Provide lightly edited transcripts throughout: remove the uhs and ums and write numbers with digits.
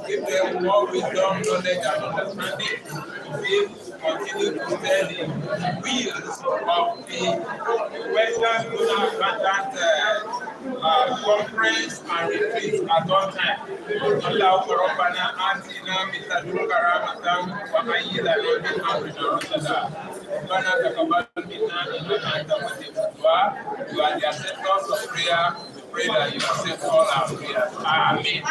Give them more wisdom, knowledge, and understanding to be able to continue to study the wheels of the Western Lunar Contact conference and retreat at all times. Allah Rabbana Atina Mr. Dukaramatan wa Ayyida Nabi Amrina Rusada. Rabbana Taqabbal minna innaka antal samiul du'a. You are the acceptors of prayer. We pray that you accept all our prayers. Amen.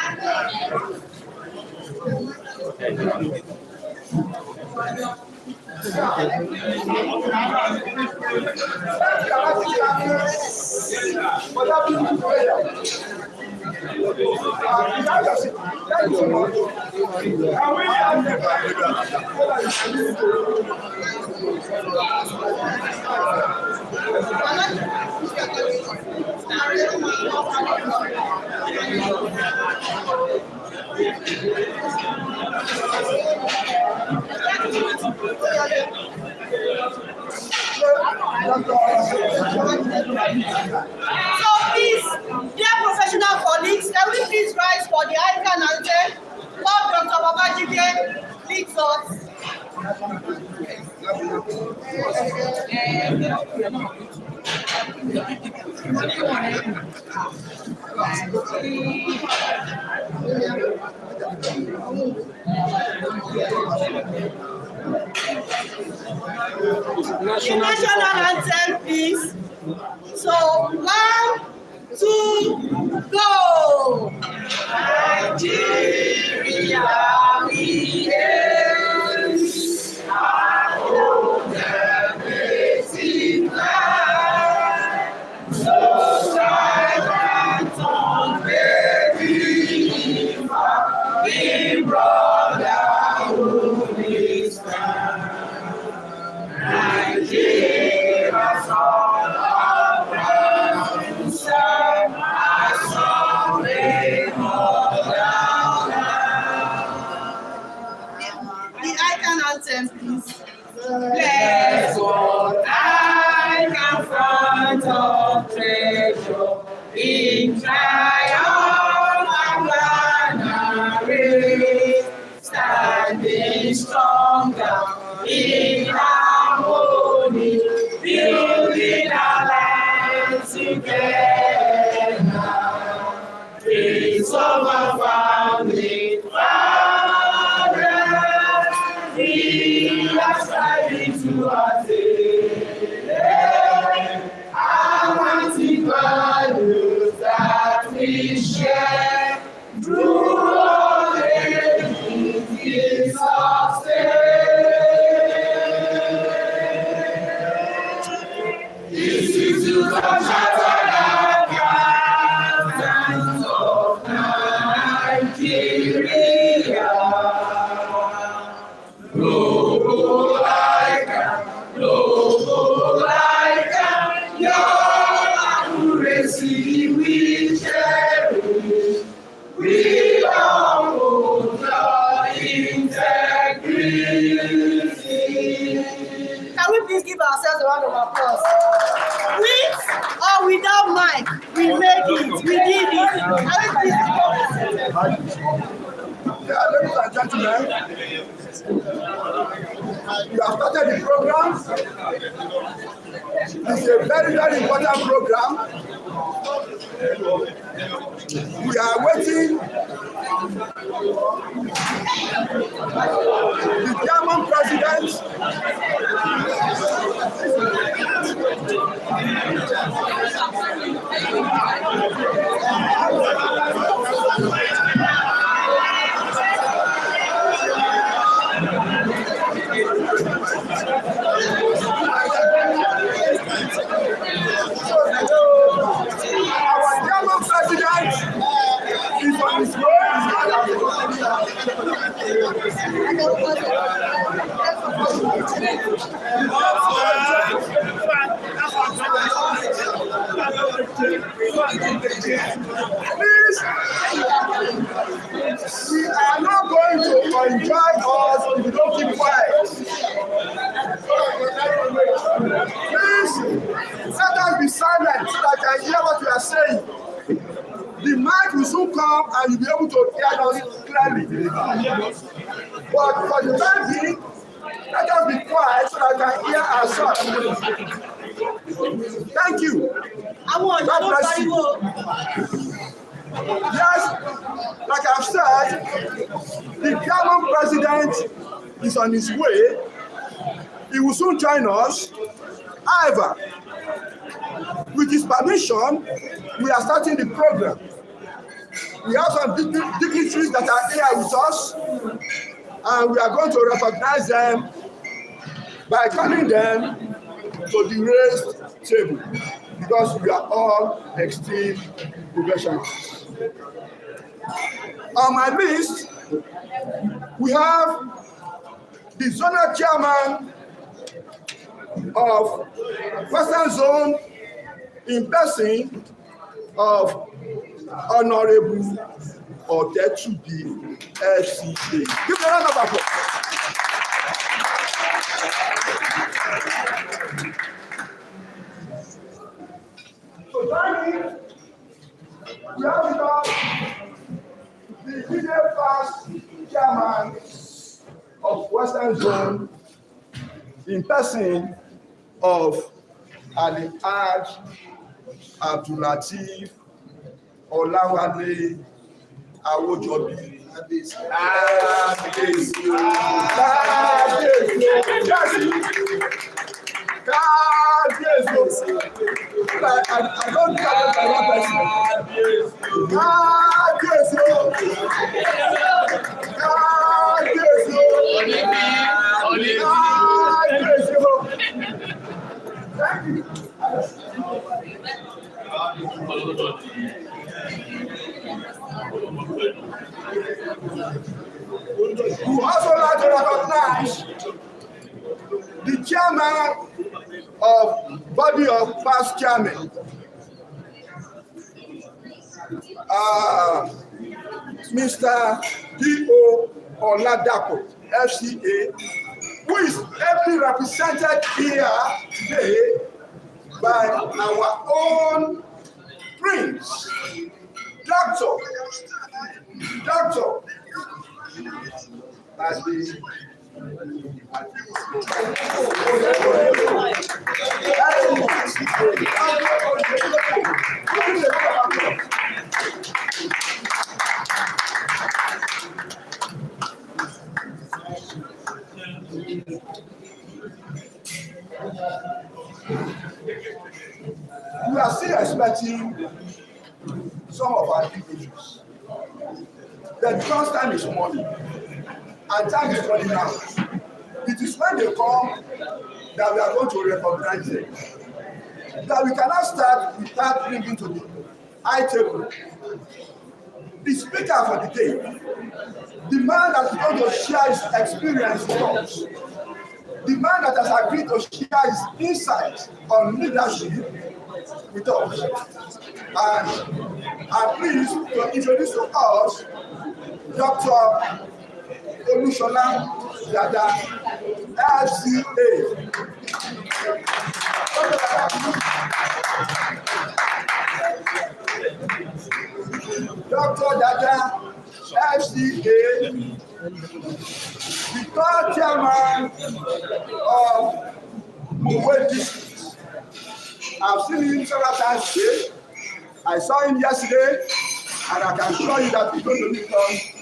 So please, dear professional colleagues, can we please rise for the ICAN anthem? Lord Dr. Babajide leads us. National anthem, please. So 1, 2, go! Nigeria, we hail our democracy flag. So shine and tongue in brotherhood we stand. Nigeria, son of God, the ICAN anthem, please. Bless what I can find of treasure in triumph and glory, standing stronger in harmony, building our lives together. Praise of our founding fathers, we are striving to attain our mighty values that we share through all ages of faith. This is to Nigeria, global ICAN, your accuracy we cherish, we uphold your integrity. Can we please give ourselves a round of applause? With or without mic, we made it, we did it. Can we please Ladies and gentlemen, we have started the program. It's a very, very important program. We are waiting the German president. Our German president is on his way. Please, we are not going to enjoy us if we don't keep quiet. come and you'll be able to hear us clearly. But for the time being, let us be quiet so that we can hear ourselves. Thank you. God bless you. Yes, like I've said, the German president is on his way. He will soon join us. However, with his permission, we are starting the program. We have some dignitaries that are here with us, and we are going to recognize them by calling them to the raised table, because we are all esteemed professionals. On my list, we have the zonal chairman of Western Zone in person of Honorable Otetubi FCA. Give me a round of applause. So finally, we have with us the immediate past chairman of Western Zone in person of Alhaj Abdulateef Olawale Awojobi. I don't care by one person. Thank you. We also like to recognize the chairman of body of past chairman, Mr. D.O. Oladapo, FCA, who is ably represented here today by our own Prince, Doctor, as the we are still expecting some of our individuals. The trust time is money, and time is running out. It is when they come that we are going to recognize them. That we cannot start without bringing to the high table the speaker for the day, the man that is going to share his experience with us, the man that has agreed to share his insights on leadership with us. And I'm pleased to introduce to us Dr. Olushola Dada, FCA. Dr. Dada, FCA, the third chairman of Mowe District. I've seen him several times today. I saw him yesterday, and I can assure you that he's going to meet us.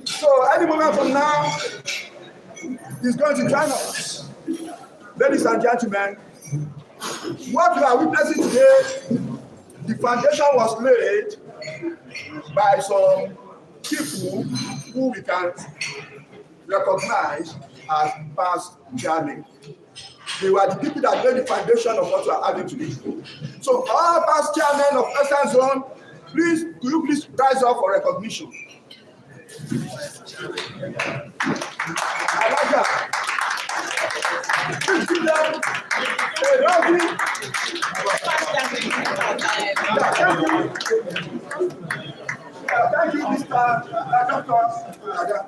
So any moment from now, he's going to join us. Ladies and gentlemen, what we are witnessing today, the foundation was laid by some people who we can recognize as past chairmen. They were the people that laid the foundation of what we are having today. So all past chairmen of Western Zone, please, could you please rise up for recognition? Thank you, Mr. Doctor.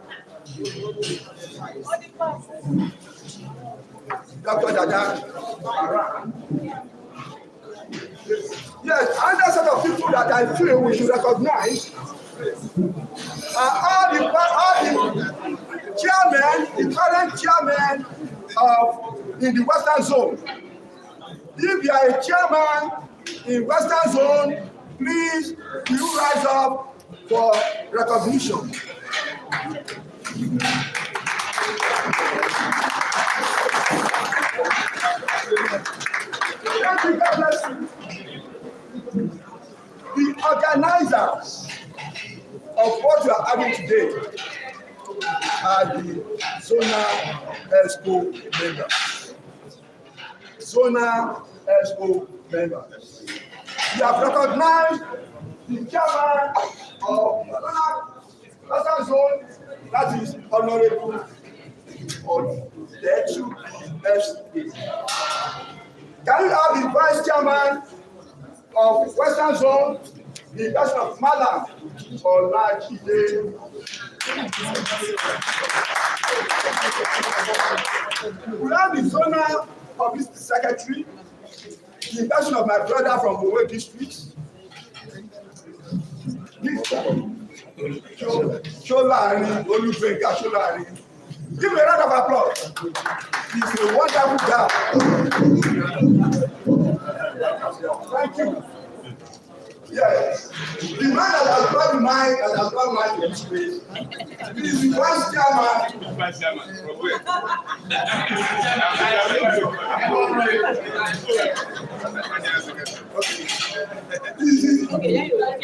Dr. Dada. Yes, another set of people that I feel we should recognize are all the chairmen, the current chairman of in the Western Zone. If you are a chairman in Western Zone, please you rise up for recognition. Thank you, God bless you. The organizers of what we are having today are the Zonal Expo members. Zonal Expo members. We have recognized the chairman of Western Zone, that is Honorable Odechu S.A. Can you have the vice chairman of Western Zone, the person of Malam Olajide? We have the zonal publicity secretary, the person of my brother from Owe district, Sholari Olufenka Sholari. Give me a round of applause. He's a wonderful guy. Thank you. Yes. The man that has brought the mic and has brought mic to this place is the vice chairman. Vice chairman. From where? This is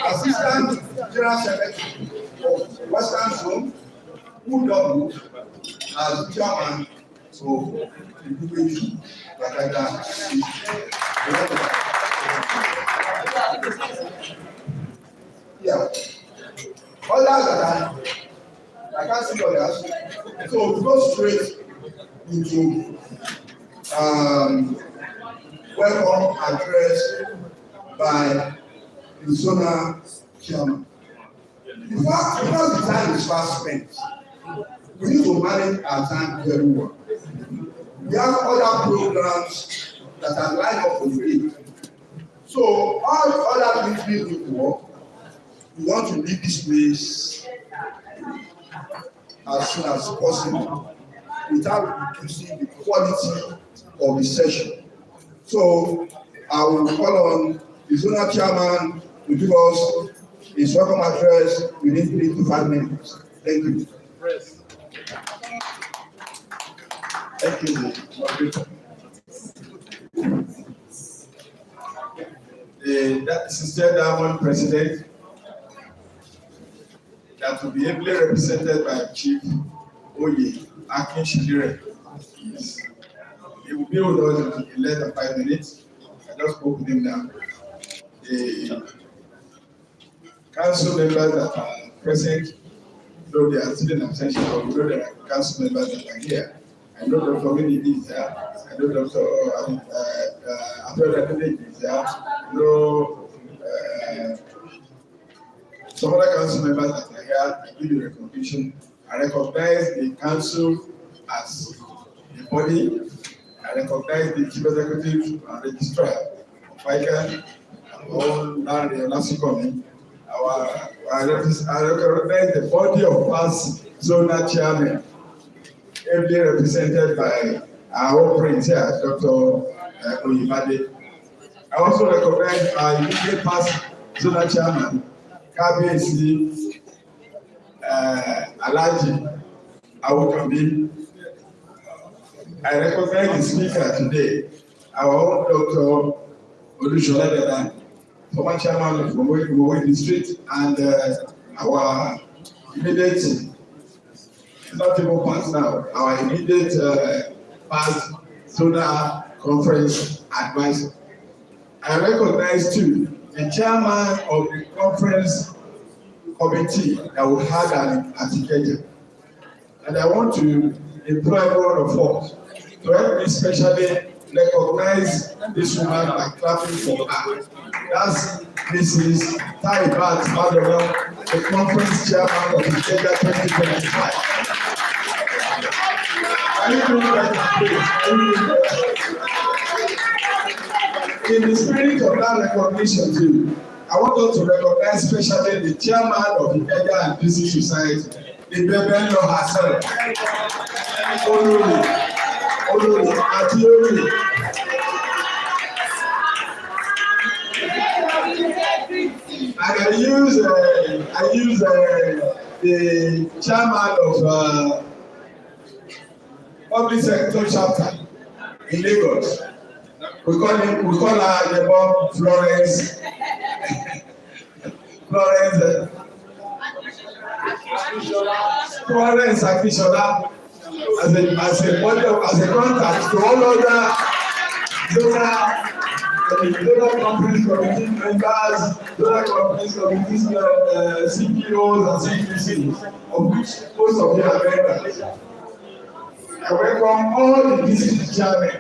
Assistant General Secretary of Western Zone, who doubles as chairman of the Bubeju Ragada. Yeah. Others that I can't see others. So we go straight into welcome address by the zonal chairman. Because the time is fast spent, we need to manage our time very well. We have other programs that are lined up for the day. So all other things we need to work. We want to leave this place as soon as possible without reducing the quality of the session. So I will call on the zonal chairman to give us his welcome address within 3 to 5 minutes. Thank you. Thank you. That Sister Diamond President, that will be ably represented by Chief Oye Akin Shidire. He will be with us in less than 5 minutes. I just spoke with him now. The council members that are present, though they are still in absentia, but we know there are council members that are here. I know Dr. Winnie is there. I know Dr. Abdul is there. I know some other council members that are here. I give you recognition. I recognize the council as the body. I recognize the chief executive and registrar of ICAN, all Larry and Nasikomi. I recognize the body of past zonal chairman, ably represented by our own prince here, Dr. Oyibade. I also recognize our immediate past zonal chairman, Kabiyesi Alhaji Awokanbi. I recognize the speaker today, our own Dr. Olushola Dada, former chairman of Owe district, and our immediate, not even past now, our immediate past zonal conference advisor. I recognize too the chairman of the conference committee that we had at Ikeja. And I want to employ everyone of us to help me especially recognize this woman by clapping for her. That's Mrs. Taibat Madono, the conference chairman of Ikeja 2025. Are you doing in the spirit of that recognition too, I want us to recognize especially the chairman of the Ega and Busy Society, the Bebelo herself. Olori, Atiori. And I use the chairman of public sector chapter in Lagos. We call her the Bob Florence Akishola as a contact to all other donor companies, committee members, donor companies, committees, CPOs and CPCs, of which most of them are members. I welcome all the district chairmen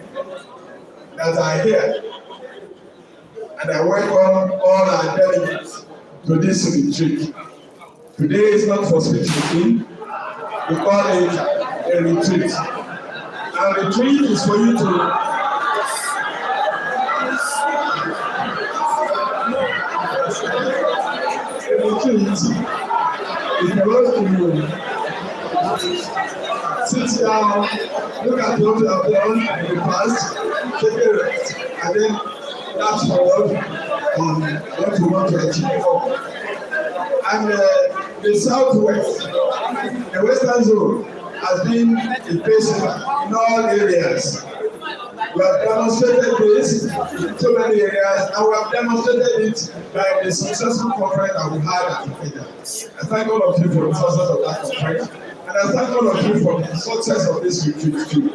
that are here, and I welcome all our delegates to this retreat. Today is not for speech making, we call it a retreat. And retreat is for you to sit down, look at what you have done in the past, take a rest, and then march forward on what you want to achieve for. And the southwest, the western zone, has been a pace in all areas. We have demonstrated this in so many areas, and we have demonstrated it by the successful conference that we had at Kenya. I thank all of you for the success of that conference, and I thank all of you for the success of this retreat too.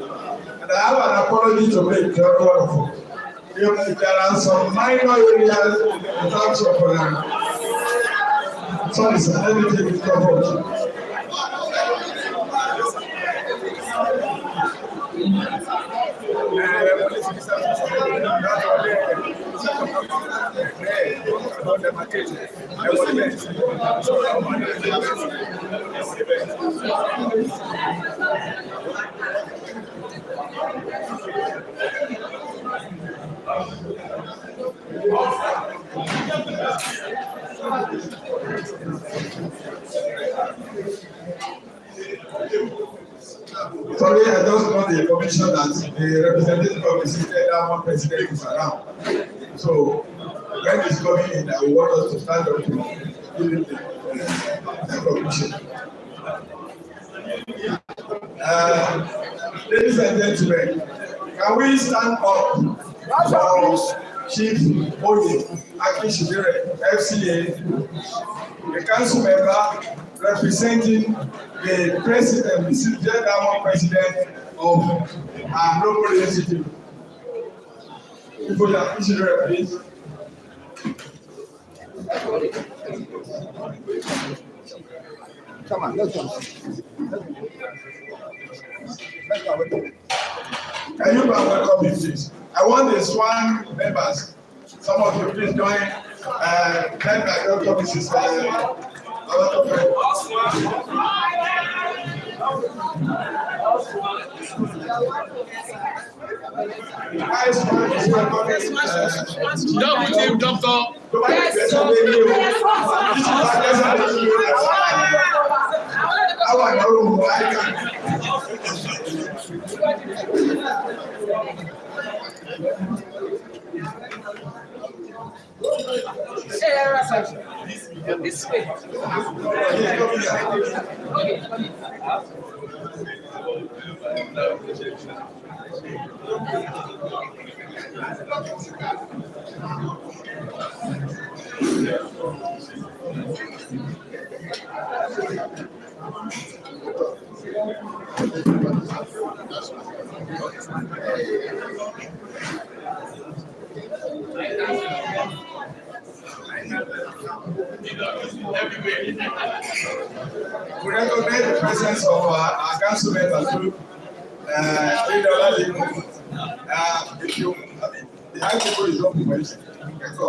And I have an apology to make to every one of you. If there are some minor areas in terms of sorry sir, let me take it forward. Sorry, I just got the information that the representative of the city one president is around. So when he's coming in, I want us to stand up to give him the recognition. Ladies and gentlemen, can we stand up for Chief Oye Akishibire, FCA, the council member representing the president, the city one president of our local institute. People that Akishibire, please. Come on, let's go. Can you welcome me, please? I want the SWAN members. Some of you please join. Then I welcome Mrs. Double team, doctor. This way. We recognize the presence of our council members too. If you, the high table is open for you. You can go.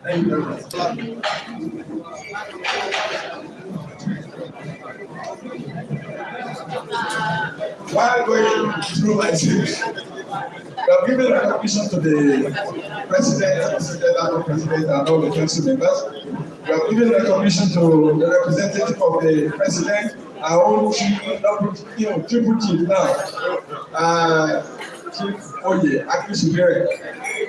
Thank you very much. While going through my speech, we have given recognition to the president, and all the council members. We have given recognition to the representative of the president, our own triple chief now, Chief Oye Akishibere.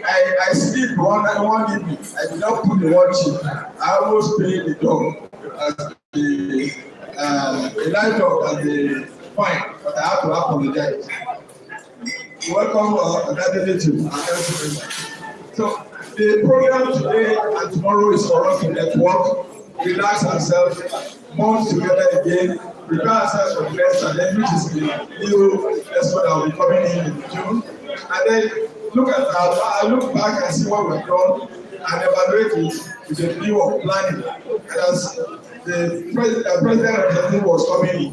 I sleep one evening. I did not put the word chief. I almost paid the dog as the night dog and the fine, but I have to apologize. Welcome, Adadele. So the program today and tomorrow is for us to network, relax ourselves, bond together again, prepare ourselves for the next challenge, which is the new expo that will be coming in June, and then I look back and see what we've done and evaluate it with a view of planning. And as the president representative was coming in,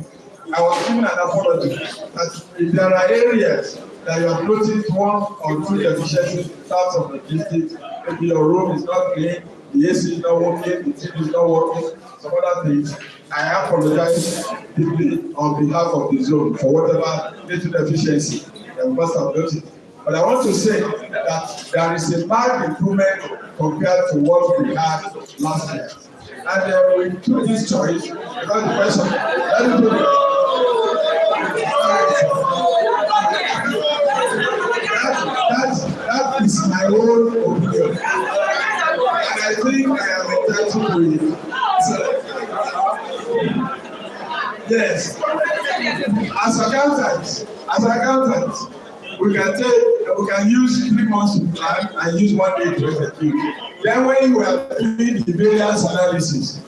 I was giving an apology that if there are areas that you have noticed one or two deficiencies in terms of logistics, maybe your room is not clean, the AC is not working, the TV is not working, some other things, I apologize deeply on behalf of the zone for whatever little deficiency that we must have noticed. But I want to say that there is a marked improvement compared to what we had last year. And we took this choice because the question, that is my own opinion. And I think I am entitled to it. So, yes, as accountants, we can use 3 months to plan and use 1 day to execute. Then when you are doing the variance analysis,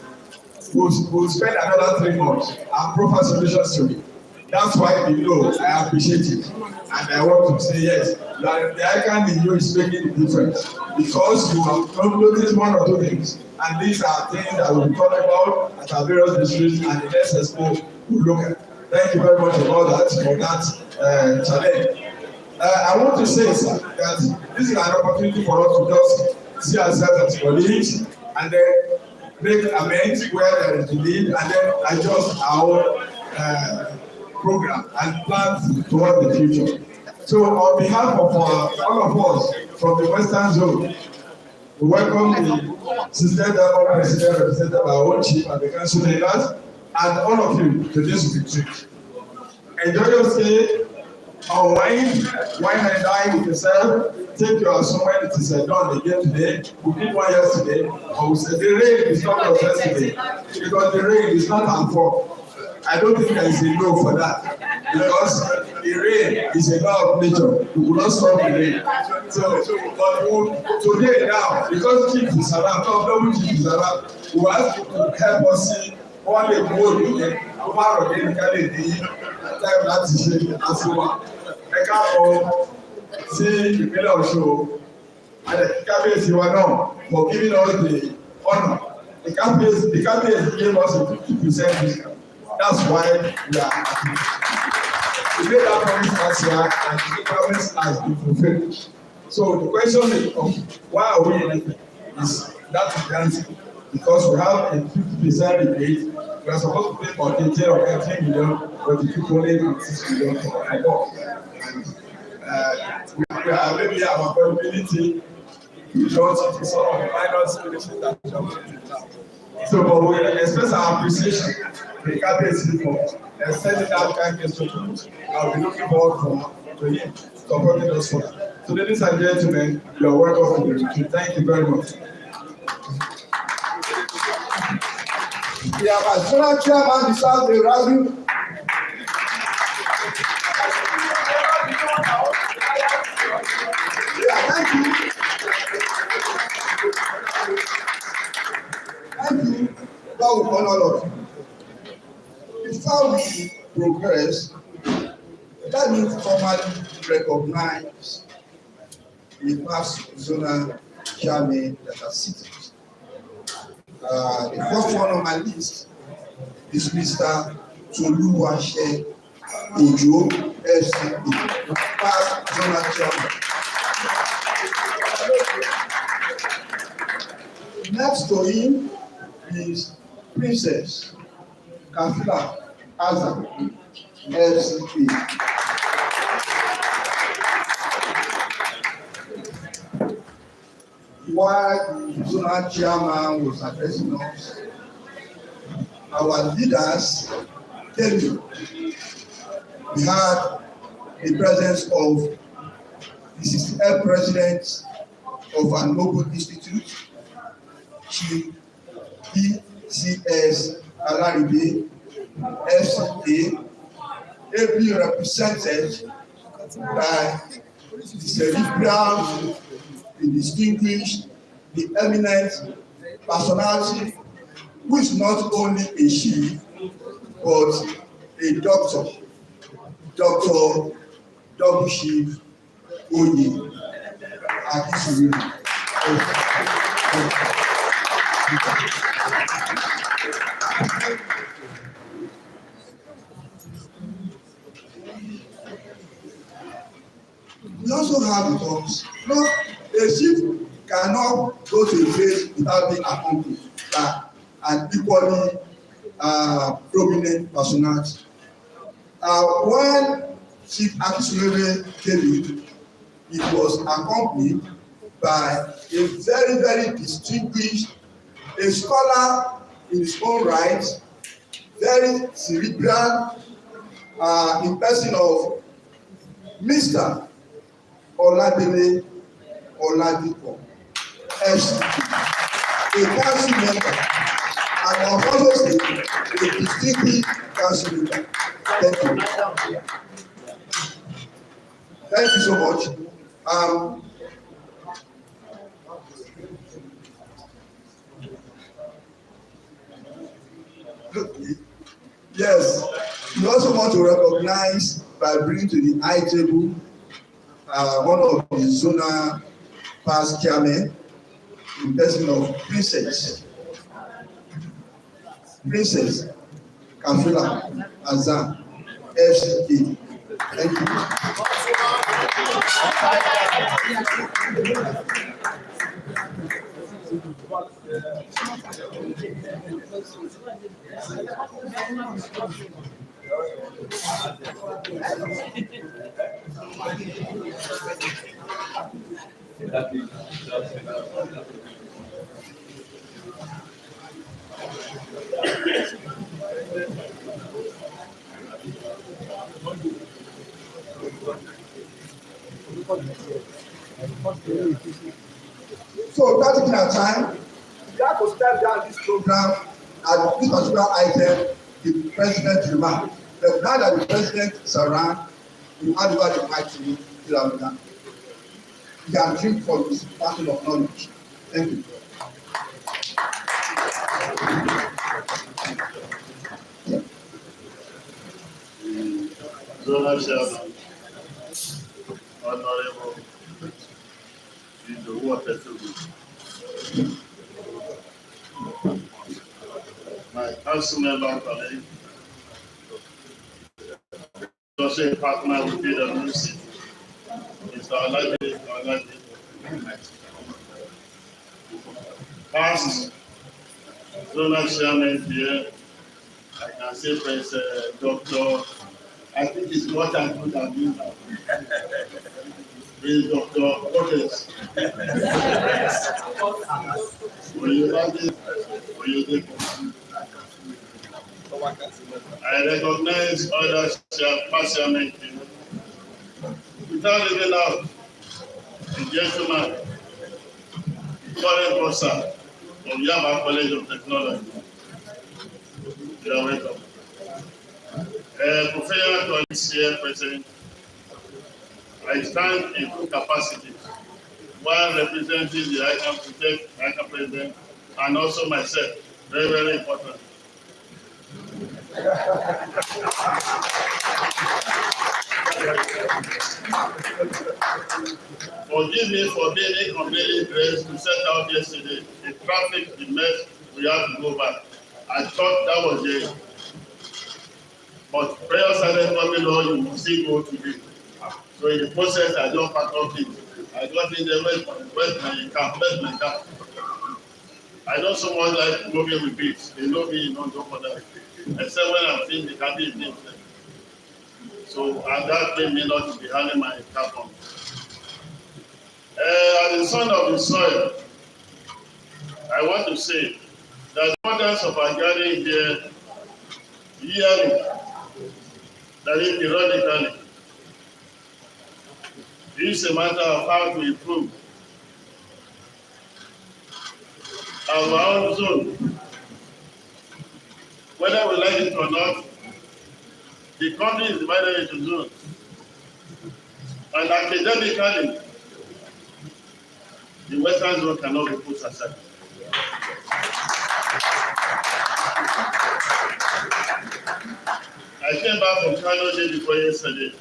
we'll spend another 3 months and proper solutions to it. That's why below I appreciate it. And I want to say yes, that the ICAN in you is making a difference because you have noticed 1 or 2 things. And these are things that we'll talk about at our various districts and the next expo we'll look at. Thank you very much for that challenge. I want to say, sir, that this is an opportunity for us to just see ourselves as colleagues and then make amends where there is the need and then adjust our program and plan toward the future. So on behalf of all of us from the Western Zone, we welcome the Sister Diamond President represented by our own chief and the council members and all of you to this retreat. Enjoy your stay. Unwind, wine and dine with yourself. Take your somewhere it is done again today. We did one yesterday, but we said the rain is not your yesterday because the rain is not our fault. I don't think there is a no for that because the rain is a law of nature. We will not stop the rain. So, but today now, because chief is around, double chief is around, we ask you to help us see all the road again. Tomorrow, they can do time láti ṣe àṣewà. Ẹ káàbọ̀ sí ìpínlẹ̀ Ọ̀ṣun. Àdẹ̀kí kábíyèsí wa náà for giving us the honour. The kábíyèsí gave us a 50% discount. That's why we are happy. We made that promise last year and the promise has been fulfilled. So the question is, why are we elected? Is that the answer? Because we have a 50% rebate, we are supposed to pay for 18 or 18 million, but the people only 6 million for my dog. And we are maybe our probability to judge it is some of the minor spiritual that jump into town. So, but we express our appreciation to the cabinet for sending that kind of support. I'll be looking forward to him supporting us for that. So, ladies and gentlemen, you are welcome to the retreat. Thank you very much. We have a general chairman, the South Radu. Yeah, thank you. Thank you. God will honor all of you. Before we progress, let me formally recognize the past zonal chairman that are seated. The first one on my list is Mr. Toluwase Ojo, FCP, past zonal chairman. Next to him is Princess Kansila Azam, FCA. While the zonal chairman was addressing us, our leaders came in. We had the presence of the 68th president of an Noble Institute, Chief PCS Alaribe, FCA, ably represented by the cerebral, the distinguished, the eminent personality, who is not only a chief, but a doctor, Dr. Double Chief Oye Akisuru. We also have the talks. No, a chief cannot go to a place without being accompanied by an equally prominent personality. When Chief Akisuru came in, it was accompanied by a very, very distinguished, a scholar in his own right, very cerebral, in person of Mr. Oladele Oladipo, a council member, and of also a distinguished council member. Thank you. Thank you so much. Yes, we also want to recognize by bringing to the high table one of the zonal past chairmen in person of Princess Kafila Azam, FCA. Thank you. So, without taking our time, we have to step down this program at this particular item, the president remark. But now that the president is around, we hand over the mic to him. You can drink for this passing of knowledge. Thank you. Zonal Chairman, Honorable in the water to my council member colleague, also a partner with PwC, Mr. Oladipo. Past zonal chairman here, I can say Prince Dr. I think it's what I could have been now. Is Dr. Otis. Will you have it? Will you take it? I recognize other chairmen here. Without leaving out the gentleman, current professor of Yaba College of Technology. You are welcome. Professional colleagues here present, I stand in full capacity while representing the ICAN president and also myself. Very, very important. Forgive me for being inconveniently dressed to set out yesterday. The traffic, the mess, we have to go back. I thought that was it. But prayer started coming on, you will still go today. So in the process, I don't pack up it. I got in the west my car. I don't so much like moving with beats. They know me, don't for that. except when I'm feeling the cabin is there. So, and that made me not to be having my cap on. As the son of the soil, I want to say that the importance of our gathering here yearly, that is periodically, is a matter of how to improve our own zone. Whether we like it or not, the country is divided into zones. And academically, the Western zone cannot be put aside. I came back from Kano day before yesterday.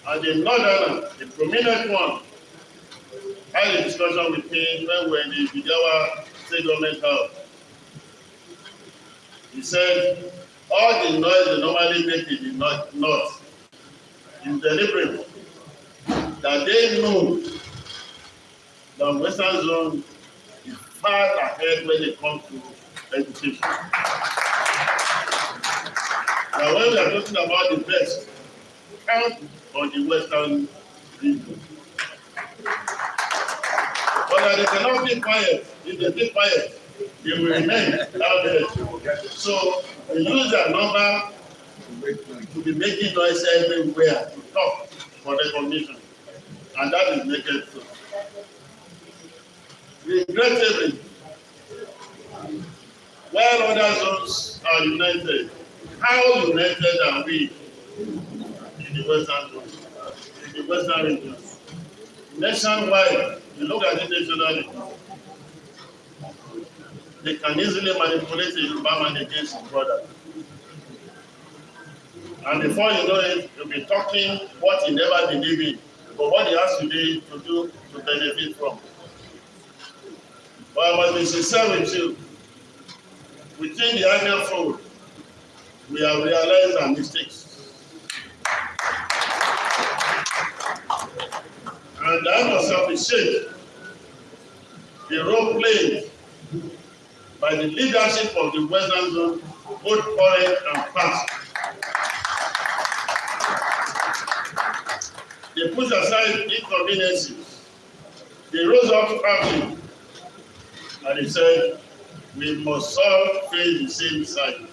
And the northern, the prominent one, had a discussion with me when we were in the Bijawa State Government House. He said, all the noise they normally make in the north is deliberate. That they know the Western zone is far ahead when it comes to education. Now, when we are talking about the best, count on the Western region. But that they cannot be quiet. If they be quiet, they will remain out there. So we use that number to be making noise everywhere to talk for recognition. And that is naked truth. Regrettably, while other zones are united, how united are we in the Western zone, in the Western region? Nationwide, you look at it nationally, they can easily manipulate the Yoruba man against his brother. And before you know it, you'll be talking what he never believed in, but what he has to do to benefit from. But I must be sincere with you. Within the ICAN fold, we have realized our mistakes. And I must appreciate the role played by the leadership of the Western zone, both current and past. They put aside inconveniences. They rose up happy, and they said, we must all face the same side.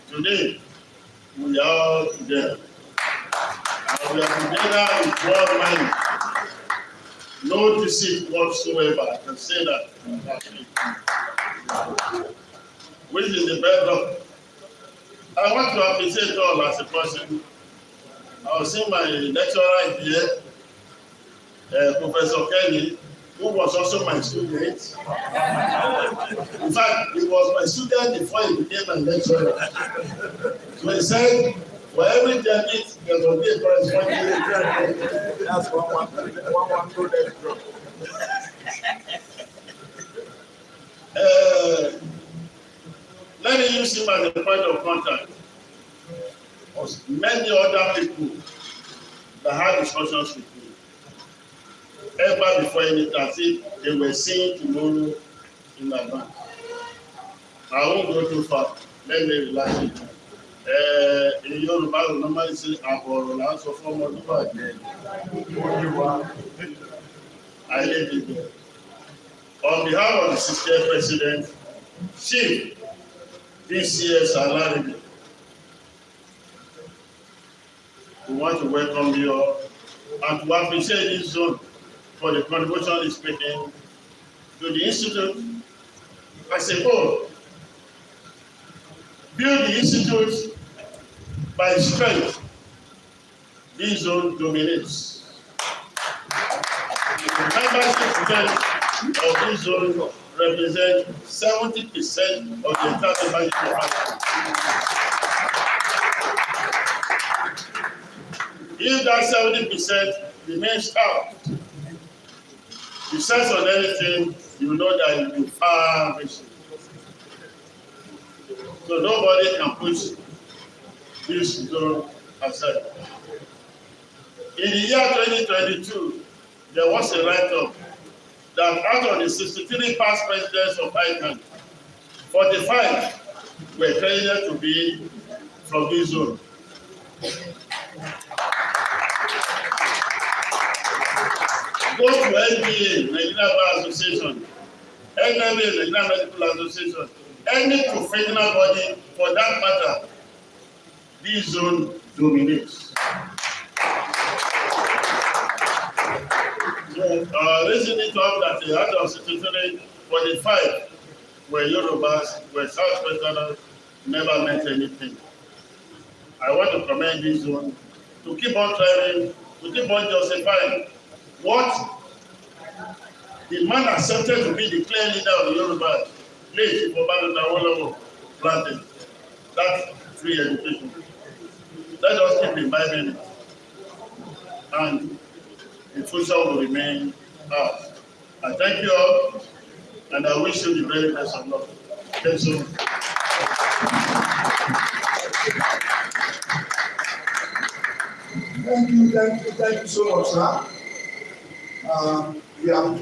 Today, we are all together. And we are together with one mind. No deceit whatsoever. I can say that. Which is the bedrock. I want to appreciate all as a person. I was seeing my lecturer here, Professor Kenny, who was also my student. In fact, he was my student before he became my lecturer. So he said, for every debit, there will be a corresponding. That's one good extra. Let me use him as a point of contact. Many other people that had discussions with me, ever before anything, as if they were seeing tomorrow in advance. I won't go too far. Let me relax it. In Yoruba, we normally say, "Aboro la so fún ọmọ nígbà jẹ." I live it there. On behalf of the sister president, Chief DCS Alaride, we want to welcome you all and to appreciate this zone for the contribution it's making to the institute as a whole. Build the institute by strength. This zone dominates. The membership strength of this zone represents 70% of the entire membership. If that 70% remains out, you sense on anything, you know that you will far reach. So nobody can push this zone aside. In the year 2022, there was a write-up that out of the 63 past presidents of ICAN, 45 were credited to be from this zone. Go to NBA, Nigeria Bar Association, NMA, Nigeria Medical Association, any professional body for that matter, this zone dominates. So, listening to have that the out of 63, 45 were Yorubas, were South Westerners, never meant anything. I want to commend this zone to keep on trying, to keep on justifying what the man accepted to be the clear leader of the Yorubas, late for Awolowo planted. That's free education. Let us keep imbibing it. And the future will remain ours. I thank you all, and I wish you the very best of luck. Thank you. Thank you so much, sir. Yeah.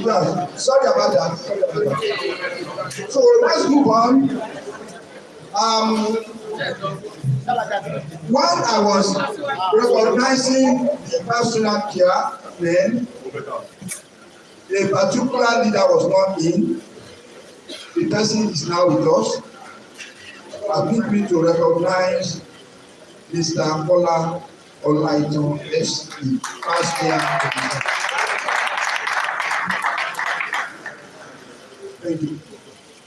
Yeah, sorry about that. So let's move on. When I was recognizing the personal care, then a particular leader was not in. The person is now with us. Permit me to recognize Mr. Kola Olaitan SE, past care. Thank you.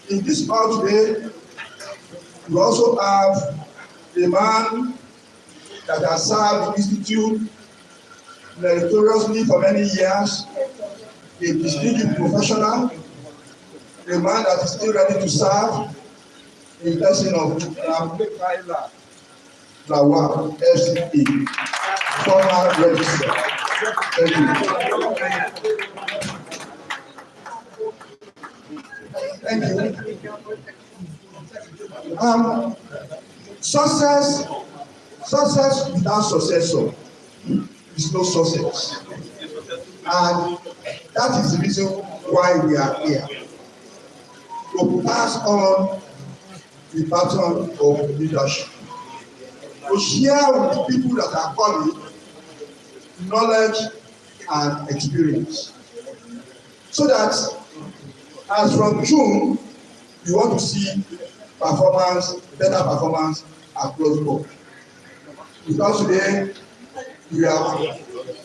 In this part today, we also have a man that has served the institute meritoriously for many years, a distinguished professional, a man that is still ready to serve, in person of Lawal, FCA, former registrar. Thank you. Thank you. Success without successor is no success. And that is the reason why we are here. To pass on the baton of leadership. To share with the people that are coming knowledge and experience. So that as from June, we want to see better performance across the board. Because today, we have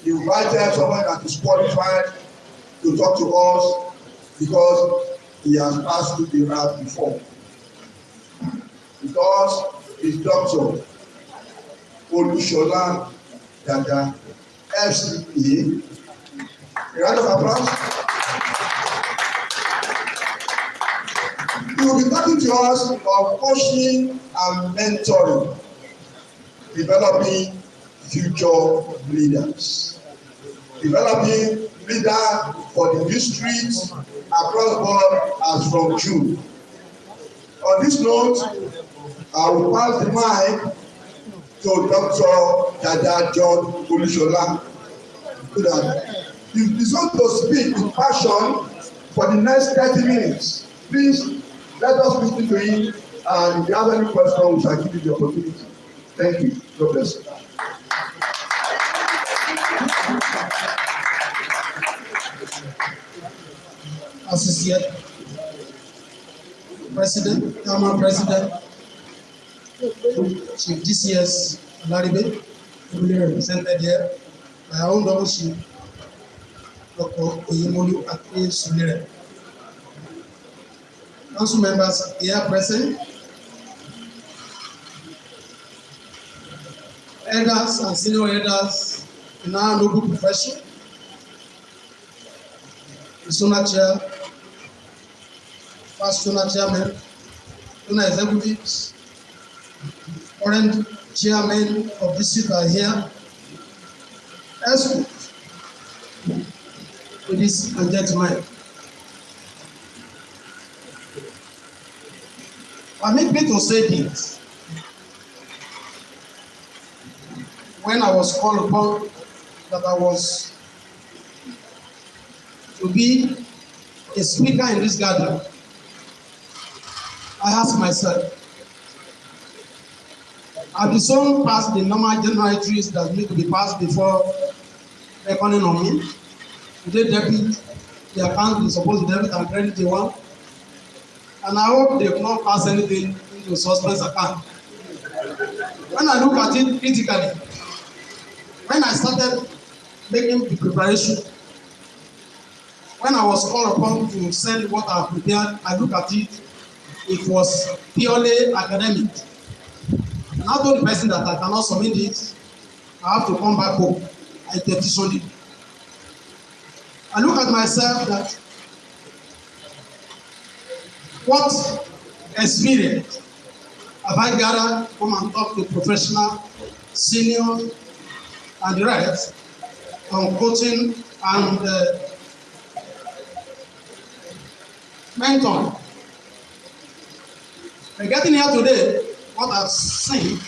invited someone that is qualified to talk to us because he has passed through the route before. Because his doctor, Olushola Dada, FCA, a round of applause. He will be talking to us about coaching and mentoring, developing future leaders, developing leaders for the districts across board as from June. On this note, I will pass the mic to Dr. Dada John Olushola, so that he's going to speak with passion for the next 30 minutes. Please let us listen to him, and if you have any questions, we shall give you the opportunity. Thank you. God bless you. Associate President, Chairman President, Chief DCS Alaribe, who represented here by our own double chief, Dr. Oyemolu Akpe Sulere. Council members here present, elders and senior elders in our noble profession, the Zona Chair, past Zona Chairman, Zona Executives, current Chairman of district are here. Escort, ladies and gentlemen. Permit me to say this. When I was called upon that I was to be a speaker in this gathering, I asked myself, have the song passed the normal general entries that need to be passed before reckoning on me? Did they debit the account they supposed to debit and credit the one? And I hope they will not pass anything into suspense account. When I look at it critically, when I started making the preparation, when I was called upon to send what I prepared, I look at it, it was purely academic. And I told the person that I cannot submit it, I have to come back home. I petitioned it. I look at myself that what experience have I gathered come and talk to professional, senior, and the rest on coaching and mentoring. By getting here today, what I've seen,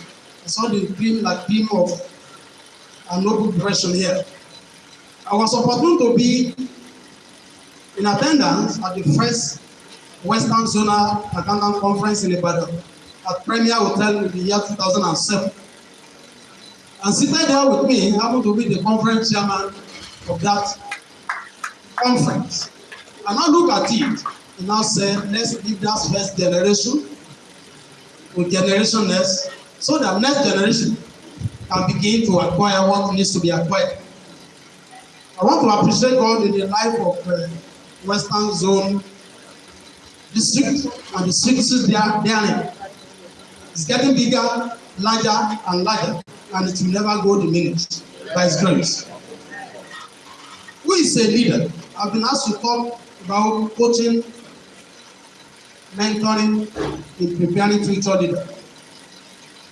I saw the dream of a noble profession here. I was opportune to be in attendance at the first Western Zonal Accountant Conference in Ibadan at Premier Hotel in the year 2007. And seated there with me happened to be the conference chairman of that conference. And I look at it and now say, let's leave that first generation with generation next, so that next generation can begin to acquire what needs to be acquired. I want to appreciate God in the life of Western Zone District and the services therein. It's getting bigger, larger, and larger, and it will never go diminished by His grace. Who is a leader? I've been asked to talk about coaching, mentoring, in preparing future leader.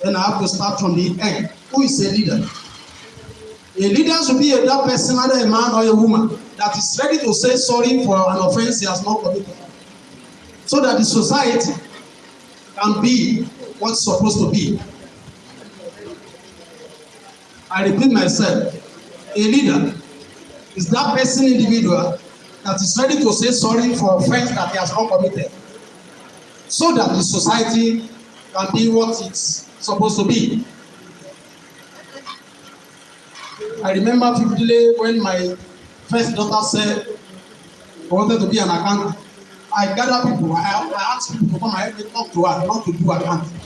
Then I have to start from the end. Who is a leader? A leader should be that person, either a man or a woman, that is ready to say sorry for an offense he has not committed, so that the society can be what's supposed to be. I repeat myself, a leader is that person, individual, that is ready to say sorry for offense that he has not committed, so that the society can be what it's supposed to be. I remember vividly when my first daughter said I wanted to be an accountant. I gathered people, I asked people to come and help me talk to her, not to do accounting.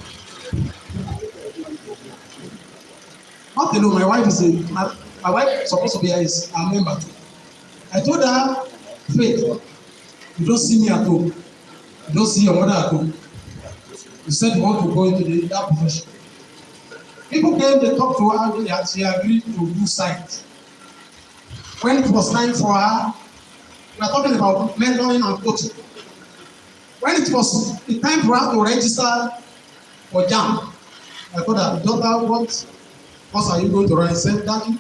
Not alone, my wife is my wife is supposed to be a member too. I told her, Faith, you don't see me at home. You don't see your mother at home. You said you want to go into that profession. People came, they talked to her, and she agreed to do science. When it was time for her, we are talking about mentoring and coaching. When it was the time for her to register for JAMB, I told her, daughter, what course are you going to run? I said, Daddy,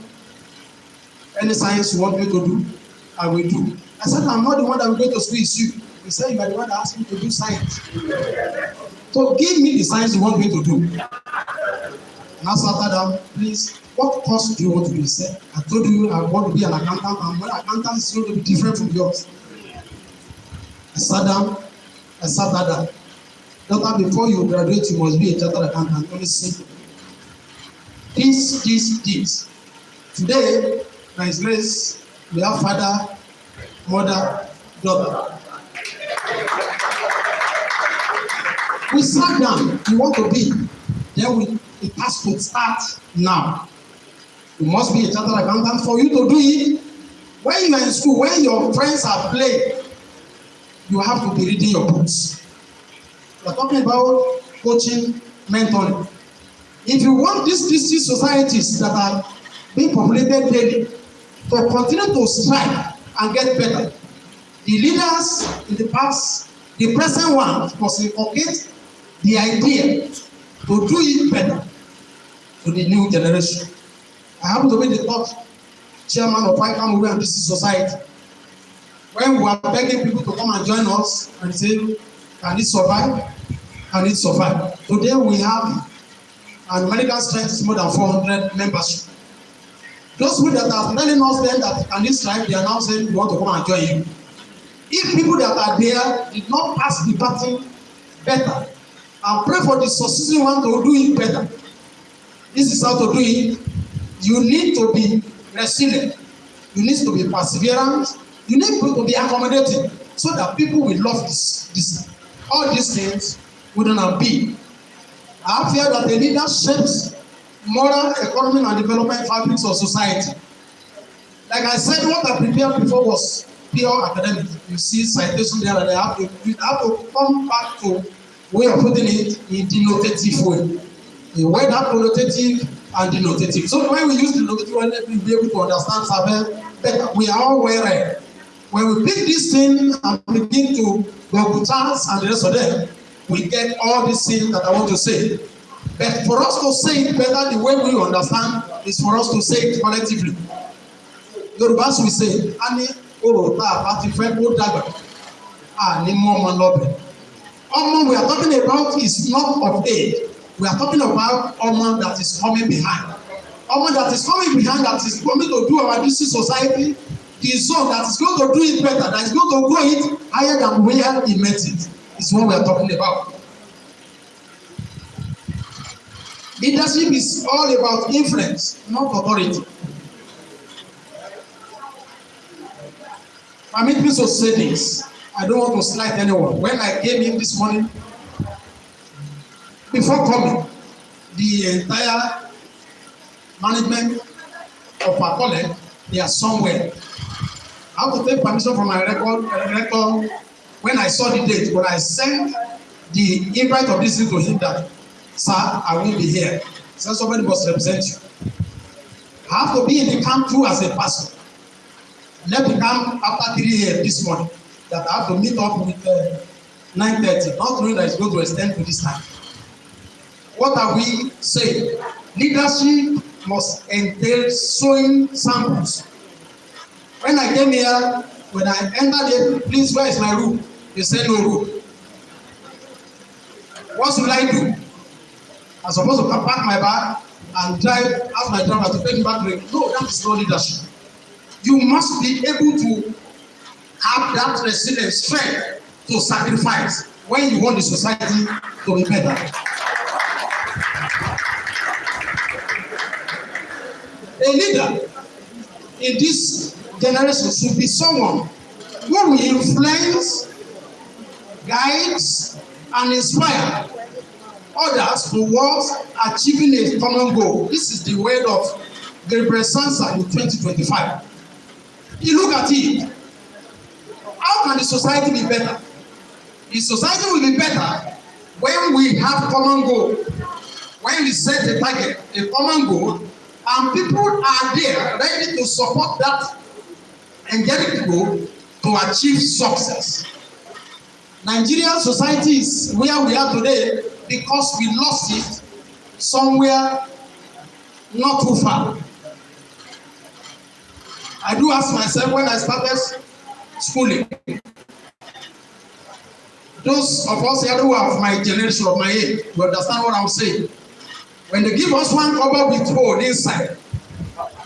any science you want me to do, I will do. I said, I'm not the one that will go to school, it's you. He said, you are the one that asked me to do science. So give me the science you want me to do. And I sat down, please, what course do you want to do? He said, I told you I want to be an accountant, and my accountant is going to be different from yours. I sat down. Daughter, before you graduate, you must be a chartered accountant. Only simple. This. Today, by His grace, we have father, mother, daughter. We sat down. You want to be. Then it has to start now. You must be a chartered accountant for you to do it. When you are in school, when your friends are playing, you have to be reading your books. We are talking about coaching, mentoring. If you want these societies that are being populated daily to continue to strive and get better, The leaders in the past, the present one, must inculcate the idea to do it better to the new generation. I happen to be the top chairman of ICAN Movement and District Society. When we are begging people to come and join us and say, can it survive? Can it survive? Today we have, and medical strength is more than 400 membership. Those people that are telling us then that can it survive, they are now saying we want to come and join you. If people that are there did not pass the baton better and pray for the succeeding one to do it better, this is how to do it. You need to be resilient. You need to be perseverant. You need to be accommodating so that people will love this. All these things wouldn't be. I fear that the leader shapes moral, economic, and development fabrics of society. Like I said, what I prepared before was pure academic. You see citation there, and you have to come back to way of putting it in denotative way. The word have connotative and denotative. So when we use denotative, we'll be able to understand something better. We are all aware. When we pick this thing and begin to go to chance and the rest of them, we get all these things that I want to say. But for us to say it better, the way we understand is for us to say it collectively. Yorùbá we say, "Ani orota àti fẹ́ kó dàgbà, ani mọ́ ọmọ lọ́bẹ̀." Ọmọ we are talking about is not of age. We are talking about Oman that is coming behind. Oman that is coming behind, that is coming to do our district society, the zone that is going to do it better, that is going to grow it higher than where he met it, is what we are talking about. Leadership is all about influence, not authority. Permit me to say this. I don't want to slight anyone. When I came in this morning, before coming, the entire management of our college, they are somewhere. I have to take permission from my record when I saw the date, but I sent the invite of this thing to him that, sir, I will be here. So somebody must represent you. I have to be in the camp too as a pastor. Left the camp after 3 a.m. this morning that I have to meet up with 9:30, not knowing that it's going to extend to this time. What are we saying? Leadership must entail sowing samples. When I came here, when I entered it, please, where is my room? They said no room. What should I do? I'm supposed to come pack my bag and drive, ask my driver to take me back to it. No, that is not leadership. You must be able to have that resilient strength to sacrifice when you want the society to be better. A leader in this generation should be someone who will influence, guides, and inspire others towards achieving a common goal. This is the word of Gabriel Sansa in 2025. You look at it. How can the society be better? The society will be better when we have common goal. When we set a target, a common goal, and people are there ready to support that and get it goal to achieve success. Nigerian society is where we are today because we lost it somewhere not too far. I do ask myself when I started schooling, those of us here who are of my generation, of my age, you understand what I'm saying. When they give us one cover with hole inside,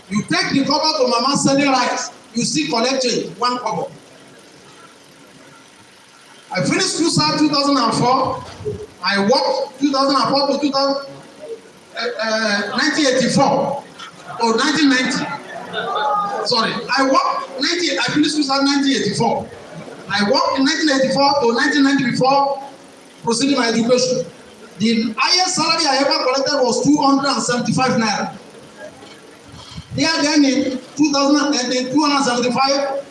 you take the cover to mama selling rice, you see collecting one cover. I finished school in 2004. I worked 2004 to 1984 or 1990. Sorry, I worked I finished school in 1984. I worked in 1984 to 1990 before proceeding my education. The highest salary I ever collected was 275 naira. There then in 275,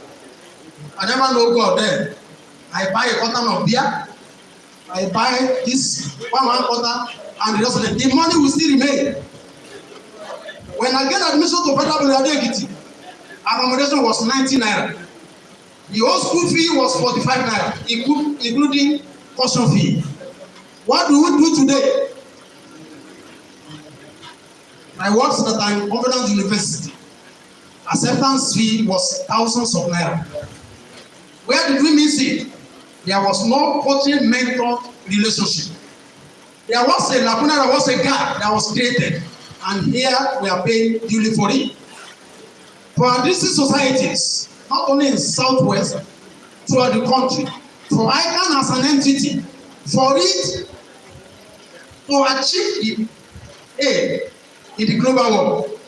I never know God then. I buy a carton of beer, I buy this one quarter, and the rest of it. The money will still remain. When I get admission to Federal University, accommodation was 90 naira. The whole school fee was 45 naira, including caution fee. What do we do today? I worked at an Covenant University. Acceptance fee was thousands of naira. Where did we miss it? There was no coaching-mentor relationship. There was a lacuna, there was a gap that was created, and here we are paying duly for it. For our district societies, not only in Southwest, throughout the country, for ICAN as an entity, for it to achieve the aim in the global world,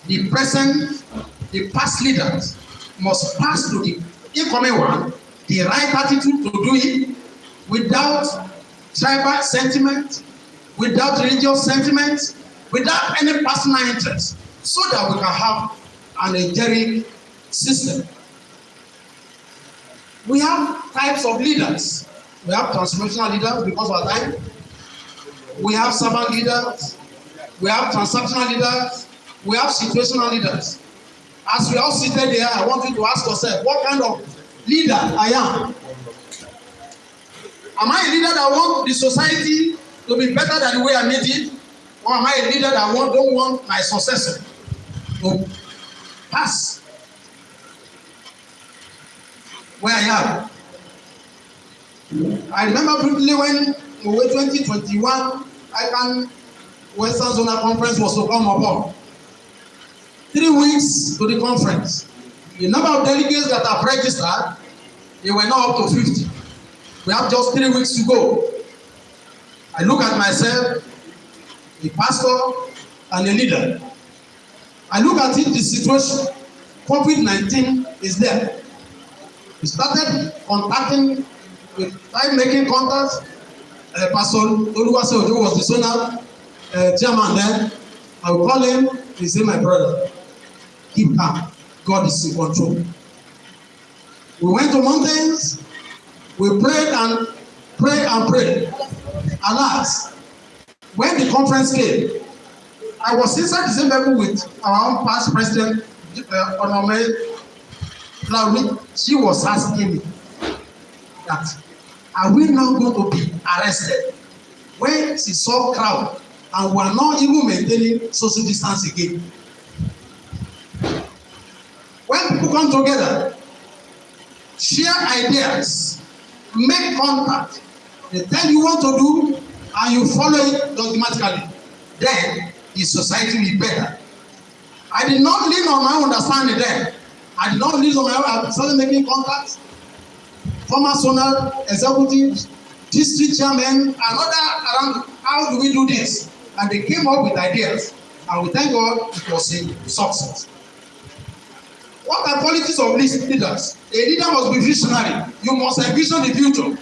the present, the past leaders must pass to the incoming one the right attitude to do it without tribal sentiment, without religious sentiment, without any personal interest, so that we can have an angelic system. We have types of leaders. We have transformational leaders because of our time. We have servant leaders. We have transactional leaders. We have situational leaders. As we all seated there, I want you to ask yourself, what kind of leader I am? Am I a leader that wants the society to be better than the way I made it? Or am I a leader that don't want my successor to pass where I am? I remember briefly when we were 2021, ICAN Western Zonal Conference was to come upon. 3 weeks to the conference. The number of delegates that have registered, they were now up to 50. We have just 3 weeks to go. I look at myself, a pastor and a leader. I look at it, the situation. COVID-19 is there. We started contacting, making contacts. Pastor Oluwase Ojo was the zonal chairman then. I will call him, he say, my brother, keep calm. God is in control. We went to mountains, we prayed and prayed. Alas, when the conference came, I was inside the same level with our own past president, Onome. She was asking me that, are we now going to be arrested? When she saw crowd and we are not even maintaining social distance again. When people come together, share ideas, make contact, they tell you what to do and you follow it dogmatically, then the society will be better. I did not lean on my understanding then. I did not lean on my own. I started making contacts. Former zonal executives, district chairmen, and other around, how do we do this? And they came up with ideas. And we thank God it was a success. What are qualities of leaders? A leader must be visionary. You must envision the future.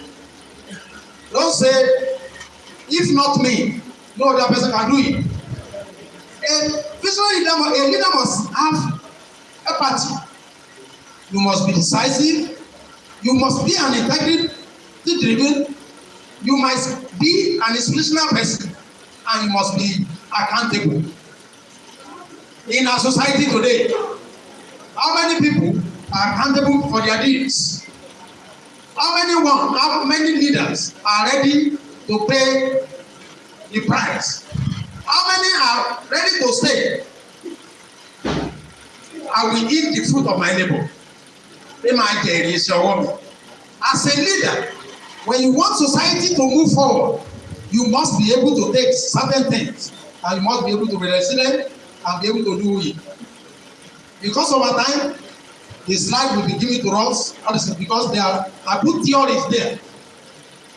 Don't say, if not me, no other person can do it. A visionary leader must have empathy. You must be decisive. You must be an integrity-driven. You must be an inspirational person. And you must be accountable. In our society today, how many people are accountable for their deeds? How many leaders are ready to pay the price? How many are ready to say, I will eat the fruit of my labor? As a leader, when you want society to move forward, you must be able to take certain things and you must be able to be resilient and be able to do it. Because of our time, the slide will be given to us because there are good theories there.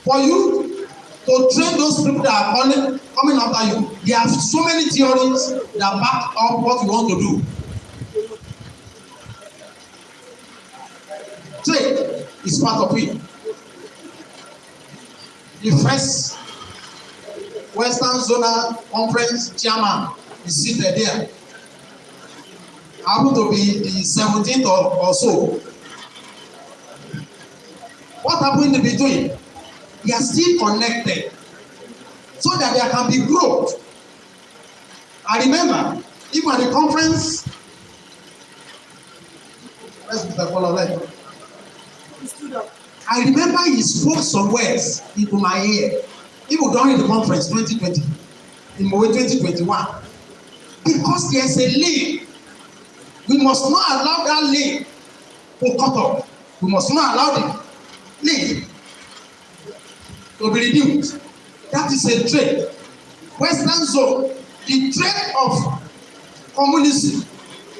For you to train those people that are coming after you, there are so many theories that back up what you want to do. Trade is part of it. The first Western Zonal Conference chairman is seated there. Happen to be the 17th or so. What happened in between? They are still connected so that there can be growth. I remember, even at the conference, let's put the color light. I remember he spoke some words into my ear, even during the conference 2020, in Mowe 2021. Because there's a lane, we must not allow that lane to cut off. We must not allow the lane to be reduced. That is a trait. Western zone, the trait of communism,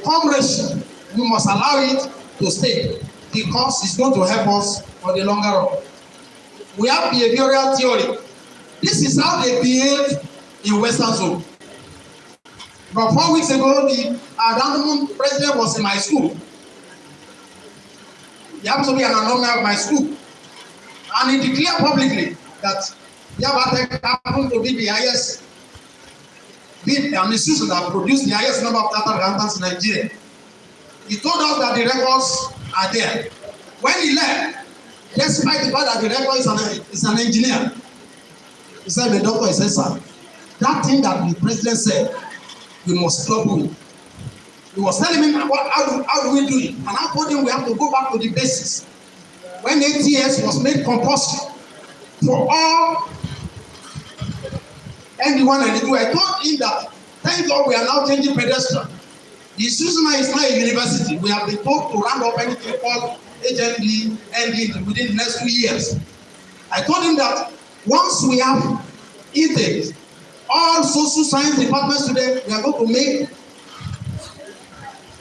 comradeship, we must allow it to stay because it's going to help us for the longer run. We have behavioral theory. This is how they behave in Western zone. About 4 weeks ago, the Adamman president was in my school. He happens to be an alumni of my school. And he declared publicly that Yabatek happened to be the highest, an institution that produced the highest number of data accountants in Nigeria. He told us that the records are there. When he left, despite the fact that the record is an engineer, he said, the doctor, he said, sir, that thing that the president said, we must stop it. He was telling me how do we do it? And I told him we have to go back to the basics. When ATS was made compulsory for all ND1 and ND2, I told him that thank God we are now changing pedestrian. The institution is not a university. We have been told to round up anything called HND, ND within the next 2 years. I told him that once we have intakes, all social science departments today, we are going to make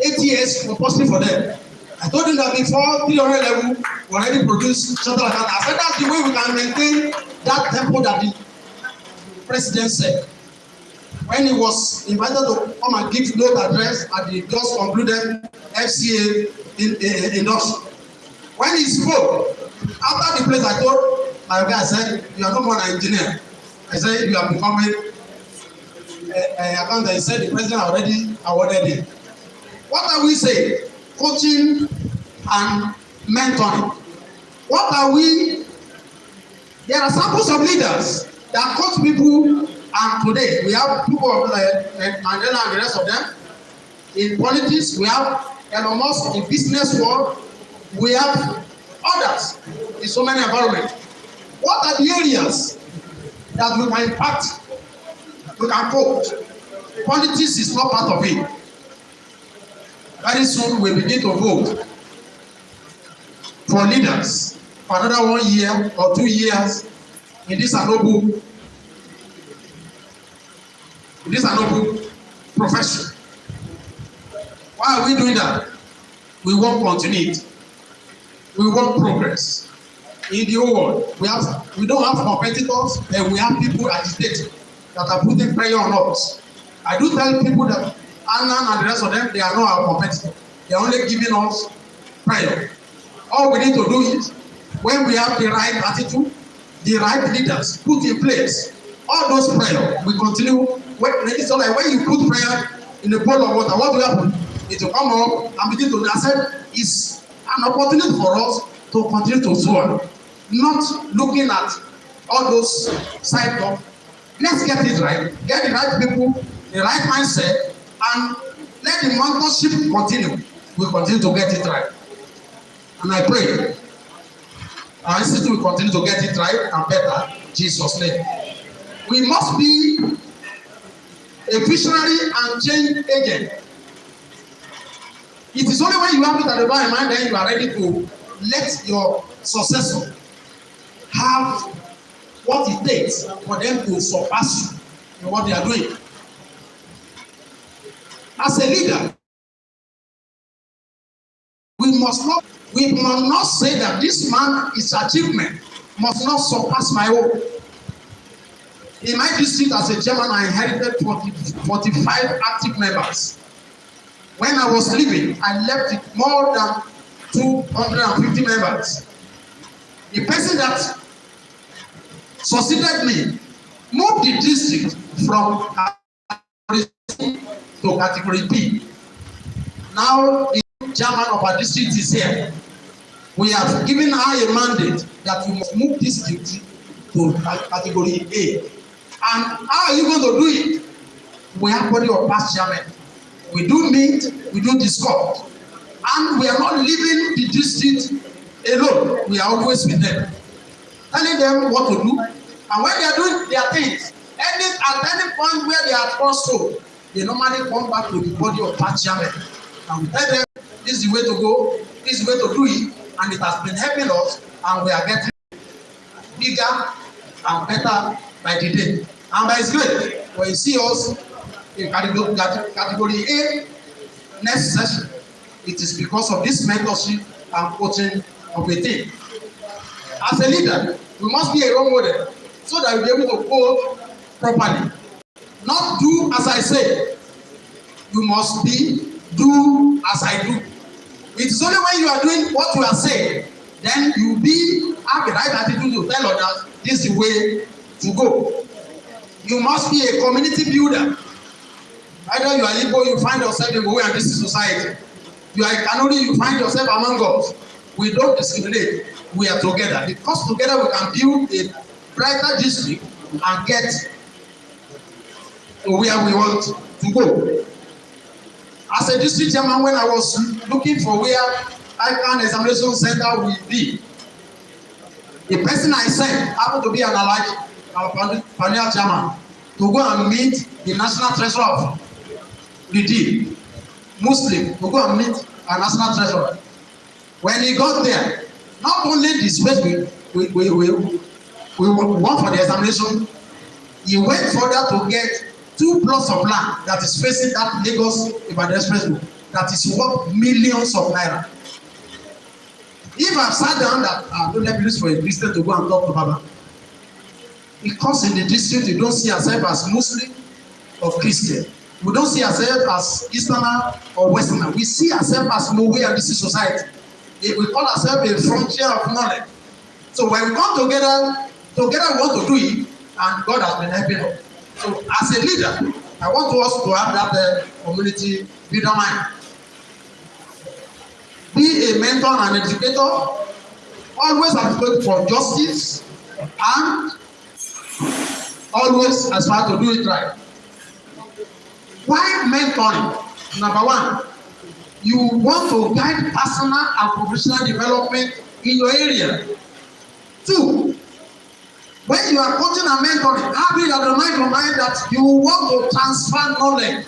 ATS compulsory for them. I told him that before 300 level, we already produced shuttle account. I said that's the way we can maintain that tempo that the president said. When he was invited to come and give note address at the just concluded FCA induction. When he spoke, after the place I told my guy, I said, you are no more an engineer. I said, you are becoming an accountant. He said, the president already awarded it. What are we saying? Coaching and mentoring. What are we? There are samples of leaders that coach people, and today we have people like Mandela and the rest of them. In politics, we have Elon Musk. In business world, we have others in so many environments. What are the areas that we can impact, we can coach? Politics is not part of it. Very soon we begin to vote for leaders for another 1 year or 2 years in this noble profession. Why are we doing that? We want continuity. We want progress. In the whole world, we don't have competitors, and we have people agitating that are putting pressure on us. I do tell people that Annan and the rest of them, they are not our competitors. They are only giving us prayer. All we need to do is, when we have the right attitude, the right leaders put in place, all those prayer, we continue. It's not like when you put prayer in a bowl of water, what will happen? It will come up and begin to accept. It's an opportunity for us to continue to soar, not looking at all those side talk. Let's get it right, get the right people, the right mindset, and let the mentorship continue. We continue to get it right. And I pray our institute will continue to get it right and better. In Jesus' name. We must be a visionary and change agent. It is only when you have it at the back of your mind that you are ready to let your successor have what it takes for them to surpass you in what they are doing. As a leader, we must not say that this man's achievement must not surpass my own. In my district as a chairman, I inherited 45 active members. When I was leaving, I left with more than 250 members. The person that succeeded me moved the district from to category B. Now the chairman of our district is here. We have given her a mandate that we must move this district to category A. And how are you going to do it? We have body of past chairman. We do meet, we do discuss. And we are not leaving the district alone. We are always with them, telling them what to do. And when they are doing their things, at any point where they are crossroads, they normally come back to the body of parliament. And we tell them, this is the way to go, this is the way to do it, and it has been helping us, and we are getting bigger and better by the day. And by His grace, when you see us in category A next session, it is because of this mentorship and coaching of a team. As a leader, we must be a role model so that we'll be able to coach properly. Not do as I say. You must do as I do. It is only when you are doing what you are saying, then you have the right attitude to tell others this is the way to go. You must be a community builder. Either you are Igbo, you find yourself in Owe and this is society. You are Kanuri, you find yourself among us. We don't discriminate. We are together. Because together we can build a brighter district and get to where we want to go. As a district chairman, when I was looking for where ICAN Examination Center will be, the person I sent happened to be an allied, our pioneer chairman, to go and meet the national treasurer of Redeem, Muslim, to go and meet our national treasurer. When he got there, not only the space we want for the examination, he went further to get 2 plots of land that is facing that Lagos-Ibadan expressway that is worth millions of naira. If I sat down that don't let me use for a Christian to go and talk to Baba, because in the district we don't see ourselves as Muslim or Christian, we don't see ourselves as Easterner or Westerner. We see ourselves as Mowe and this is society. We call ourselves a frontier of knowledge. So when we come together we want to do it, and God has been helping us. So as a leader, I want us to have that community leader mind. Be a mentor and educator. Always advocate for justice and always aspire to do it right. Why mentoring? Number one, you want to guide personal and professional development in your area. 2, when you are coaching and mentoring, have it at the mind that you want to transfer knowledge,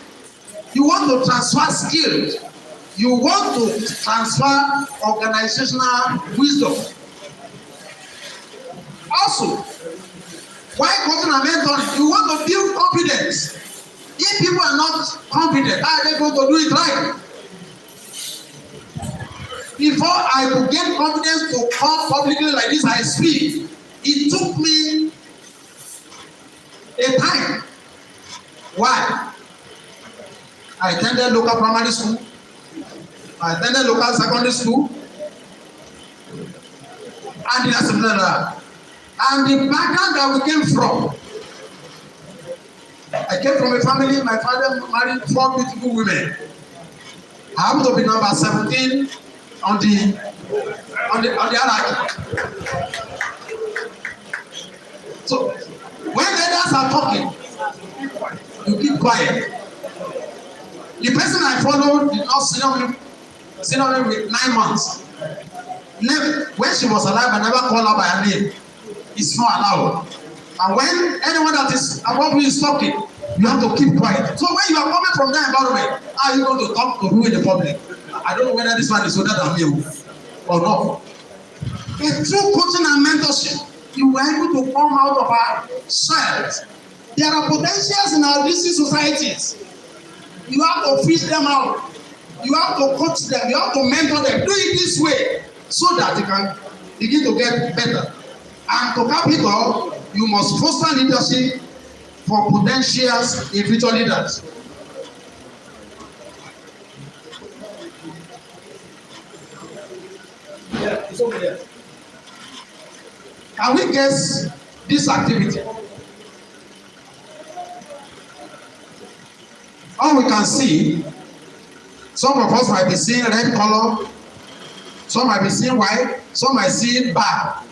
you want to transfer skills, you want to transfer organizational wisdom. Also, while coaching and mentoring, you want to build confidence. If people are not confident, how are they going to do it right? Before I could get confidence to come publicly like this, I speak. It took me a time. Why? I attended local primary school. I attended local secondary school. And the similar. And the background that we came from. I came from a family, my father married 4 beautiful women. I happen to be number 17 on the hierarchy. So when others are talking, you keep quiet. The person I followed did not senior me with 9 months. Never, when she was alive, I never called her by her name. It's not allowed. And when anyone that is above you is talking, you have to keep quiet. So when you are coming from that environment, how are you going to talk to who in the public? I don't know whether this one is older than me or not. But through coaching and mentorship, you were able to come out of our shells. There are potentials in our district societies. You have to fish them out. You have to coach them. You have to mentor them. Do it this way so that you can begin to get better. And to cap it all, you must foster leadership for potentials in future leaders. Yeah, it's over there. Can we guess this activity? All we can see, some of us might be seeing red color, some might be seeing white, some might see black.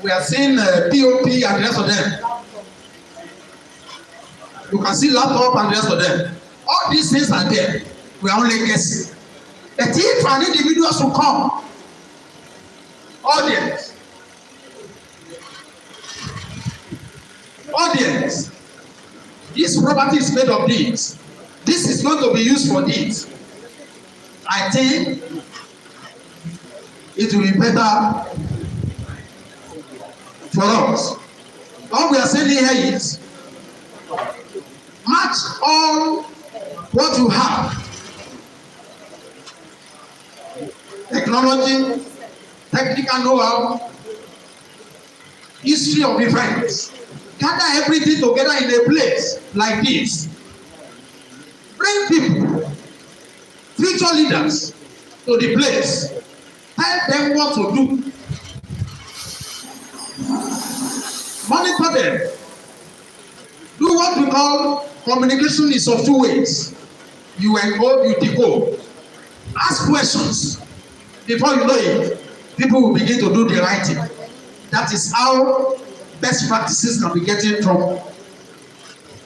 We are seeing POP and the rest of them. You can see laptop and the rest of them. All these things are there. We are only guessing. But if an individual should come Audience. Audience. This property is made of this. This is going to be used for this. I think it will be better for us. All we are saying here is match all what you have. Technology, technical know-how, history of events. Gather everything together in a place like this. Bring people, future leaders to the place. Tell them what to do. Monitor them. Do what we call communication is of two ways. You encode, you decode. Ask questions. Before you know it, people will begin to do the right thing. That is how best practices can be getting from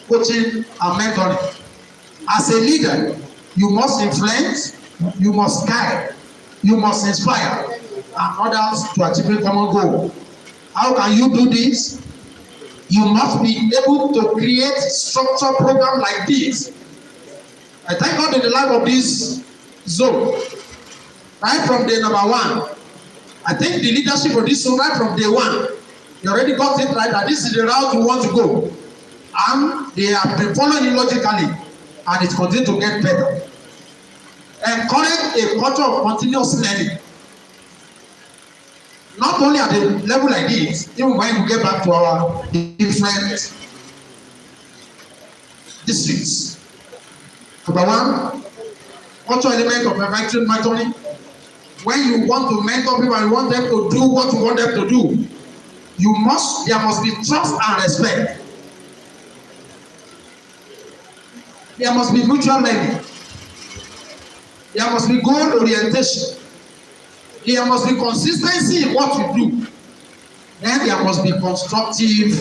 coaching and mentoring. As a leader, you must influence, you must guide, you must inspire others to achieve a common goal. How can you do this? You must be able to create structured program like this. I thank God in the life of this zone. Right from day number one, I think the leadership of this zone, right from day one, they already got it right that this is the route you want to go. And they have been following it logically, and it continues to get better. Encourage a culture of continuous learning. Not only at a level like this, even when we get back to our different districts. Number one, cultural element of effective mentoring. When you want to mentor people and you want them to do what you want them to do, there must be trust and respect. There must be mutual learning. There must be goal orientation. There must be consistency in what you do. Then there must be constructive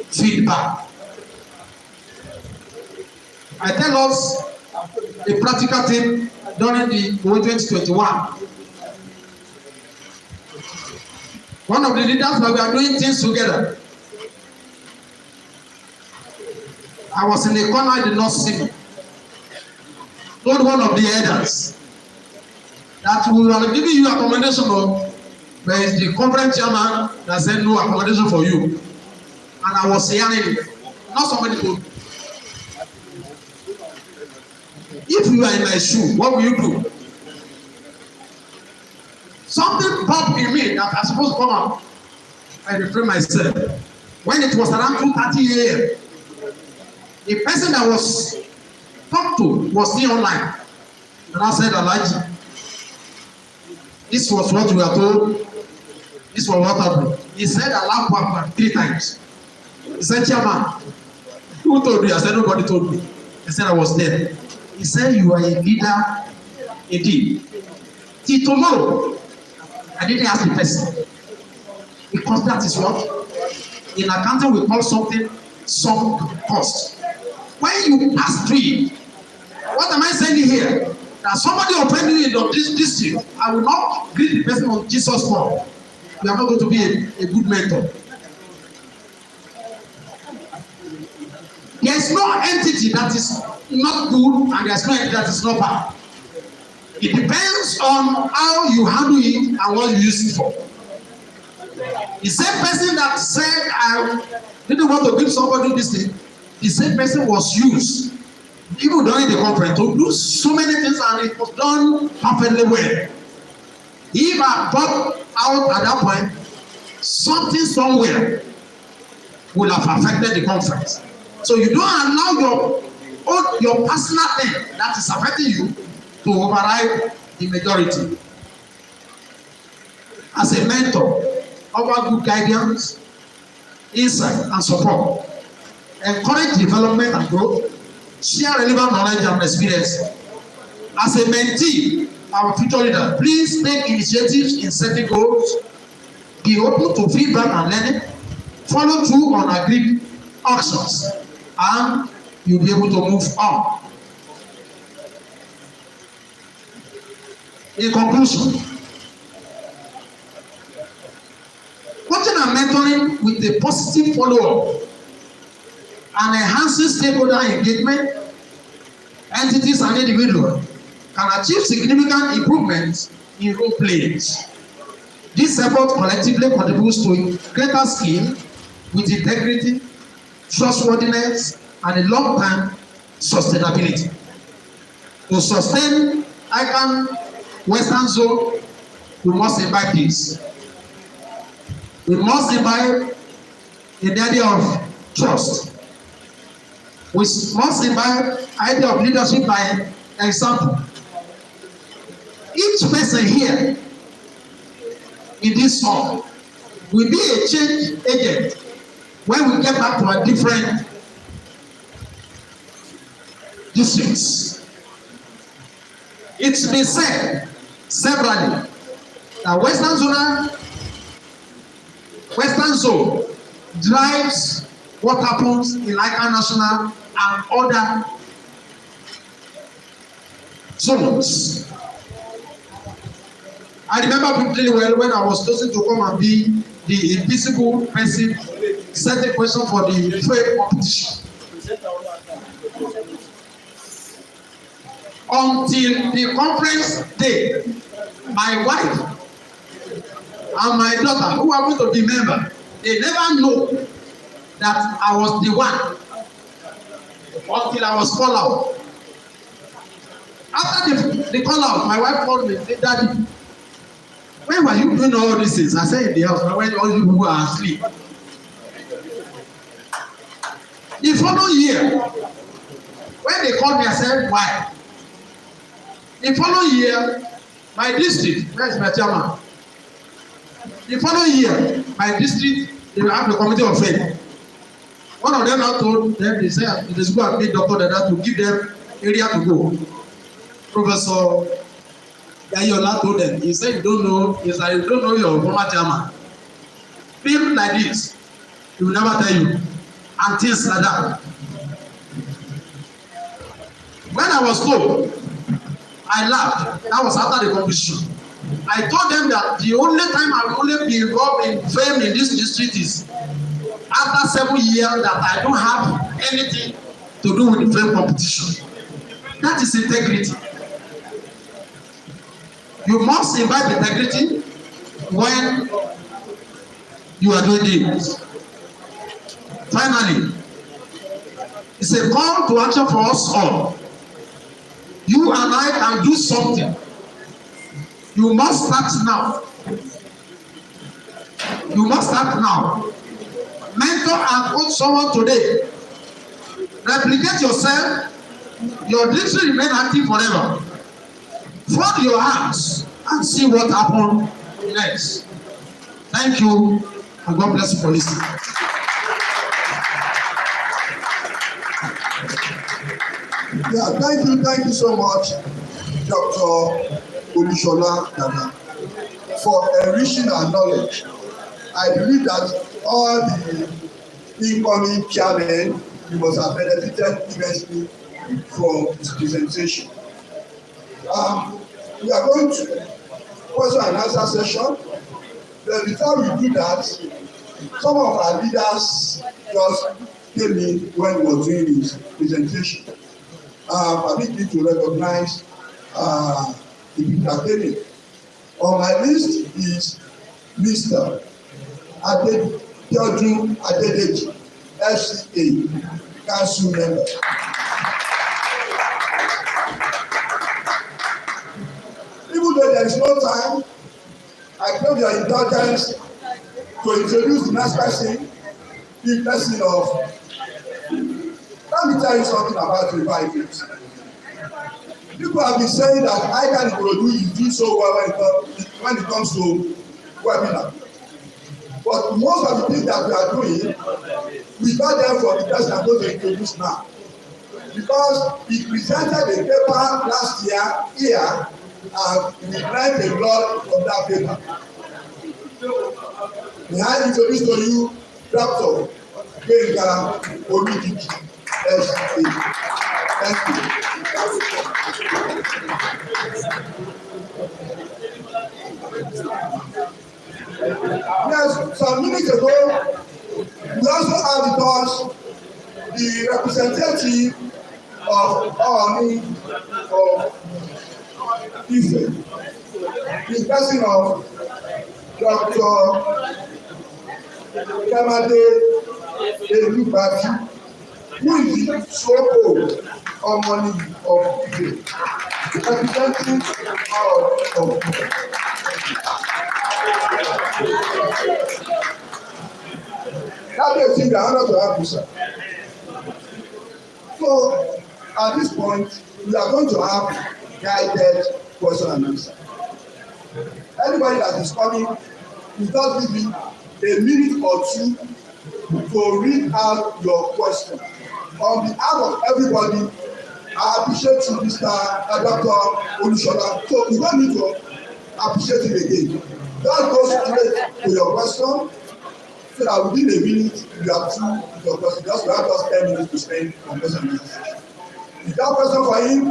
feedback. I tell us a practical thing during the 2021. One of the leaders, when we are doing things together, I was in the corner, I did not see me. Told one of the elders that we are giving you accommodation, but it's the conference chairman that said no accommodation for you. And I was hearing it. Not somebody told me. If you are in my shoe, what will you do? Something popped in me that I supposed to come out. I refrained myself. When it was around 2:30 a.m., the person that was talked to was still online. And I said, Alaji, this was what we were told. This was what happened. He said Allah Akbar 3 times. He said, Chairman, who told you? I said, nobody told me. He said, I was there. He said, you are a leader indeed. Till tomorrow, I didn't ask the person. Because that is what? In accounting, we call something sunk cost. When you pass through it, what am I saying here? That somebody offended you in this district, I will not greet the person on Jesus' name. You are not going to be a good mentor. There is no entity that is not good and there is no entity that is not bad. It depends on how you handle it and what you use it for. The same person that said I didn't want to give somebody this thing, the same person was used even during the conference to do so many things and it was done perfectly well. If I got out at that point, something somewhere would have affected the conference. So you don't allow your personal thing that is affecting you to override the majority. As a mentor, offer good guidance, insight, and support. Encourage development and growth. Share relevant knowledge and experience. As a mentee, our future leader, please take initiatives in setting goals. Be open to feedback and learning. Follow through on agreed actions, and you'll be able to move on. In conclusion, with a positive follow-up and enhancing stakeholder engagement, entities and individuals can achieve significant improvements in role players. This effort collectively contributes to greater skill with integrity, trustworthiness, and a long-term sustainability. To sustain ICAN Western Zone, we must imbibe this. We must imbibe the idea of trust. We must imbibe the idea of leadership by example. Each person here in this hall will be a change agent when we get back to our different districts. It's been said severally that Western Zone drives what happens in ICAN National and other zones. I remember really well when I was chosen to come and be the invisible person setting question for the trade competition. Until the conference day, my wife and my daughter, who are going to be members, they never know that I was the one until I was called out. After the call out, my wife called me and said, "Daddy, when were you doing all these things?" I said, "In the house, when all you people are asleep." The following year, when they called me, I said, "Why?" The following year, my district, where is my chairman? The following year, my district, they will have a committee of faith. One of them now told them, they said, they should go and meet Dr. Dada to give them area to go. Professor Yayola told them, he said, "You don't know," he said, "You don't know your former chairman." People like this, he will never tell you, and things like that. When I was told, I laughed. That was after the competition. I told them that the only time I will only be involved in fame in this district is after 7 years that I don't have anything to do with the fame competition. That is integrity. You must imbibe integrity when you are doing this. Finally, it's a call to action for us all. You and I can do something. You must start now. You must start now. Mentor and coach someone today. Replicate yourself. Your dreams will remain active forever. Fold your hands and see what happens next. Thank you, and God bless you for listening. Yeah, thank you so much, Dr. Olushola Dada, for enriching our knowledge. I believe that all the incoming chairmen, you must have benefited immensely from his presentation. We are going to question and answer session. But before we do that, some of our leaders just came in when he was doing his presentation. I need to recognize the people that came in. On my list is Mr. Adedeju Adedeji, FCA, Council Member. Even though there is no time, I crave your indulgence to introduce the next person, the person of. Let me tell you something about revivals. People have been saying that ICAN Ikorodu is doing so well when it comes to webinar. But most of the things that we are doing, we got them from the person I'm going to introduce now. Because he presented a paper last year here, and we learned a lot from that paper. May I introduce to you Dr. Gbenga Oludiji, SCA. Thank you. Yes, some minutes ago, We also have with us the representative of Ooni of Ife, the person of Dr. Kamade Elubaki, who is the Soko Omoni of Ife, representing our of that is the honor to have you, sir. So at this point, we are going to have guided question and answer. Anybody that is coming, you just give me a minute or two to read out your question. On behalf of everybody, I appreciate you, Mr. Dr. Olushola. So we don't need to appreciate him again. Just go straight to your question so that within a minute you have through your question. Just we have just 10 minutes to spend on question and answer. Is that question for him?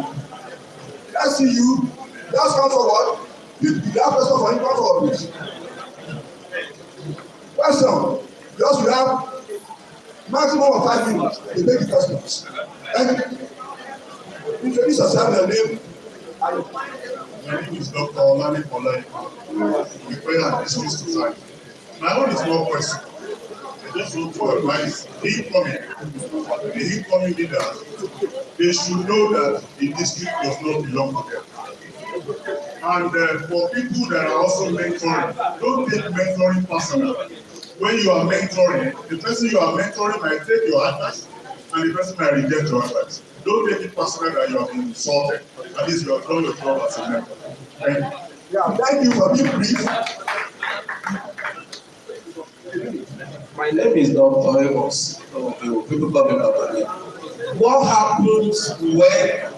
Let's see you. Just come forward. If you have question for him, come forward, please. Question. Just we have maximum of 5 minutes to make the questions. Thank you. Introduce yourself, your name. My name is Dr. Olani Polai, the Prayer and District Society. My own is no question. I just want to advise the incoming leaders. They should know that the district does not belong to them. And for people that are also mentoring, don't take mentoring personal. When you are mentoring, the person you are mentoring might take your advice, and the person might reject your advice. Don't take it personal that you have been insulted. At least you have done your job as a mentor. Thank you. Yeah, thank you for being brief. My name is Dr. Amos. People call me Dr. Amos. What happens when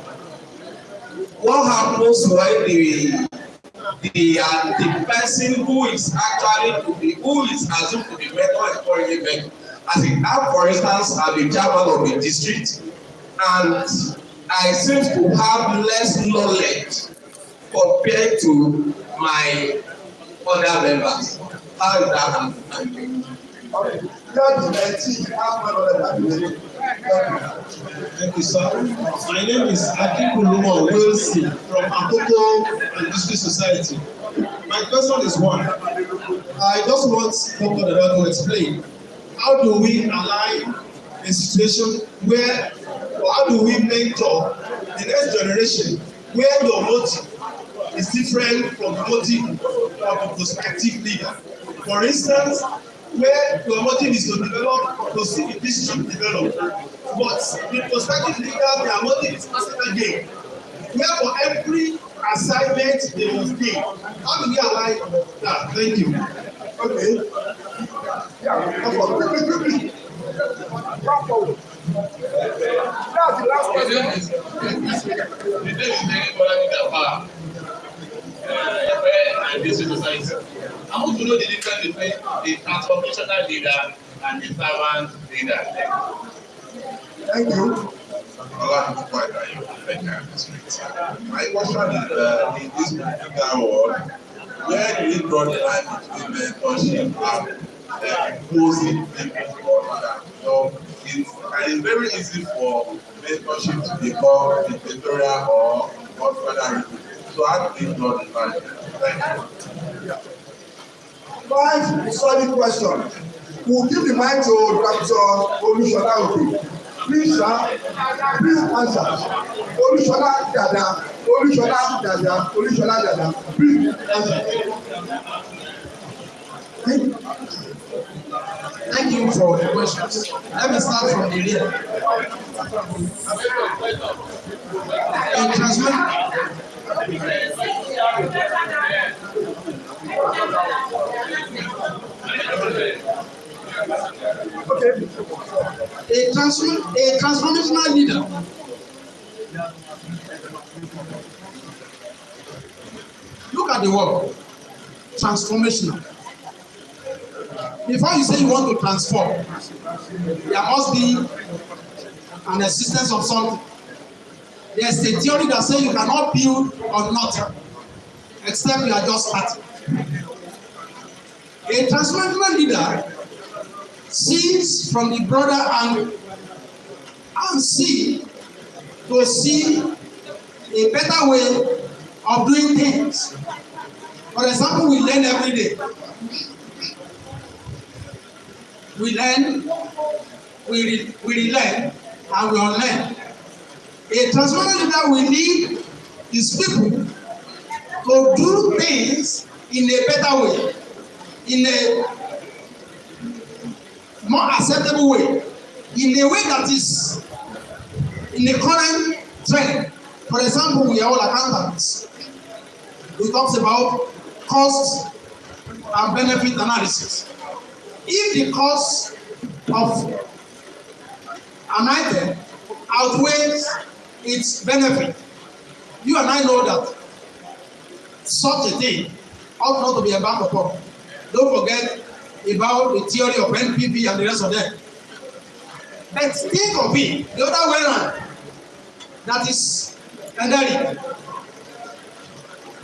the person who is assumed to be mentor is currently mentor? As in now, for instance, I'm the chairman of the district, and I seem to have less knowledge compared to my other members. How is that happening? Thank you, sir. My name is Akinkuluma Wilson from Akoko and District Society. My question is one. I just want Dr. Dada to explain how do we align a situation where, or how do we mentor the next generation where your motive is different from the motive of the prospective leader? For instance, where your motive is to develop, to see the district develop, but the prospective leader, their motive is personal gain. Where for every assignment they must gain. How do we align that? Thank you. Okay. Yeah, come forward. Quickly. Come forward. That's the last question. The name is and District Society. I want to know the difference between the transformational leader and the servant leader. Thank you. My question is in this particular world, where do you draw the line between mentorship and imposing people on others? So it's very easy for mentorship to become dictatorial or authoritarian. So how do you draw the line? Thank you. 5 solid questions. We'll give the mic to Dr. Olushola Obi. Please, sir, please answer. Olushola Dada, please answer. Thank you for the questions. Let me start from the rear. In transmission. Okay. A transformational leader look at the word transformational. Before you say you want to transform, there must be an existence of something. There's a theory that says you cannot build on nothing except you are just starting. A transformational leader see from the broader angle and see a better way of doing things. For example, we learn every day. We learn, we relearn, and we unlearn. A transformative leader we need is people to do things in a better way, in a more acceptable way, in a way that is in the current trend. For example, we are all accountants. We talk about cost and benefit analysis. If the cost of an item outweighs its benefit, you and I know that such a thing ought not to be embarked upon. Don't forget about the theory of NPV and the rest of them. But think of it the other way around. That is endemic.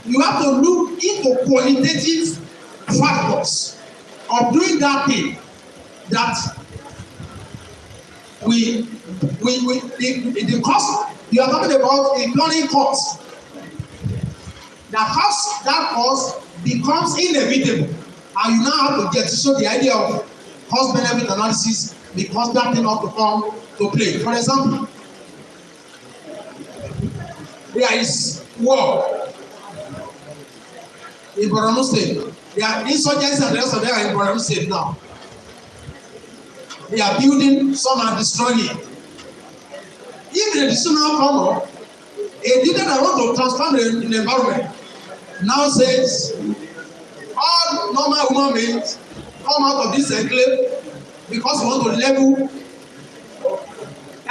You have to look into qualitative factors of doing that thing that the cost you are talking about a learning cost. That cost becomes inevitable, and you now have to get to show the idea of cost benefit analysis because that thing ought to come to play. For example, there is war in Borno State. There are insurgents and the rest of them are in Borno State now. They are building, some are destroying it. If the decision now come up, a leader that want to transform the environment now says all normal human beings come out of this enclave because we want to level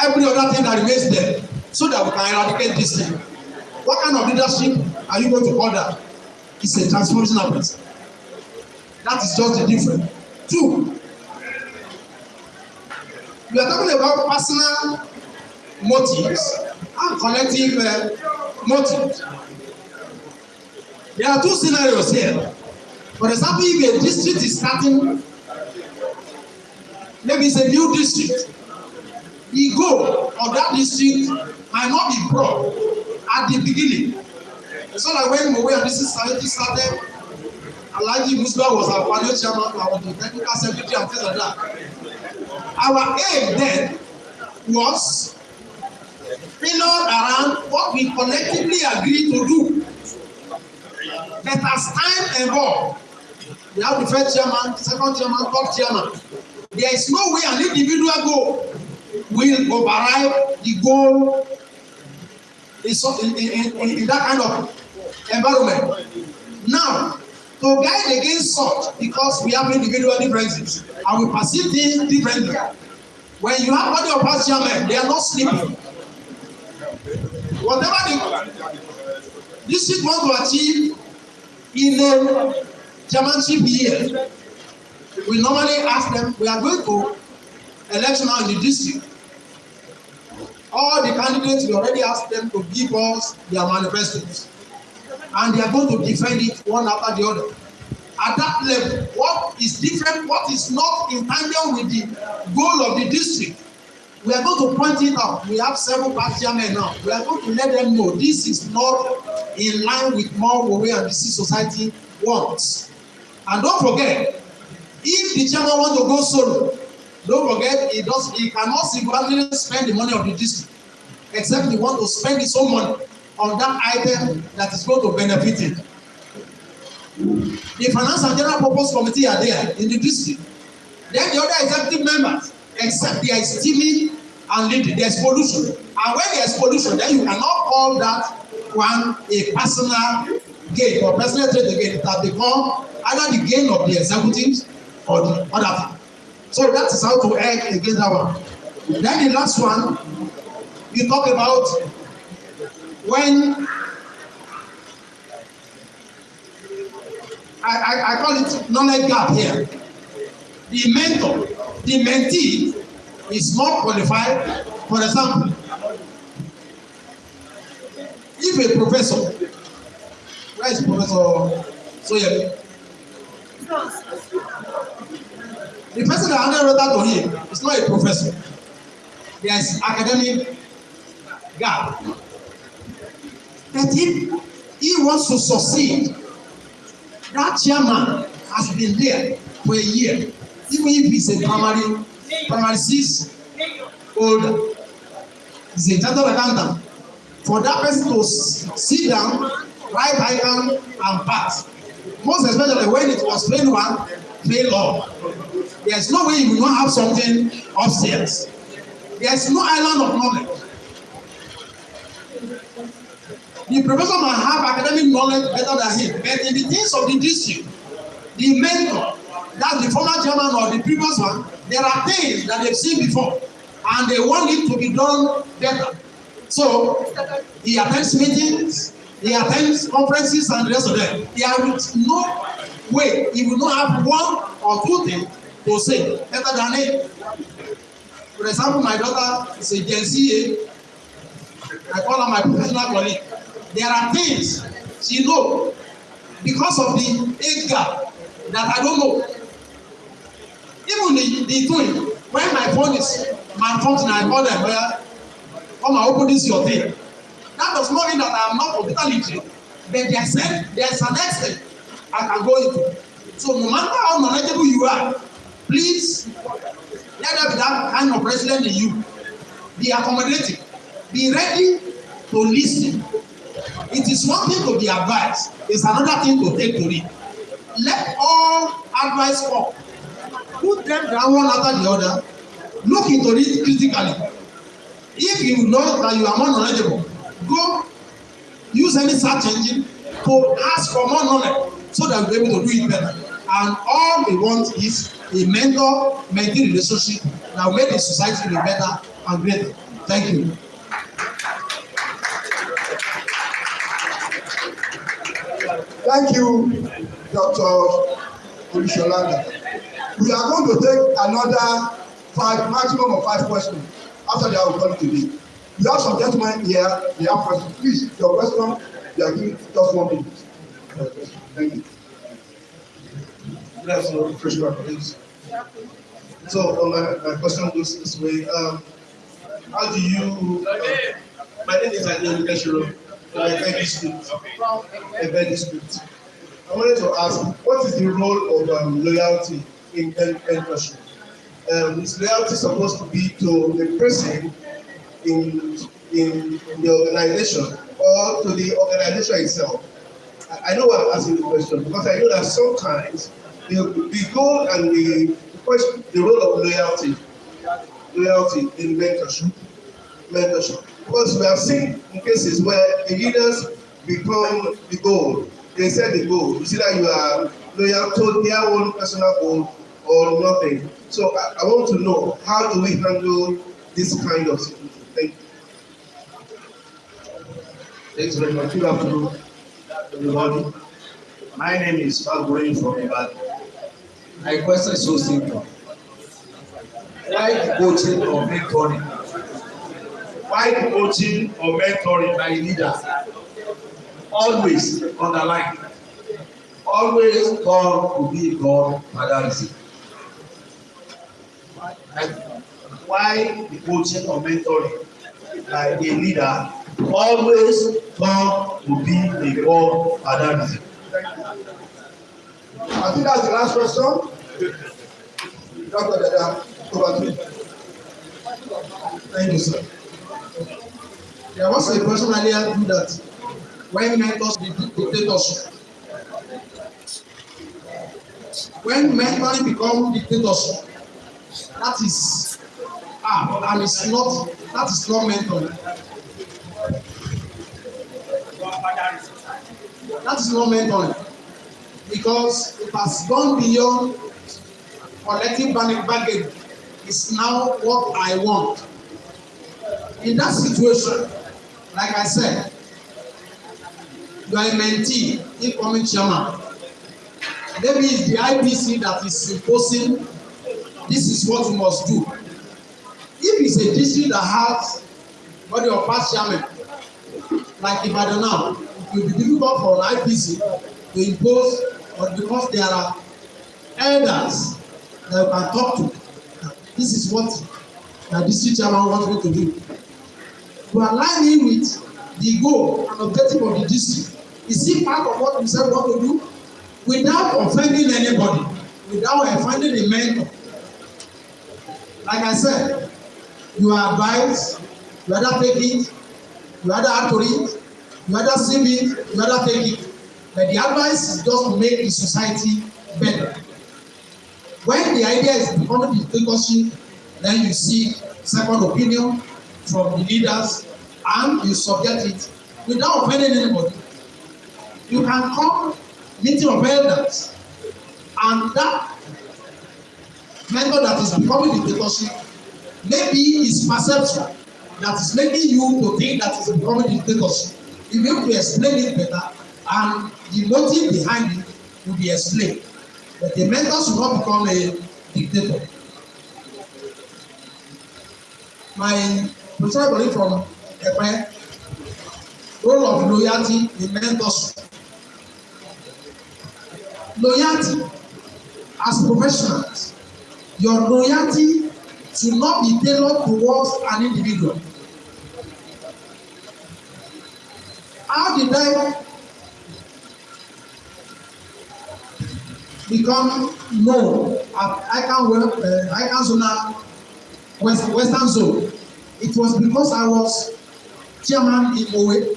every other thing that remains there so that we can eradicate this thing. What kind of leadership are you going to call that? It's a transformational person. That is just the difference. Two, we are talking about personal motives and collective motives. There are two scenarios here. For example, if a district is starting, maybe it's a new district, the goal of that district might not be broad at the beginning. It's not like when Mowe and this society started, Alhaji Musba was our panel chairman, I was the technical secretary and things like that. Our aim then was pillared around what we collectively agreed to do. But as time evolved, we have the first chairman, second chairman, third chairman. There is no way an individual goal will override the goal in that kind of environment. Now, to guide against such, because we have individual differences and we perceive things differently. When you have body of past chairmen, they are not sleeping. Whatever the district want to achieve in a chairmanship year, we normally ask them, we are going to election now in the district. All the candidates, we already asked them to give us their manifestos. And they are going to defend it one after the other. At that level, what is different, what is not in tandem with the goal of the district, we are going to point it out. We have several past chairmen now. We are going to let them know this is not in line with more Mowe and DC society wants. And don't forget, if the chairman wants to go solo, don't forget he cannot single-handedly spend the money of the district, except he wants to spend his own money on that item that is going to benefit him. The finance and general purpose committee are there in the district. Then the other executive members, except there is teaming and leading, there is pollution. And when there is pollution, then you cannot call that one a personal gain or personal trade again. It has become either the gain of the executives or the other thing. So that is how to act against that one. Then the last one, you talk about when I call it knowledge gap here. The mentor, the mentee is more qualified. For example, if a professor, where is Professor Soyemi? The person that handed letter to him is not a professor. There is academic gap. But if he wants to succeed, that chairman has been there for a year, even if he's a primary 6 holder, he's a chartered accountant. For that person to sit down, write ICAN and pass, most especially when it was plain 1, plain law, there's no way you will not have something upstairs. There's no island of knowledge. The professor might have academic knowledge better than him, but in the things of the district, the mentor, that's the former chairman or the previous one, there are things that they've seen before and they want it to be done better. So he attends meetings, he attends conferences and the rest of them. There is no way he will not have 1 or 2 things to say better than him. For example, my daughter is a Gen Z. I call her my professional colleague. There are things she knows because of the age gap that I don't know. Even the twin, when my phone is malfunctioning, I call them, well, come and open this your thing. That does not mean that I am not computer literate, but there's an extent I can go into. So no matter how knowledgeable you are, please let there be that kind of president in you. Be accommodating. Be ready to listen. It is one thing to be advised, it's another thing to take to read. Let all advice come. Put them down one after the other. Look into it critically. If you know that you are more knowledgeable, go use any search engine to ask for more knowledge so that you'll be able to do it better. And all we want is a mentor-mentee relationship that will make the society be better and greater. Thank you. Thank you, Dr. Olusholanda. We are going to take another 5, maximum of 5 questions. After that, I will call it today. We have some gentlemen here, they have questions. Please, your question, you are giving just 1 minute. Thank you. Good afternoon, freshman colleagues. So, my question goes this way. How do you... my name is Adele Keshiro. Ebedi Street. I wanted to ask, what is the role of loyalty in mentorship? Is loyalty supposed to be to the person in the organization or to the organization itself? I know why I'm asking the question because I know that sometimes the goal and the question, the role of loyalty in mentorship. Because we have seen in cases where the leaders become the goal. They set the goal. You see that you are loyal to their own personal goal or nothing. So I want to know, how do we handle this kind of situation? Thank you. Thanks very much. Good afternoon, everybody. My name is Fagurin from Ibadan. My question is so simple. Why the coaching or mentoring? Why the coaching or mentoring by leader always underline, always come to be God fatherism? Why the coaching or mentoring by a leader always come to be a God fatherism? I think that's the last question. Dr. Dada, over to you. Thank you, sir. There was a question earlier do that when mentors be dictatorship. When mentoring become dictatorship, that is and it's not, that is not mentoring. That is not mentoring because it has gone beyond collecting baggage. It's now what I want. In that situation, like I said, you are a mentee, incoming chairman. Maybe it's the IPC that is imposing this is what you must do. If it's a district that has body of past chairman, like Ibadan now, it will be difficult for an IPC to impose, but because there are elders that you can talk to. This is what the district chairman wants me to do. To align in with the goal and objective of the district. Is it part of what we said we want to do? Without offending anybody, without offending the mentor. Like I said, you are advised, you either take it, you either have to read, you either see it, you either take it. But the advice is just to make the society better. When the idea is becoming dictatorship, then you seek second opinion from the leaders and you subject it without offending anybody. You can come meeting of elders and that method that is becoming dictatorship maybe is perception that is making you to think that is becoming dictatorship. You need to explain it better and the motive behind it will be explained. But the mentor should not become a dictator. My professor colleague from Epe, role of loyalty in mentorship. Loyalty as professionals, your loyalty should not be tailored towards an individual. How did I become known at ICAN Zona Western Zone? It was because I was chairman in Owe.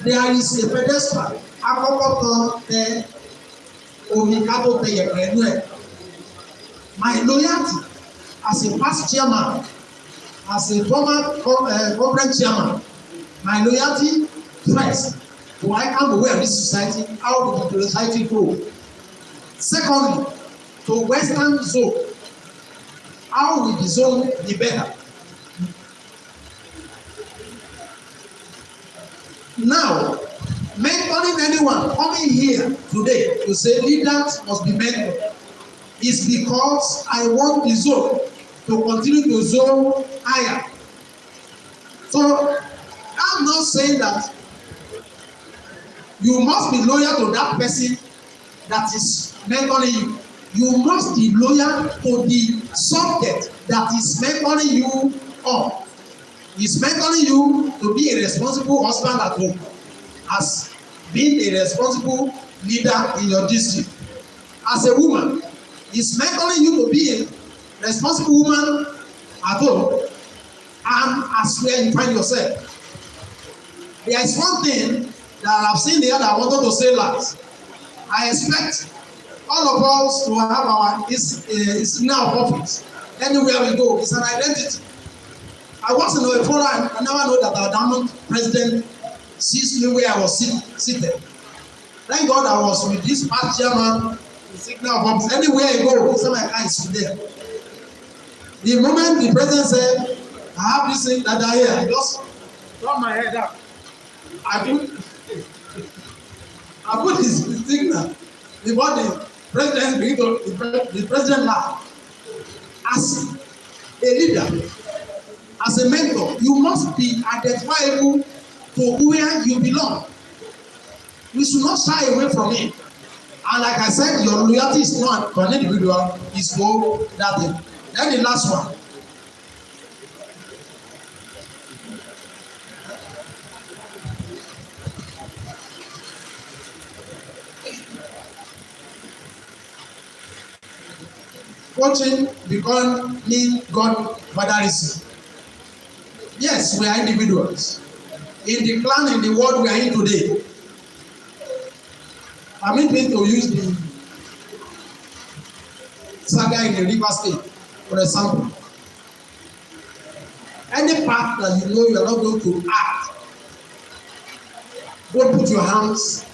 There is a pedestal. My loyalty as a past chairman, as a former corporate chairman, my loyalty first to ICAN aware of this society, how the society grow. Secondly, to Western Zone, how will the zone be better? Now, mentoring anyone coming here today to say leaders must be mentored is because I want the zone to continue to zone higher. So I'm not saying that you must be loyal to that person that is mentoring you. You must be loyal to the subject that is mentoring you on. Is mentoring you to be a responsible husband at home, as being a responsible leader in your district. As a woman, is mentoring you to be a responsible woman at home and as where you find yourself. There is one thing that I've seen here that I wanted to say last. I expect all of us to have our is now office. Anywhere we go, it's an identity. I was in a forum, I never know that our diamond president sees me where I was seated. Thank God I was with this past chairman, the signal of office. Anywhere I go, some of my eyes there. The moment the president said, I have this thing that I hear, I just turn my head up. I put his signal before the president laughed. As a leader, as a mentor, you must be identifiable to where you belong. We should not shy away from it. And like I said, your loyalty is not to an individual, is for that thing. Then the last one. Coaching becoming God-fatherism. Yes, we are individuals. In the clan, in the world we are in today, permit me to use the saga in the River State, for example. Any part that you know you are not going to act, don't put your hands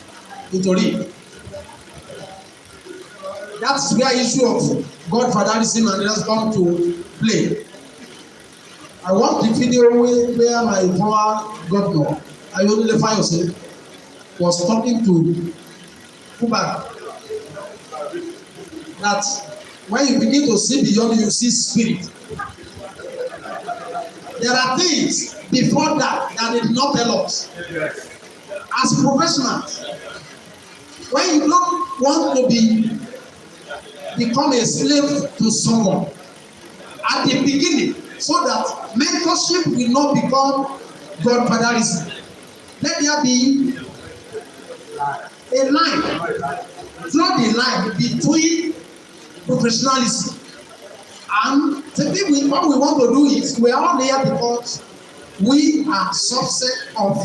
into it. That's where issue of God-fatherism and others come to play. I watched the video where my former governor, Ayodele Fayose, was talking to Kubak. That when you begin to see beyond, you see spirit. There are things before that they did not tell us. As professionals, when you don't want to be become a slave to someone at the beginning, so that mentorship will not become godfatherism. Let there be a line, draw the line between professionalism and the people. What we want to do is, we are all here because we are subset of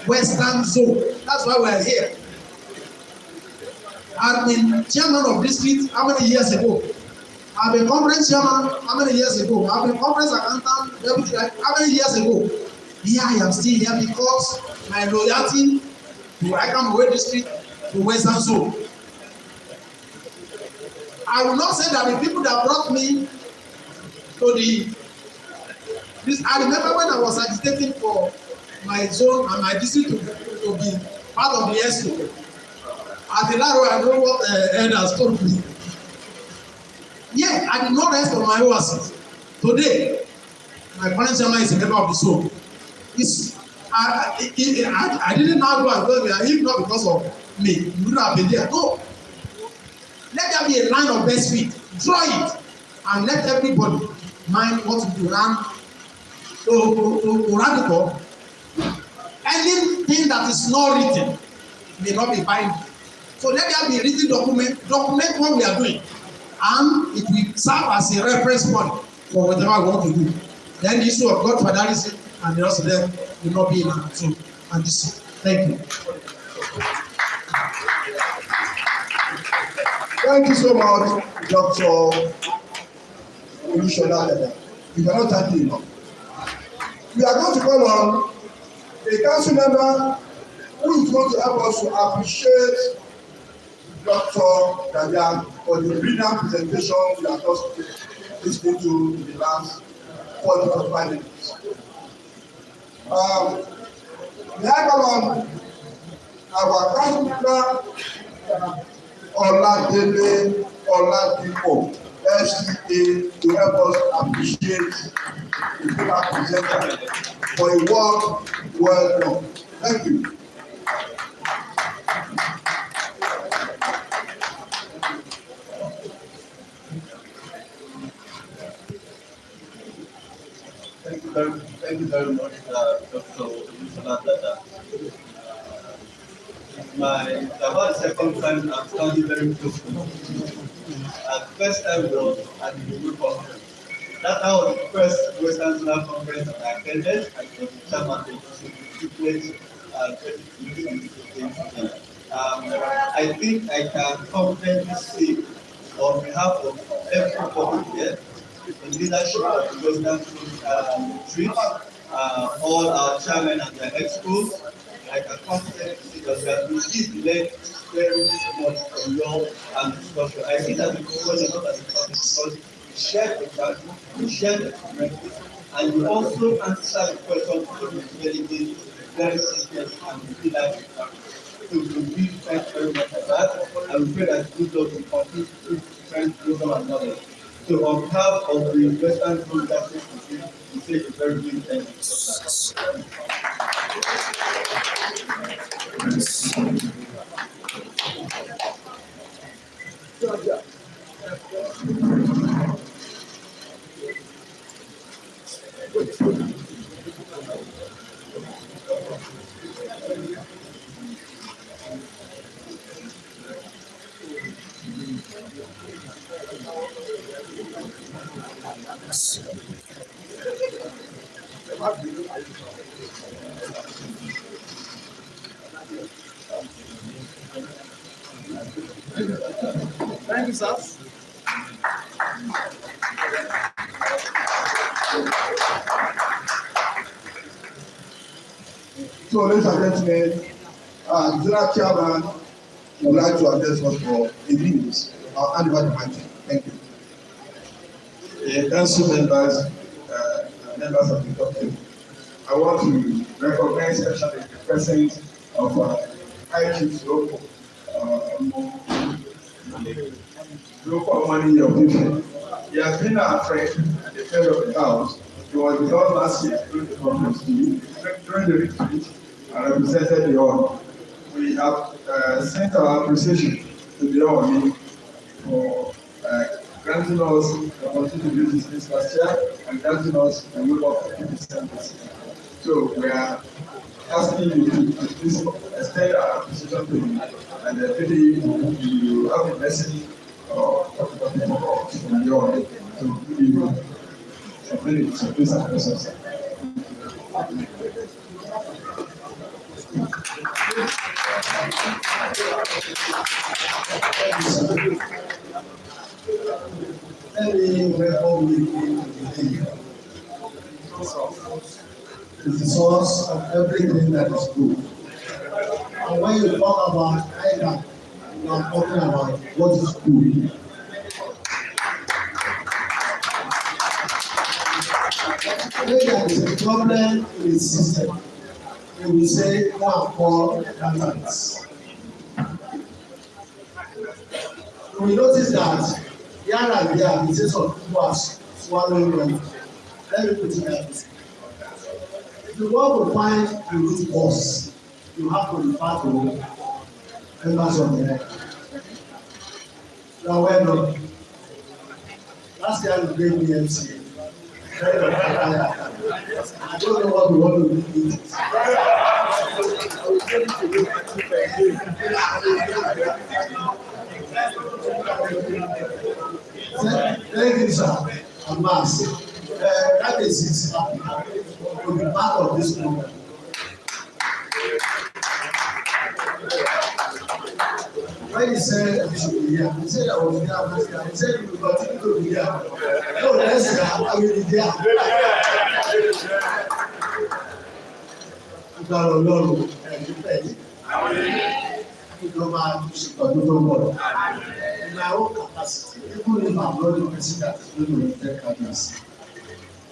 Western Zone. That's why we are here. I've been chairman of district how many years ago? I've been conference chairman how many years ago? I've been conference accountant deputy how many years ago? Here I am still here because my loyalty to ICAN district to Western Zone. I will not say that the people that brought me to this. I remember when I was agitating for my zone and my district to be part of the ESCO. At the Laro, I know what elders told me. Yeah, I did not rest on my oasis. Today, my current chairman is a member of the zone. I didn't know go and go there if not because of me. You wouldn't have been there. No. Let there be a line of best fit. Draw it and let everybody mind what to do. And to radical, anything that is not written may not be binding. So let there be a written document what we are doing, and it will serve as a reference point for whatever we want to do. Then the issue of godfatherism and the rest of them will not be in our zone. And this, thank you. Thank you so much, Dr. Olushola. You cannot thank you enough. We are going to call on a council member who is going to help us to appreciate Dr. Dadian for the brilliant presentation we are just listening to in the last 45 minutes. May I call on our council member, Oladele Oladipo, FCA, to help us appreciate the people presenter for a work well done. Thank you. Thank you very much, Dr. Olushola. About the second time I'm standing very close to you. The first time was at the Google conference. That was the first Western Zone conference I attended. I was the chairman of the I think I can confidently say on behalf of everybody here, the leadership of the Western Zone retreat, all our chairmen and their expos, I can confidently say that we have received led very much from your and discussion. I see that the discussion not as a topic because we share the value, we share the experiences, and you also answer the question to the delegates very simply and we feel like so we really thank very much for that, and we pray that good Lord will continue to friends with one another. So on behalf of the Western Zone Leadership, we say a very big thank you. Thank you, sir. So, ladies and gentlemen, General Chairman would like to address us for a minute. I'll hand over the mic. Thank you. Council members, members of the company, I want to recognize especially the presence of ICAN local money of people. He has been our friend and a friend of the house. He was with us last year during the conference, during the retreat, and represented the hall. We have sent our appreciation to the hall for granting us the opportunity to use this place last year and granting us the waiver of 50% this year. So we are asking you to please extend our appreciation to you, and maybe you have a message or from your to give you some please and questions. Let me welcome you today. It's the source of everything that is good. And when you talk about ICAN, you are talking about what is good. When there is a problem in the system, they will say, go and call accountants. We notice that here and there, the sense of people are swallowing them. Let me put it like this. If you want to find the root cause, you have to refer to members of the neck. Now, well done. Last year you gave me MC. I don't know what we want to do with it. Thank you, sir. And Mass. That is it. To be part of this program. When he said we should be here, he said I was here last year. He said we will continue to be here. No, next year I will be there. Ìgbàlọ́ Ọlọ́run ẹ̀mí pẹ̀lú. Ìjọba ìṣètọ́jú tó ń bọ̀. In my own capacity, even if I'm not the person that is going to take cabinets,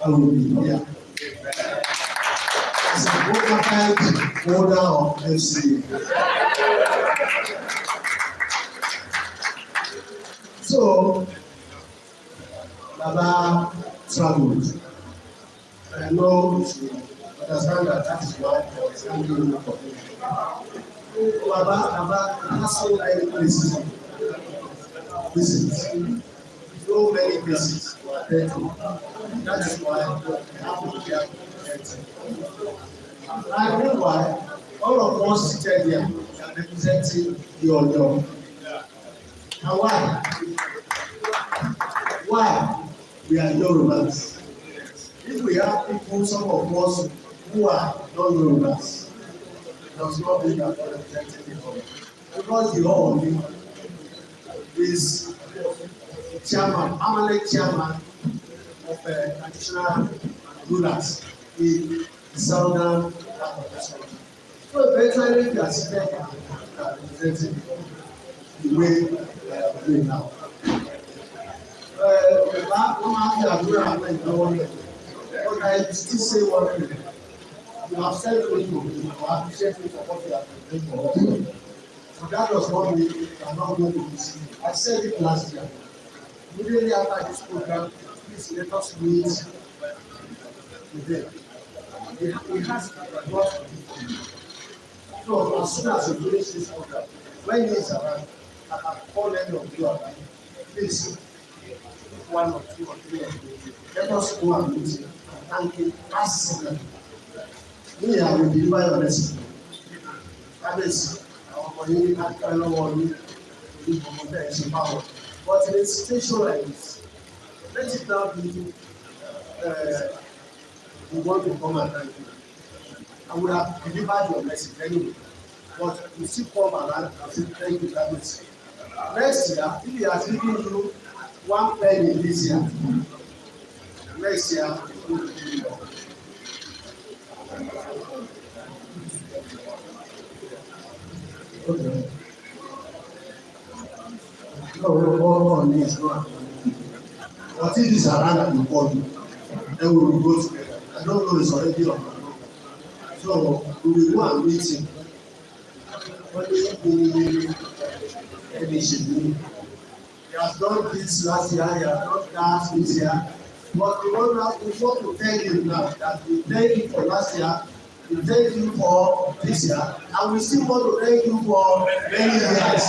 I will be here. As a bona fide holder of FCA. So, Baba traveled. I know you should understand that is why I was handling the population. Baba has so many places visit. So many places to attend to. That is why we have to be here. I know why all of us seated here are representing your job. And why? Why? We are Yorubas. If we have people, some of us who are non-Yorubas, does not mean that we are representing people. Because the whole is chairman, permanent chairman of traditional rulers in the southern part of the country. So eventually we are seated here representing the way we are doing now. But I still say one thing. You have said to me, I appreciate you for what you have been doing for us. So that was one way you are not going to receive. I said it last year. Immediately after this program, please let us meet today. It has a lot to do. So as soon as you finish this program, when he is around, I can call any of you around. Please, one or two or three of you, let us go and meet him. Thank you. Ask him. Me, I will deliver your message. That is, our community had kind of one but in a situation like this, let it not be we want to come and thank you. I would have delivered your message anyway, but you still come around and say thank you, that is. Next year, if he has given you 1 penny this year, next year, he will give you more. Okay. No, all on this one. But if it's around and you call me, then we will go together. I don't know it's already on my phone. So we will go and meet him. He has done this last year, he has done that this year. But we want to tell him now that we thank you for last year, we thank you for this year, and we still want to thank you for many years.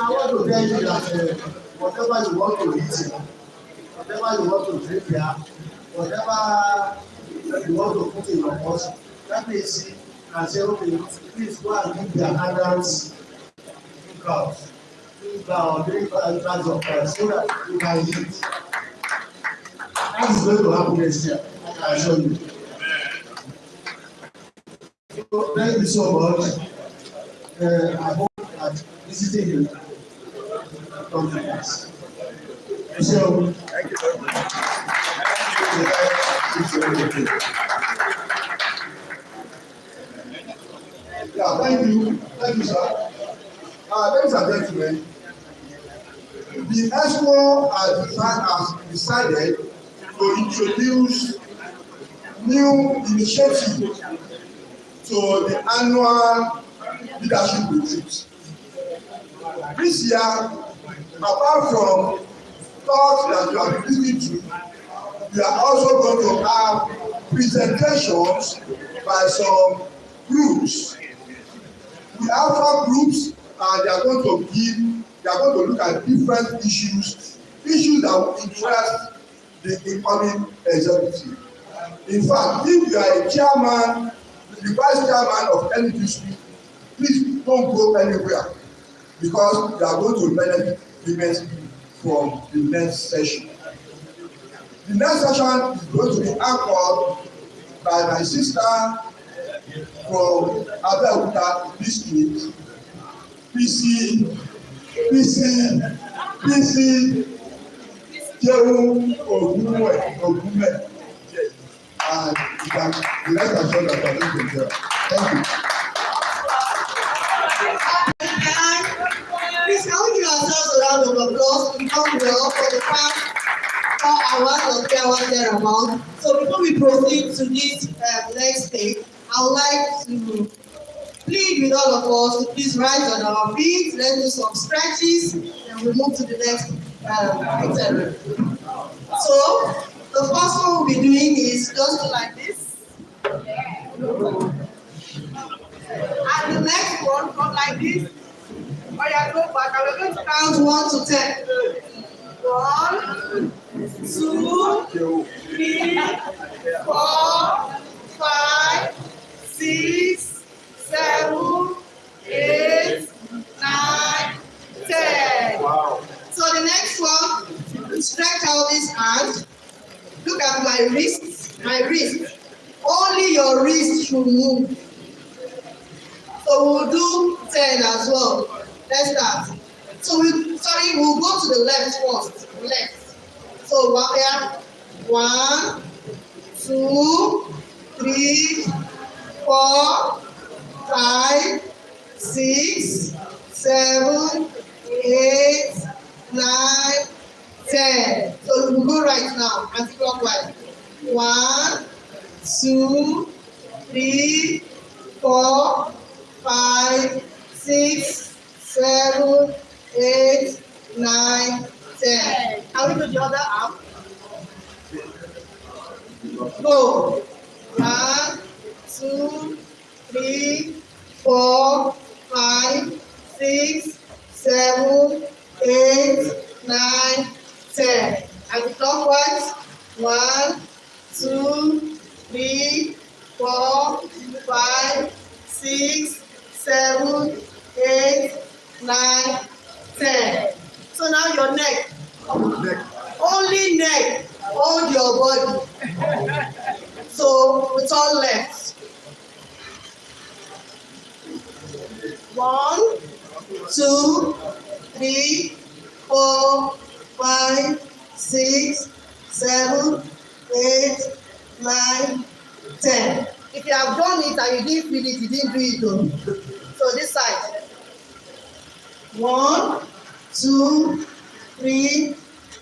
want to tell you that whatever you want to eat, whatever you want to drink here, whatever you want to put in your house, that is see and say, okay, please go and give their handouts to crowds. During times of Christ, so that you can eat. That is going to happen next year, I can assure you. So, thank you so much. I hope that visiting you comes to pass. So, Thank you very much. Yeah, thank you, sir. Ladies and gentlemen, the EXCO has decided to introduce new initiative to the annual leadership retreat. This year, apart from talks that you have been listening to, we are also going to have presentations by some groups. We have 4 groups, and they are going to look at different issues that will interest the incoming executive. In fact, if you are a chairman, the vice chairman of any district, please don't go anywhere, because you are going to benefit immensely from the next session. The next session is going to be anchored by my sister from Abeokuta district, PC Jehu Ogunme. And you can the next session that I think is there. Thank you. Please, can we give ourselves a round of applause to come well for the past 4 hours or 3 hours thereabout. So before we proceed to this next stage, I would like to plead with all of us to please rise on our feet, let's do some stretches, and we move to the next item. So the first one we'll be doing is just like this. And the next one come like this. Oh yeah, go back. And we're going to count 1 to 10. 1, 2, 3, 4, 5, 6, 7, 8, 9, 10. Wow. So the next one, stretch out this hand. Look at my wrist. My wrist. Only your wrist should move. So we'll do 10 as well. Let's start. So we'll go to the left first. Left. So here, 1, 2, 3, 4, 5, 6, 7, 8, 9, 10. So we'll go right now, anti-clockwise. 1, 2, 3, 4, 5, 6, 7, 8, 9, 10. Can we do the other arm? Go. 1, 2, 3, 4, 5, 6, 7, 8, 9, 10. And clockwise. 1, 2, 3, 4, 5, 6, 7, 8, 9, 10. So now your neck. Only neck. Hold your body. So we turn left. 1, 2, 3, 4, 5, 6, 7, 8, 9, 10. If you have done it and you didn't feel it, you didn't do it though. So this side. 1, 2, 3,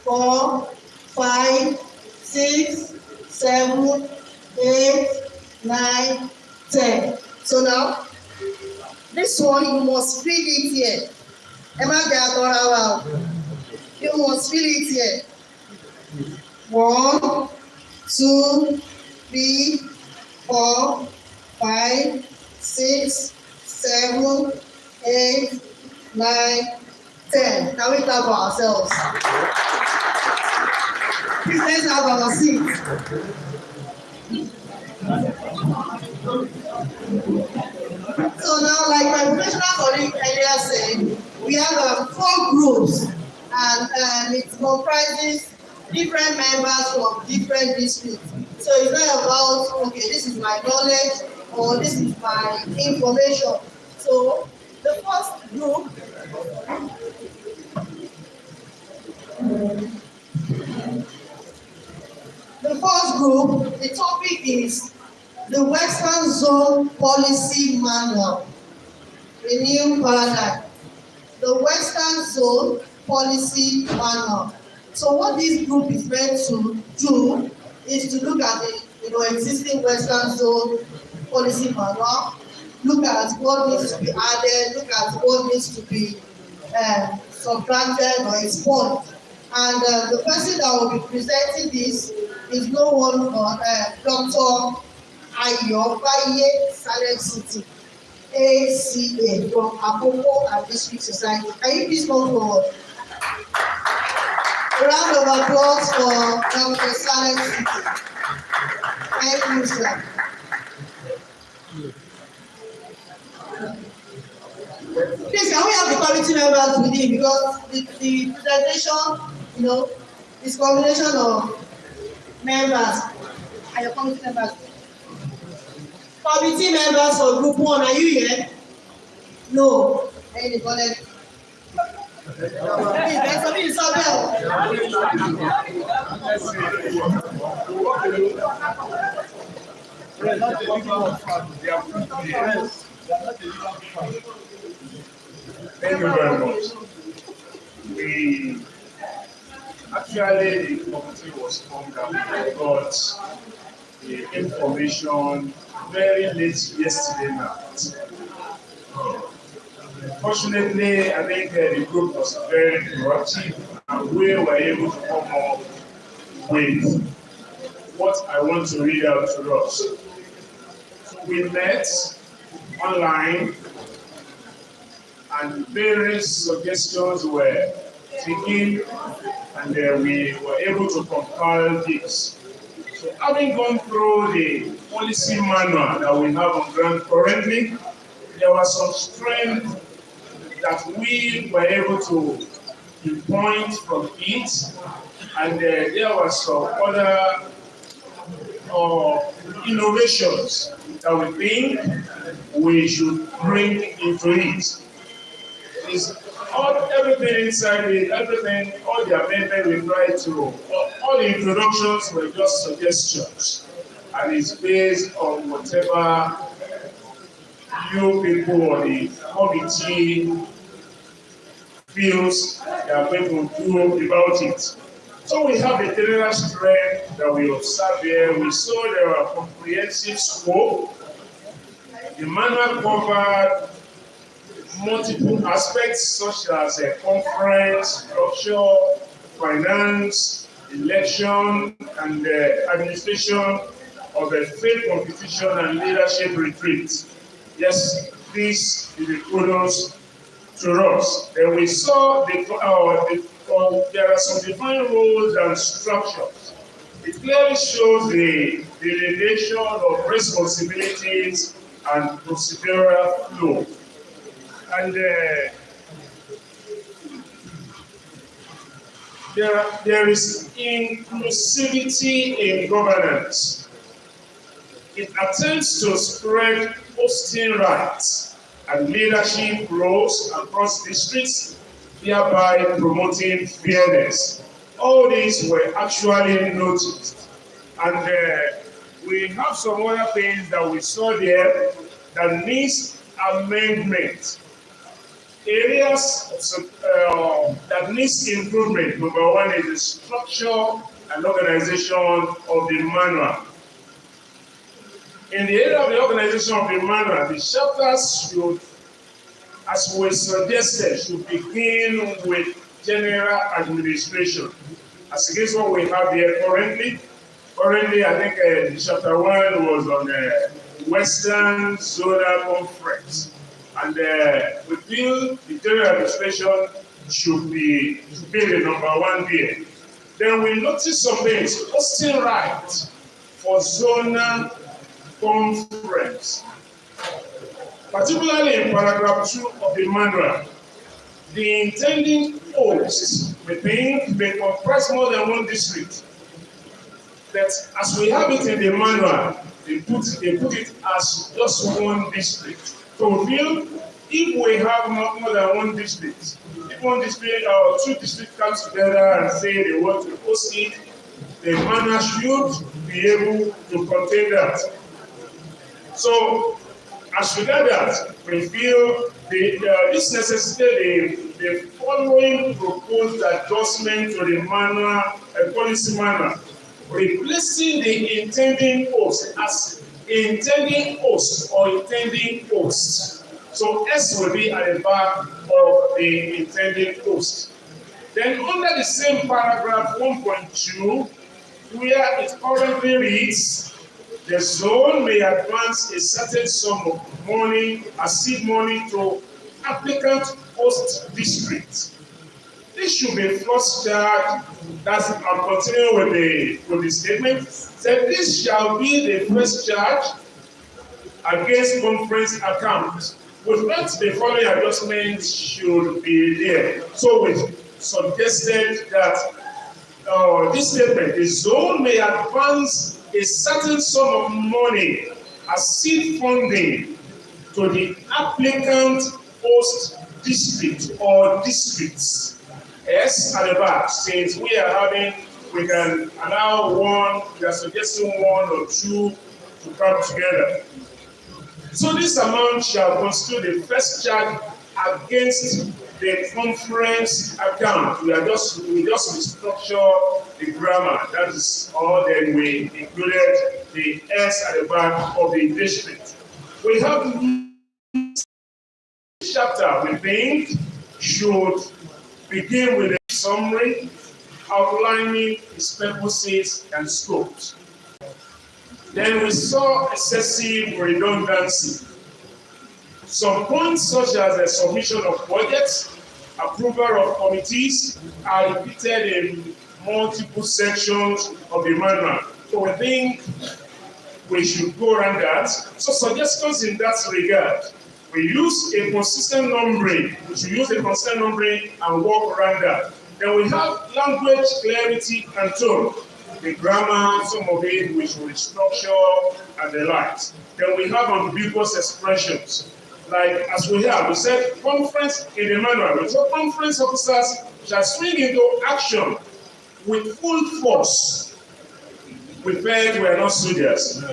4, 5, 6, 7, 8, 9, 10. So now, this one you must feel it here. You must feel it here. 1, 2, 3, 4, 5, 6, 7, 8, 9, 10. Can we clap for ourselves? Please let's have our seats. So now, like my professional colleague earlier said, we have 4 groups, and it comprises different members from different districts. So it's not about, okay, this is my knowledge or this is my information. So the first group the topic is the Western Zone Policy Manual, a new paradigm. The Western Zone Policy Manual. So what this group is meant to do is to look at the existing Western Zone Policy Manual, look at what needs to be added, look at what needs to be subtracted or expunged. And the person that will be presenting this is no one but Dr. Ayobaye Salem City, ACA from Akoko and District Society. Can you please come forward? A round of applause for Dr. Salem City. Thank you, sir. Please, can we have the committee members within, because the presentation, is combination of members. Are your committee members? Committee members for group 1, are you here? No. Any college? Please, there's something in Sobel. Thank you very much. Actually, the committee was formed and we got the information very late yesterday night. Fortunately, I think the group was very productive and we were able to come up with what I want to read out to us. So we met online and various suggestions were taken, and we were able to compile this. So having gone through the policy manual that we have on ground currently, there was some strength that we were able to pinpoint from it, and there were some other innovations that we think we should bring into it. Everything inside it, all the amendments we tried to, all the introductions were just suggestions, and it's based on whatever you people or the committee feels they are going to do about it. So we have a general strength that we observe here. We saw there were comprehensive scope. The manual covered multiple aspects such as conference, structure, finance, election, and administration of a faith competition and leadership retreat. Yes, this is the kudos to us. Then we saw there are some defined roles and structures. It clearly shows the delegation of responsibilities and procedural flow. And there is inclusivity in governance. It attempts to spread hosting rights and leadership roles across districts, thereby promoting fairness. All these were actually noticed. And we have some other things that we saw there that needs amendment. Areas that needs improvement. Number one is the structure and organization of the manual. In the area of the organization of the manual, the chapters should, as we suggested, should begin with general administration. As against what we have here currently. Currently, I think chapter 1 was on the Western Zonal Conference. And we feel the general administration should be the number one there. Then we notice some things. Hosting right for zonal conference. Particularly in paragraph 2 of the manual, the intending hosts may comprise more than one district. But as we have it in the manual, they put it as just one district. So we feel if we have more than one district, if one district or two districts come together and say they want to host it, the manual should be able to contain that. So as regard that, we feel this necessitates the following proposed adjustment to the manual, policy manual, replacing the intending host as intending host or intending host. So S will be at the back of the intending host. Then under the same paragraph 1.2, where it currently reads, the zone may advance a certain sum of money as seed money to applicant host district. This should be first charge. That's I'm continuing with the statement. That this shall be the first charge against conference account. With that, the following adjustments should be there. So we suggested that this statement, the zone may advance a certain sum of money as seed funding to the applicant host district or districts. S at the back, since we can allow one, we are suggesting one or two to come together. So this amount shall constitute the first charge against the conference account. We just restructure the grammar. That is all. Then we included the S at the back of the district. We have this chapter we think should begin with a summary outlining its purposes and scopes. Then we saw excessive redundancy. Some points such as the submission of budgets, approval of committees are repeated in multiple sections of the manual. So we think we should go around that. So suggestions in that regard. We use a consistent numbering. We should use a consistent numbering and work around that. Then we have language clarity and tone. The grammar, some of it we should restructure and the likes. Then we have ambiguous expressions. Like as we said, conference in the manual. So conference officers shall swing into action with full force. We felt we are not soldiers.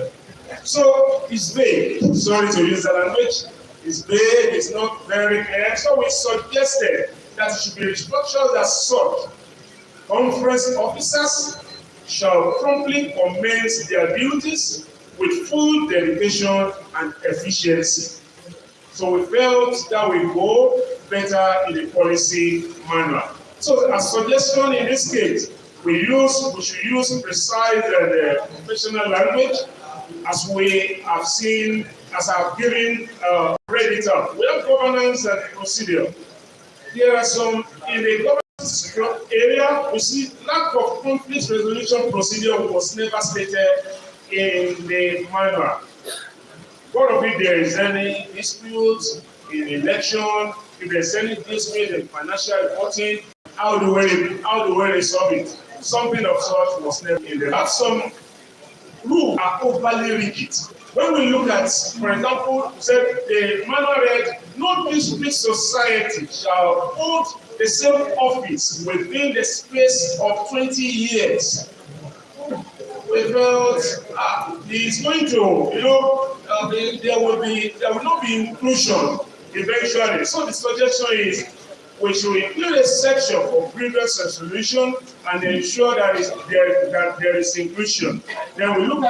So it's vague. Sorry to use that language. It's vague, it's not very clear. So we suggested that it should be restructured as such. Conference officers shall promptly commence their duties with full dedication and efficiency. So we felt that we go better in the policy manual. So a suggestion in this case, we should use precise and professional language, as we have seen, as I've given read it out. We have governance and procedure. There are some in the governance area. We see lack of conflict resolution procedure was never stated in the manual. What of if there is any dispute in election, if there's any dispute in financial reporting, how do we resolve it? Something of such was never in there. But some rules are overly rigid. When we look at, for example, said the manual read, no district society shall hold the same office within the space of 20 years. We felt it's going to, there will not be inclusion eventually. So the suggestion is we should include a section for grievance resolution and ensure that there is inclusion. Then we look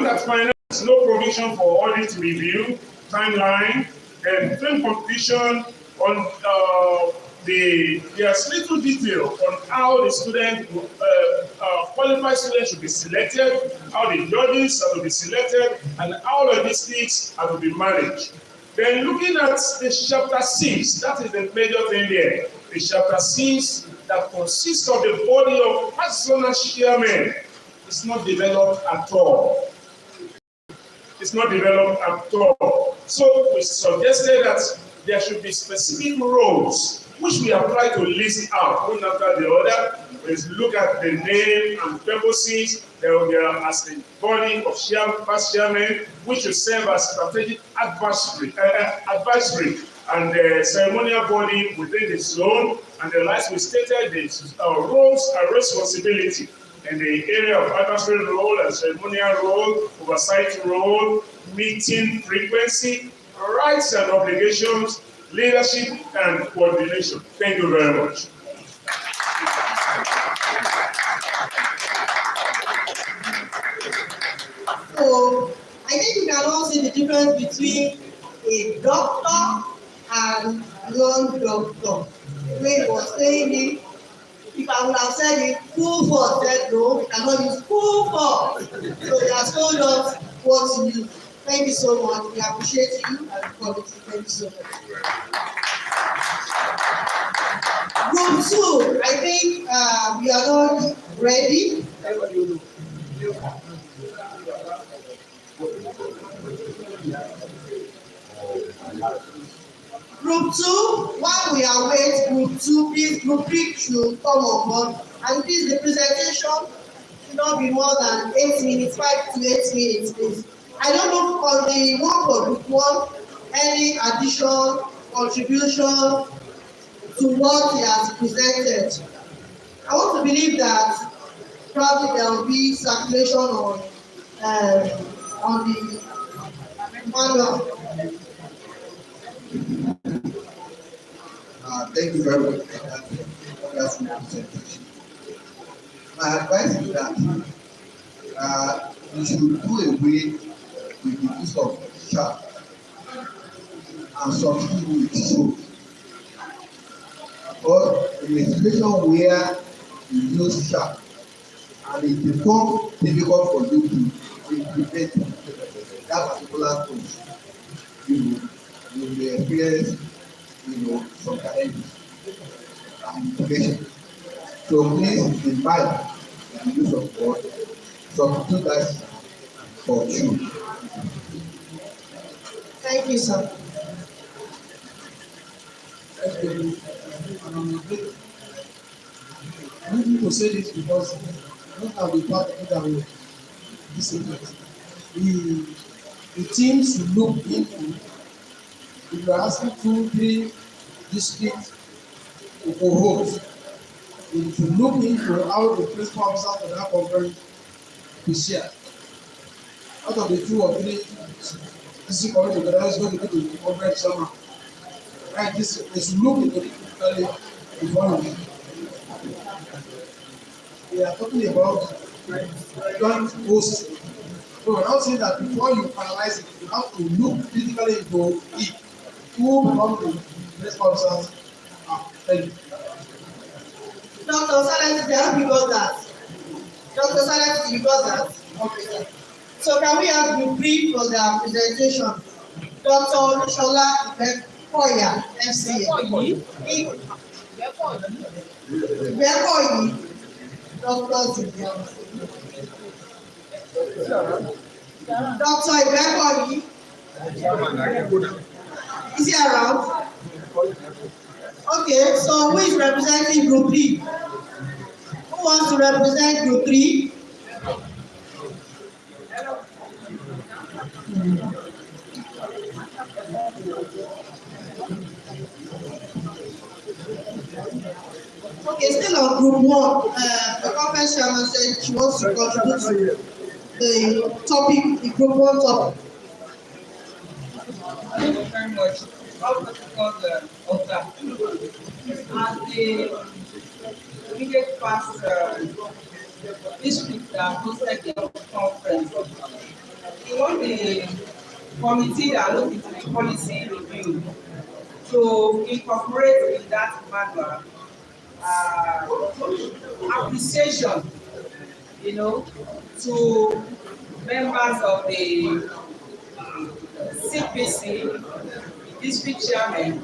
at finance, no provision for audit review, timeline, and film completion on there's little detail on how the student, qualified students should be selected, how the judges are to be selected, and how logistics are to be managed. Then looking at the chapter 6, that is the major thing there. The chapter 6 that consists of the body of personal chairmen is not developed at all. It's not developed at all. So we suggested that there should be specific roles which we apply to list out one after the other. Let's look at the name and purposes. There are as a body of past chairmen which will serve as strategic advisory and the ceremonial body within the zone. And the last we stated the roles and responsibility in the area of advisory role and ceremonial role, oversight role, meeting frequency, rights and obligations, leadership and coordination. Thank you very much. So I think you can all see the difference between a doctor and non-doctor. When he was saying it, if I would have said it full force, said no, we cannot use full force. So they have told us what to use. Thank you so much. We appreciate you and the committee. Thank you so much. Group 2, I think we are not ready. Group 2, while we await Group 2, please Group 3 should come on board. And please, the presentation should not be more than 8 minutes, 5 to 8 minutes, please. I don't know on the one for Group 1, any addition, contribution to what he has presented. I want to believe that probably there will be circulation on the manual. Thank you very much for that wonderful presentation. My advice is that you should do away with the use of sharp and substitute with soap. Because in a situation where you use sharp and it becomes difficult for you to implement that particular course, you will experience some challenges and implications. So please invite the use of God, substitute that for you. Thank you, sir. I need to say this because not have the part of it and this event. The teams to look into, if you are asking 2, 3 districts to co-host, you should look into how the principal officer for that conference is shared. Out of the 2 or 3 district committee that is going to be the conference summer. Right, they should look into it critically before you. We are talking about joint hosting. So we're not saying that before you finalize it, you have to look critically into it. Who become the next officers? Thank you. Dr. Silence, they have because that. Dr. Silence, because that. Okay. So can we have the brief for the presentation? Dr. Shola Bekoya, FCA. Bekoyi. Dr. Bekoyi. Is he around? Okay, so who is representing Group 3? Who wants to represent Group 3? Okay, still on Group 1. The conference chairman said she wants to contribute to the topic, the Group 1 topic. Thank you very much. Because of that, and the immediate past district that hosted the conference, we want the committee that look into the policy review to incorporate in that manual appreciation, to members of the CPC, district chairman,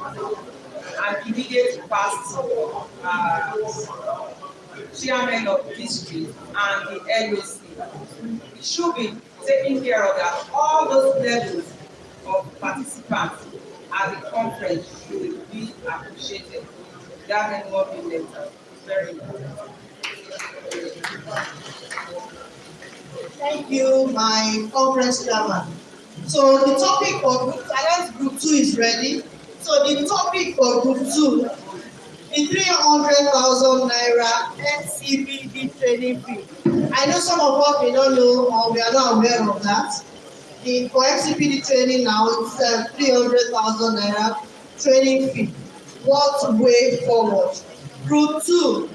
and immediate past chairman of district and the LOC. It should be taking care of that. All those levels of participants at the conference should be appreciated. That may not be later. Very important. Thank you, my conference chairman. So the topic for group 2 is ready. So the topic for group 2, the 300,000 naira NCBD training fee. I know some of us may not know or we are not aware of that. For FCPD training now, it's 300,000 naira training fee. What way forward? Group 2,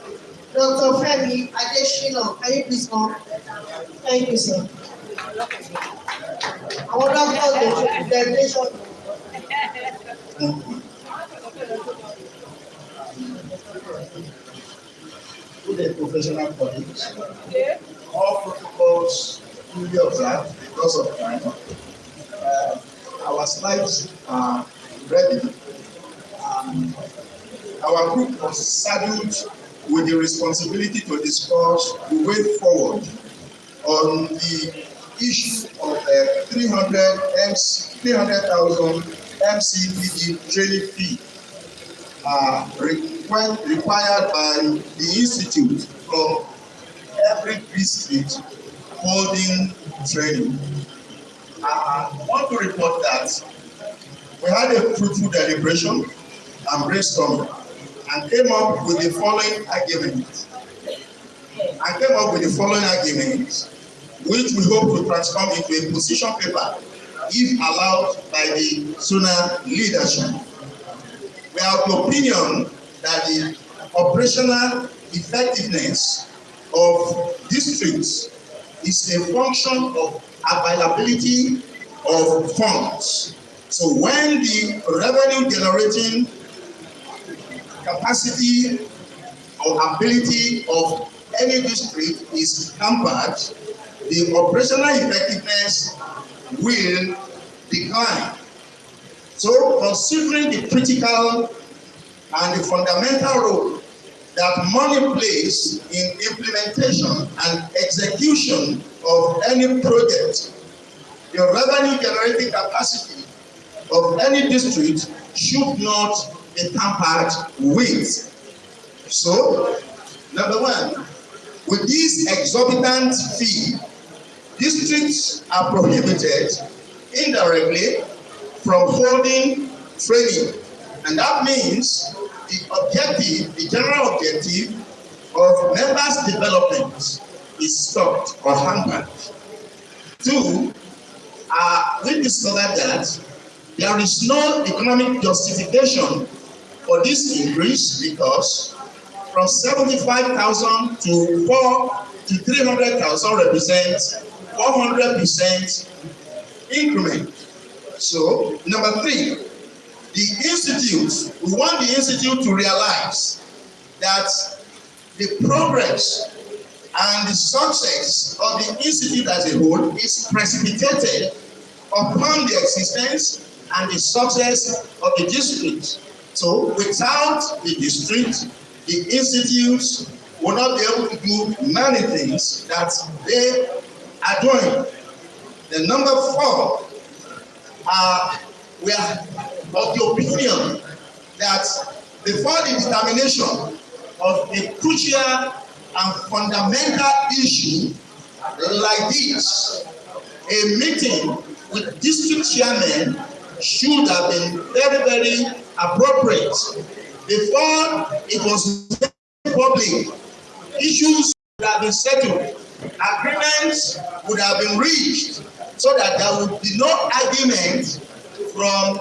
Dr. Femi Adeshina, can you please come? Thank you, sir. I want to call the delegation. To the professional colleagues, all protocols duly observed because of time. Our slides are ready. Our group was saddled with the responsibility to discuss the way forward on the issue of 300,000 MCPD training fee required by the institute from every district holding training. I want to report that we had a fruitful deliberation and brainstorming and came up with the following arguments. Which we hope to transform into a position paper if allowed by the SUNA leadership. We are of the opinion that the operational effectiveness of districts is a function of availability of funds. So when the revenue generating capacity or ability of any district is hampered, the operational effectiveness will decline. So considering the critical and the fundamental role that money plays in implementation and execution of any project, the revenue generating capacity of any district should not be tampered with. So, number one, with this exorbitant fee, districts are prohibited indirectly from holding training, and that means the general objective of members' development is stopped or hampered. Two, we discovered that there is no economic justification for this increase because from 75,000 to 300,000 represents 400% increment. So, number three, we want the institute to realize that the progress and the success of the institute as a whole is precipitated upon the existence and the success of the district. So, without the district, the institutes will not be able to do many things that they are doing. The number four, we are of the opinion that before the determination of a crucial and fundamental issue like this, a meeting with district chairmen should have been very, very appropriate. Before it was public, issues would have been settled, agreements would have been reached, so that there would be no argument from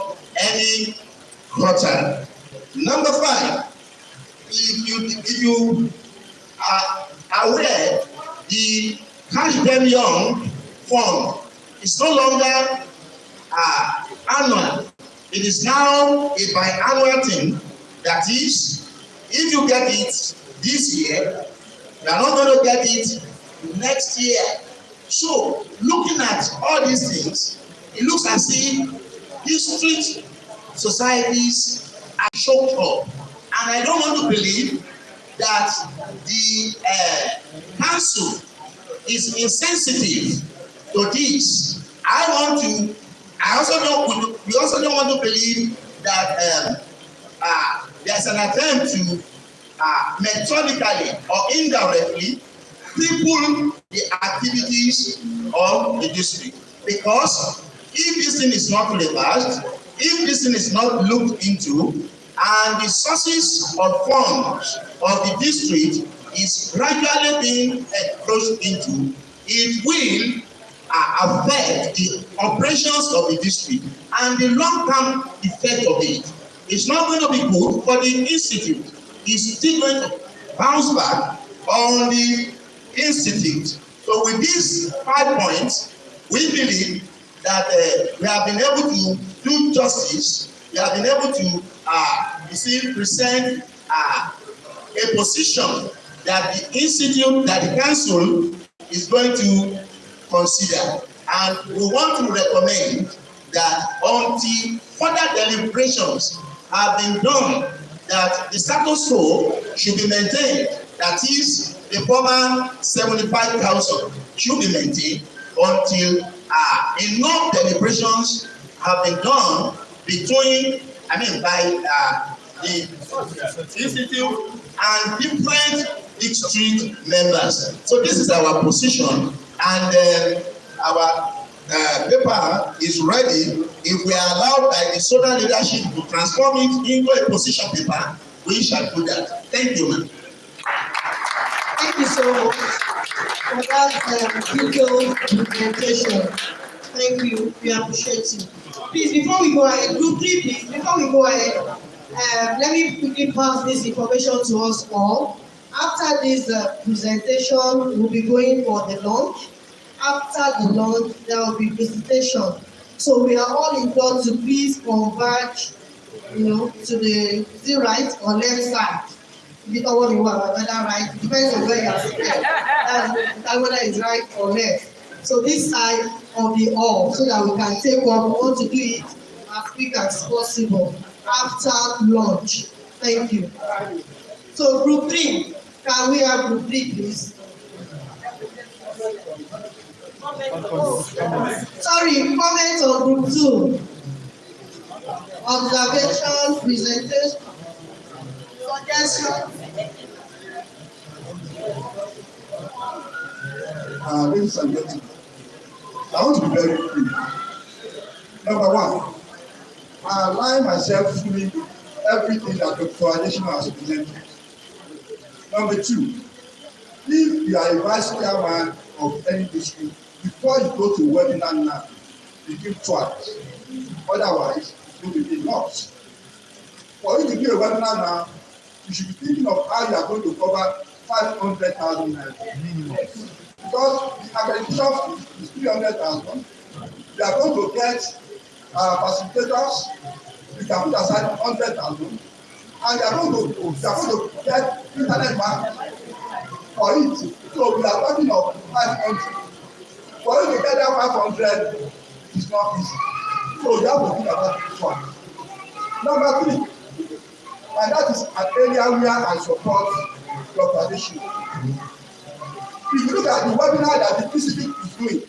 any quarter. Number five, if you are aware, the Cash Them Young Fund is no longer annual. It is now a biannual thing. That is, if you get it this year, you are not going to get it next year. So, looking at all these things, it looks as if district societies are choked up. And I don't want to believe that the council is insensitive to this. I also don't, we also don't want to believe that there's an attempt to methodically or indirectly cripple the activities of the district. Because if this thing is not reversed, if this thing is not looked into, and the sources of funds of the district is gradually being encroached into, it will affect the operations of the district, and the long-term effect of it is not going to be good for the institute. It's still going to bounce back on the institute. So with these 5 points, we believe that we have been able to do justice. We have been able to present a position that the institute, that the council is going to consider. And we want to recommend that until further deliberations have been done, that the status quo should be maintained. That is, the former 75,000 should be maintained until enough deliberations have been done between, by the institute and different district members. So this is our position, and our paper is ready. If we are allowed by the Southern leadership to transform it into a position paper, we shall do that. Thank you, ma'am. Thank you so much for that detailed presentation. Thank you. We appreciate you. Please, before we go ahead, group 3, please, before we go ahead, let me quickly pass this information to us all. After this presentation, we'll be going for the lunch. After the lunch, there will be visitation. So we are all implored to please converge, to the right or left side. If you don't want to work, whether right, depends on where you are sitting. That's whether it's right or left. So this side of the hall, so that we can take up. We want to do it as quick as possible after lunch. Thank you. So group 3, can we have group 3, please? Sorry, comment on group 2. Observation, presentation, suggestion. Ladies and gentlemen, I want to be very clear. Number 1, I align myself fully everything that Dr. Adesina has presented. Number 2, if you are a vice chairman of any district, before you go to webinar now, you think twice. Otherwise, it will be enough. For you to do a webinar now, you should be thinking of how you are going to cover 500,000 naira. Because the accreditation fee is 300,000. You are going to get facilitators. You can put aside 100,000, and you are going to get internet marketing for it. So we are talking of 500. For you to get that 500 is not easy. So you have to think about this one. Number 3, and that is an area where I support Dr. Adesina. If you look at the webinar that the institute is doing,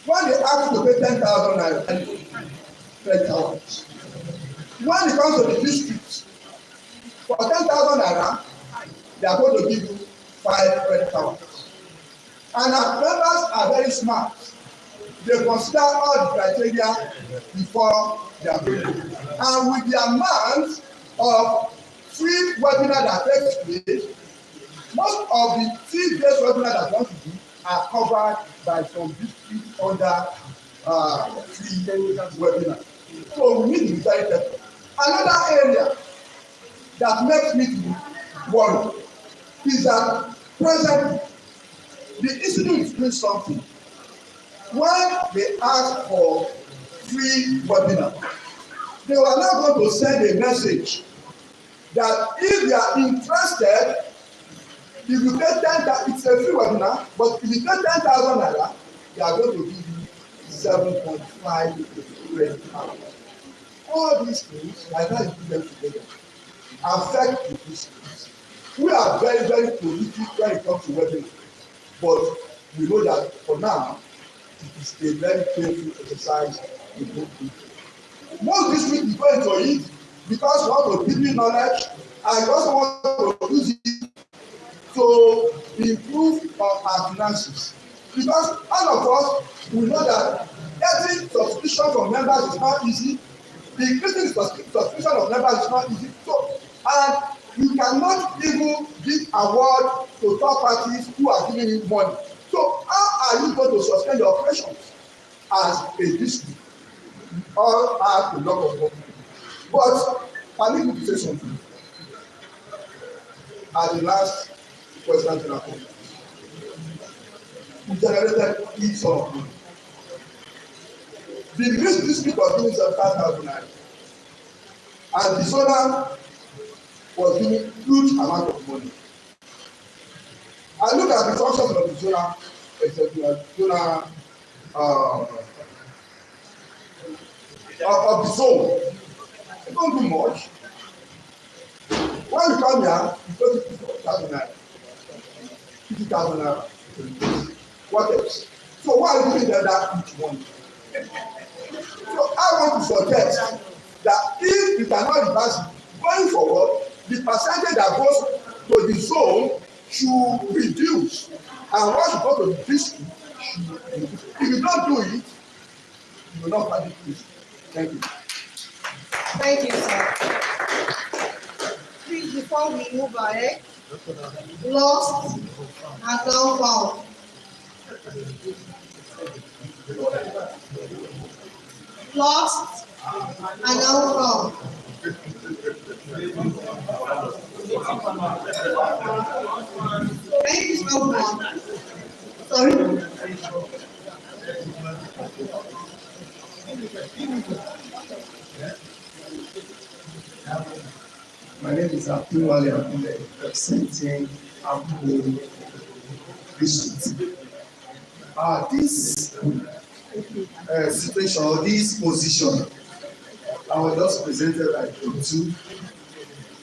when they ask you to pay 10,000 naira, 10,000. When it comes to the district, for 10,000 naira, they are going to give you 5 credit hours. And our members are very smart. They consider all the criteria before they are going to. And with the amount of free webinar that takes place, most of the 3 days webinar that want to do are covered by some district under free webinar. So we need to be very careful. Another area that makes me to worry is that presently the institute is doing something. When they ask for free webinar, they were now going to send a message that if they are interested, if you pay 10,000, it's a free webinar, but if you pay 10,000 naira, they are going to give you 7.5 credit card. All these things, I can't put them together, affect the districts. We are very, very prolific when it comes to wedding, but we know that for now, it is a very painful exercise to go through. Most districts is going to it because we want to give you knowledge and we also want to use it to improve our finances. Because all of us, we know that getting subscription from members is not easy. The increasing subscription of members is not easy. So, and you cannot even give award to third parties who are giving you money. So how are you going to suspend your operations as a district? You all have a lot of work. But permit me to say something. At the last question to the point, we generated each sum of money. The least district was giving 5,000 naira, and the solar was giving huge amount of money. I look at the functions of the solar, of the zone. It don't do much. When you come here, you go to 50,000 naira. 50,000 naira. What else? So why are you giving them that each money? So I want to suggest that if you cannot reverse it, going forward, the percentage that goes to the zone should reduce, and what should go to the district should reduce. If you don't do it, you will not have it. Thank you. Thank you, sir. Please, before we move ahead, lost and now found. Lost and now found. Thank you so much. Sorry. My name is Abdulwale Abdulai, representing Abu District. This situation or this position, I was just presented by two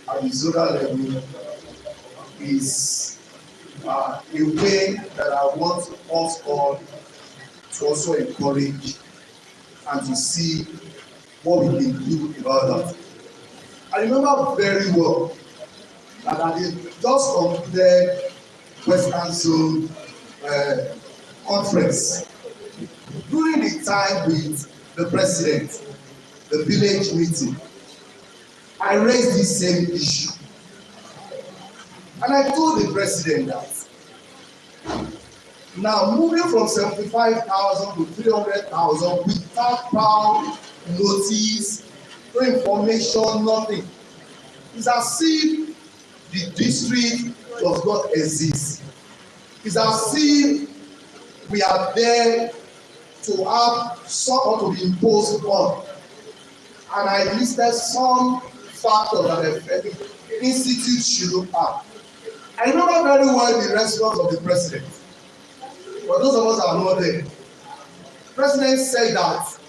at the zonal level, is a way that I want us all to also encourage and to see what we can do about that. I remember very well that I did just completed Western Zone conference. During the time with the president, the village meeting, I raised this same issue. And I told the president that now moving from 75,000 to 300,000 without pound notice, no information, nothing. It's as if the district does not exist. It's as if we are there to have someone to be imposed on. And I listed some factors that the institute should look at. I remember very well the response of the president. For those of us that are not there, the president said that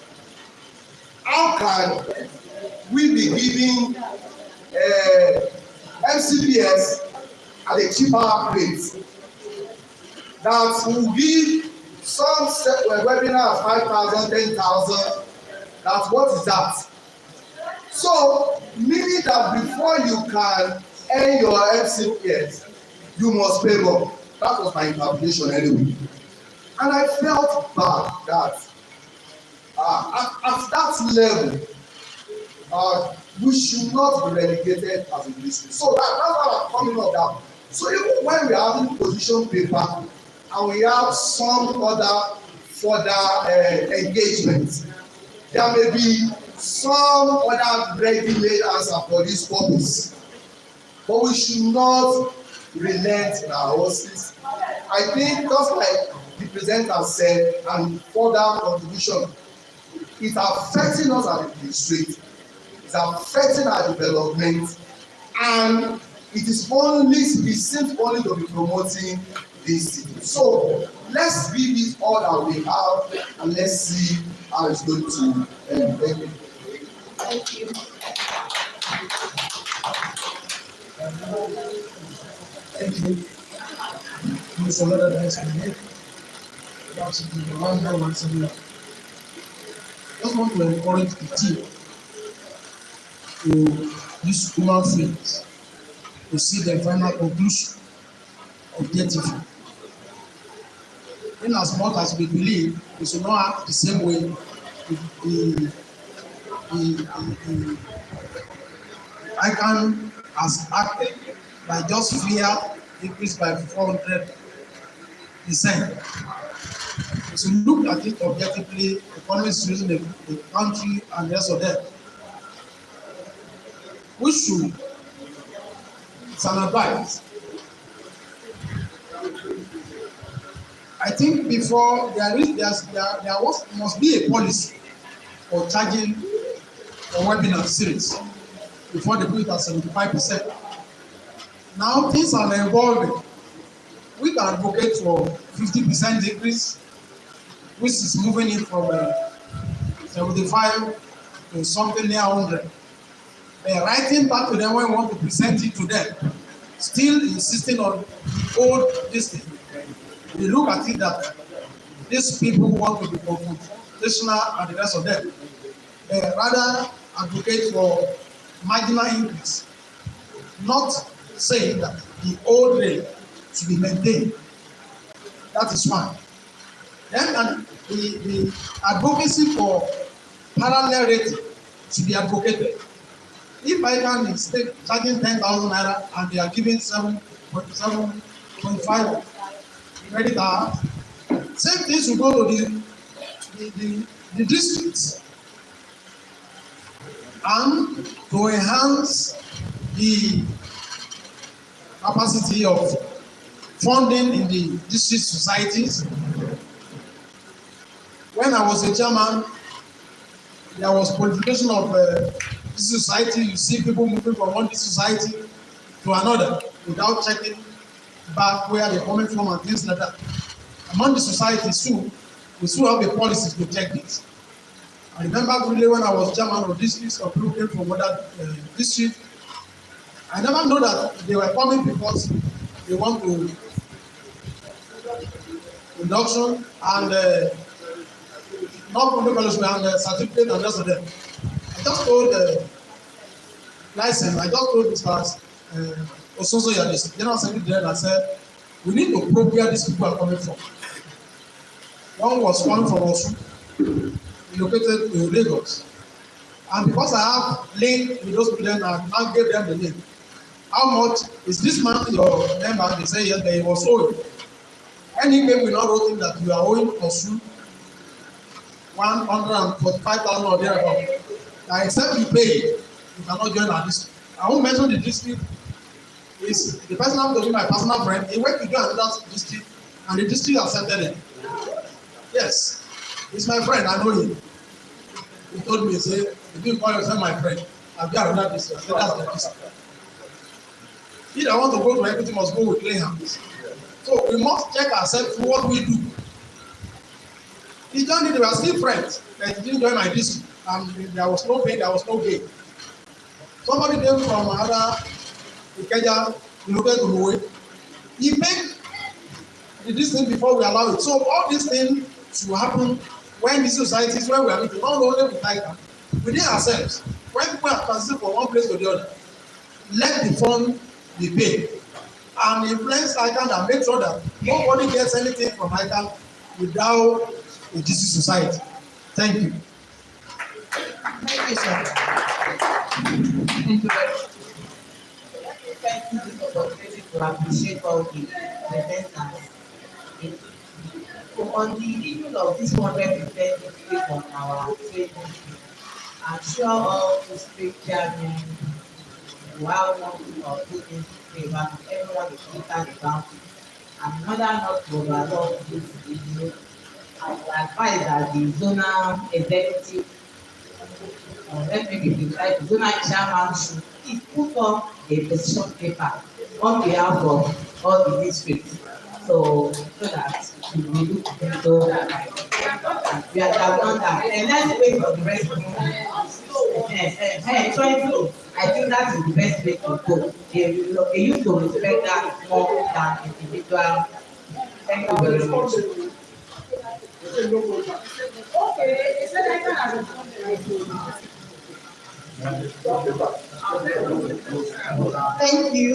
how can we be giving MCPS at a cheaper rate that will give some webinar of 5,000, 10,000. That's what is that? So, meaning that before you can earn your MCPS, you must pay more. That was my interpretation anyway. And I felt bad that at that level, we should not be relegated as a district. So that's why I'm coming up down. So even when we are having position paper and we have some other further engagements, there may be some other ready-made answer for this purpose. But we should not relent in our horses. I think just like the presenter said, and further contribution, it's affecting us as a district. It's affecting our development, and it seems only to be promoting this city. So let's give it all that we have, and let's see how it's going to Thank you. Thank you. Thank you. There's a lot of nice in here. That's the one that wants to do. Just want to encourage the team to use human faith to see the final conclusion objectively. In as much as we believe we should not act the same way the ICAN has acted by just fear increased by 400%. We should look at it objectively, economic situation, the country and the rest of them. We should, it's an advice. I think before there must be a policy for charging for webinar series before they put it at 75%. Now things are evolving. We can advocate for 50% increase, which is moving it from 75 to something near 100. They're writing back to them when we want to present it to them, still insisting on the old listing. We look at it that these people want to be confrontational and the rest of them. They rather advocate for marginal increase, not saying that the old rate should be maintained. That is one. Then the advocacy for parallel rating should be advocated. If ICAN is charging 10,000 naira and they are giving 7.5 credit hour, same thing should go to the districts, and to enhance the capacity of funding in the district societies. When I was a chairman, there was politication of this society. You see people moving from one society to another without checking back where they're coming from and things like that. Among the societies too, we still have the policies to check this. I remember really when I was chairman of districts or people came from other districts, I never know that they were coming because they want to induction and not from the college and certificate and rest of them. I just told the license, I just told Mr. Ososo Yadis, General Secretary, and I said, we need to probe where these people are coming from. One was coming from Osun, relocated to Lagos. And because I have link with those people, I now gave them the name. How much is this man your member? They say yes, but he was owing. Anyway, we now wrote him that you are owing Osun 145,000 or thereabout. Now, except you pay, you cannot join our district. I won't mention the district. Is the person I'm talking, my personal friend. He went to join another district, and the district accepted him. Yes, he's my friend. I know him. He told me, he said, if you call yourself my friend, I'll be another district. I said, that's the district. If I want to go to equity, must go with clean hands. So we must check ourselves for what we do. He joined it, they were still friends, but he didn't join my district, and there was no pain, there was no gain. Somebody came from another Ikeja, relocated to Mowe. He paid the distance before we allow it. So all these things should happen when the societies, when we are meeting, not only with ICAN, within ourselves. When people are transiting from one place to the other, let the fund be paid. And influence ICAN and make sure that nobody gets anything from ICAN without a district society. Thank you. Thank you, sir. Thank you very much. Thank you for the opportunity to appreciate all the presenters. So on the issue of this 100% increase on our trade, I'm sure all the state chairmen who have one or two things to say about everyone is concerned about it. And whether or not to overlook this issue, I will advise that the zonal executive, let me be precise, the zonal chairman should please put on a petition paper on behalf of all the districts. So that we will look into that. We have done that. And let's wait for the rest of the I think that is the best way to go. They used to respect that more than individual. Thank you very much. Thank you.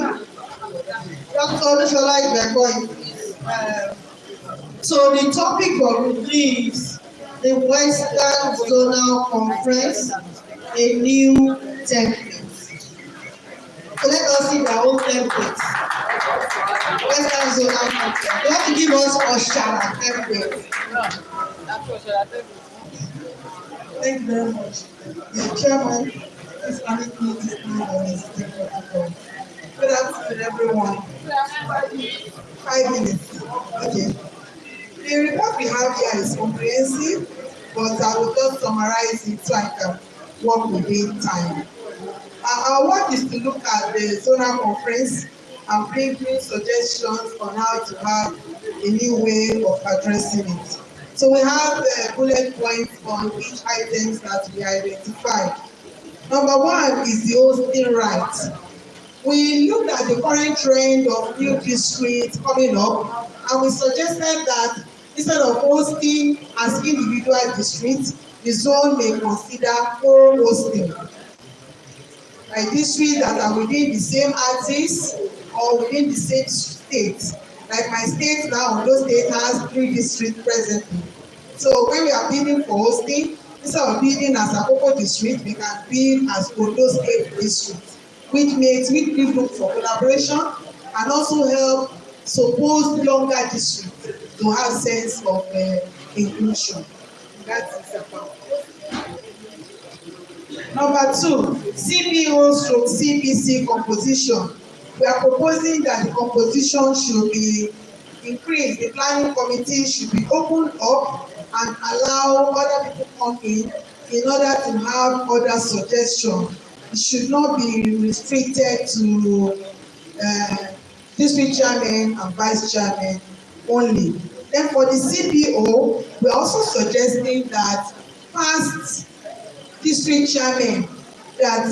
Dr. Olushola Ibekoyi, please. So the topic of is the Western Zonal Conference, a new template. So let us see their own templates. Western Zonal Conference. You have to give us Oshara template. Thank you very much. The chairman is permit me to stand on his protocol. Good afternoon, everyone. 5 minutes. Okay. The report we have here is comprehensive, but I will just summarize it so I can work within time. Our work is to look at the zonal conference and bring in suggestions on how to have a new way of addressing it. So we have bullet points on each items that we identified. Number one is the hosting rights. We looked at the current trend of new districts coming up, and we suggested that instead of hosting as individual districts, the zone may consider co-hosting. Like districts that are within the same axis or within the same state. Like my state now, Ondo State has 3 districts presently. So when we are bidding for hosting, instead of bidding as Akoko district, we can bid as Ondo State district, which we look for collaboration and also help suppose younger districts to have sense of inclusion. That is about. Number 2, CPO/CPC composition. We are proposing that the composition should be increased. The planning committee should be opened up and allow other people come in order to have other suggestions. It should not be restricted to district chairman and vice chairman only. Then for the CPO, we are also suggesting that past district chairman that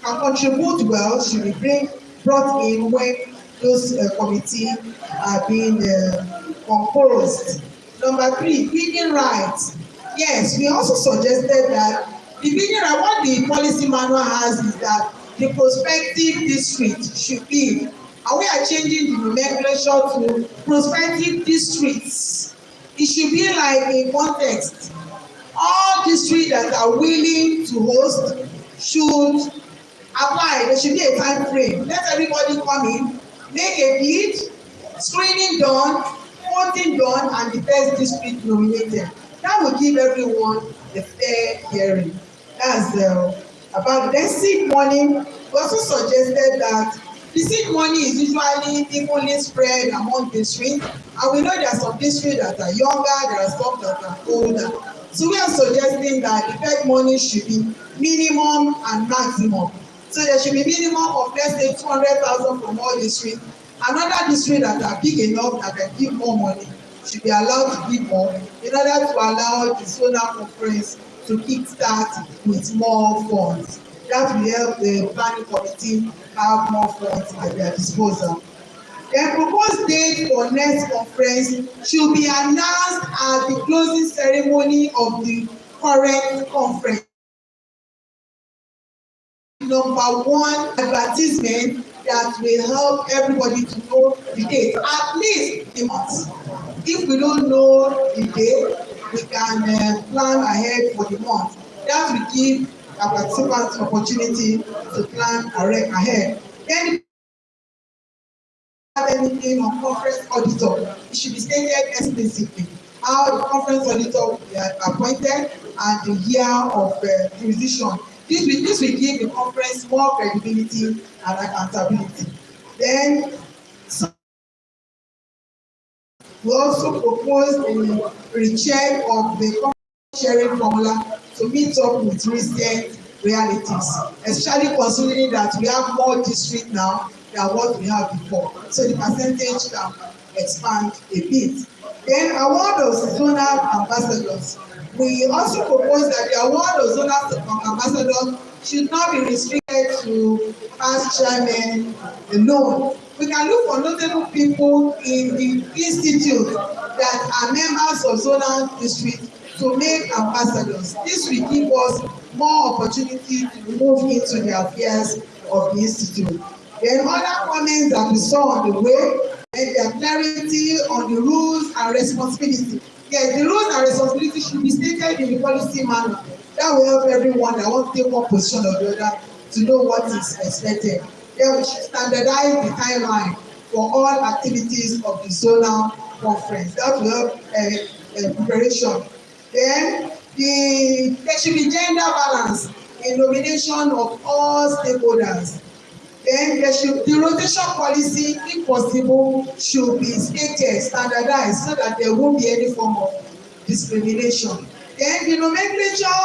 can contribute well should be brought in when those committees are being composed. Number 3, bidding rights. Yes, we also suggested that the bidding right, what the policy manual has is that the prospective district should bid, and we are changing the nomenclature to prospective districts. It should be like a context. All districts that are willing to host should apply. There should be a time frame. Let everybody come in, make a bid, screening done, voting done, and the best district nominated. That will give everyone a fair hearing. That's about the seed money. We also suggested that the seed money is usually equally spread among districts, and we know there are some districts that are younger, there are some that are older. So we are suggesting that the fed money should be minimum and maximum. So there should be minimum of, let's say, 200,000 from all districts. Another district that are big enough that can give more money should be allowed to give more in order to allow the zonal conference to kickstart with more funds. That will help the planning committee have more funds at their disposal. The proposed date for next conference should be announced at the closing ceremony of the current conference. Number 1, advertisement that will help everybody to know the date, at least a month. If we don't know the date, we can plan ahead for the month. That will give our participants opportunity to plan ahead. Then anything on conference auditor, it should be stated explicitly how the conference auditor will be appointed and the year of jurisdiction. This will give the conference more credibility and accountability. Then we also propose a recheck of the conference sharing formula to meet up with recent realities, especially considering that we have more districts now than what we have before. So the percentage can expand a bit. Then award of zonal ambassadors. We also propose that the award of zonal ambassadors should not be restricted to past chairmen alone. We can look for notable people in the institute that are members of zonal district to make ambassadors. This will give us more opportunity to move into the affairs of the institute. Then other comments that we saw on the way, and their clarity on the rules and responsibility. Yes, the rules and responsibility should be stated in the policy manual. That will help everyone that wants to take one position or the other to know what is expected. Then we should standardize the timeline for all activities of the zonal conference. That will help preparation. Then there should be gender balance in nomination of all stakeholders. Then the rotation policy, if possible, should be stated, standardized, so that there won't be any form of discrimination. Then the nomenclature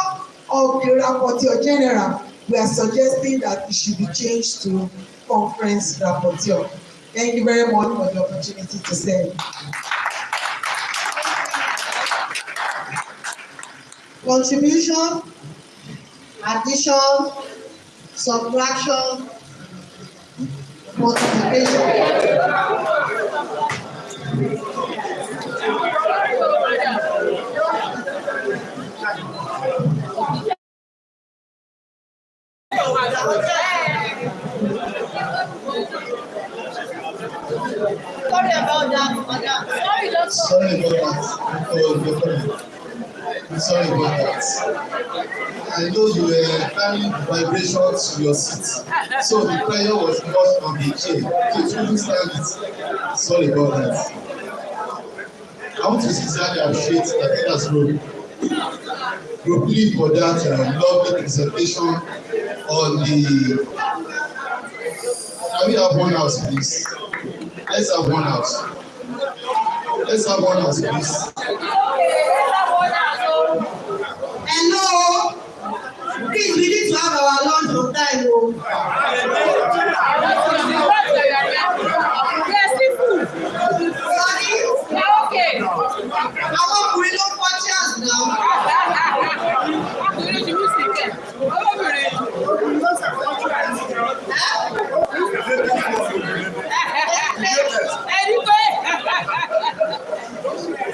of the rapporteur general, we are suggesting that it should be changed to conference rapporteur. Thank you very much for the opportunity to say. Contribution, addition, subtraction, multiplication. Sorry about that, madam. Sorry about that. Sorry about that. I know you were carrying vibrations to your seat, so the prayer was not on the chair. So you couldn't stand it. Sorry about that. I want to sincerely appreciate the leaders group lead for that lovely presentation on the. Can we have one house, please? Let's have one house. Let's have one house, please. Hello, please, we need to have our lunch on time. Yes, seafood. Sorry? Okay. Àwọn ọkùnrin ló fọ́ chairs now. Ọkùnrin ti mú sí kẹ̀. Ọlọ́bìnrin. Ẹni pé.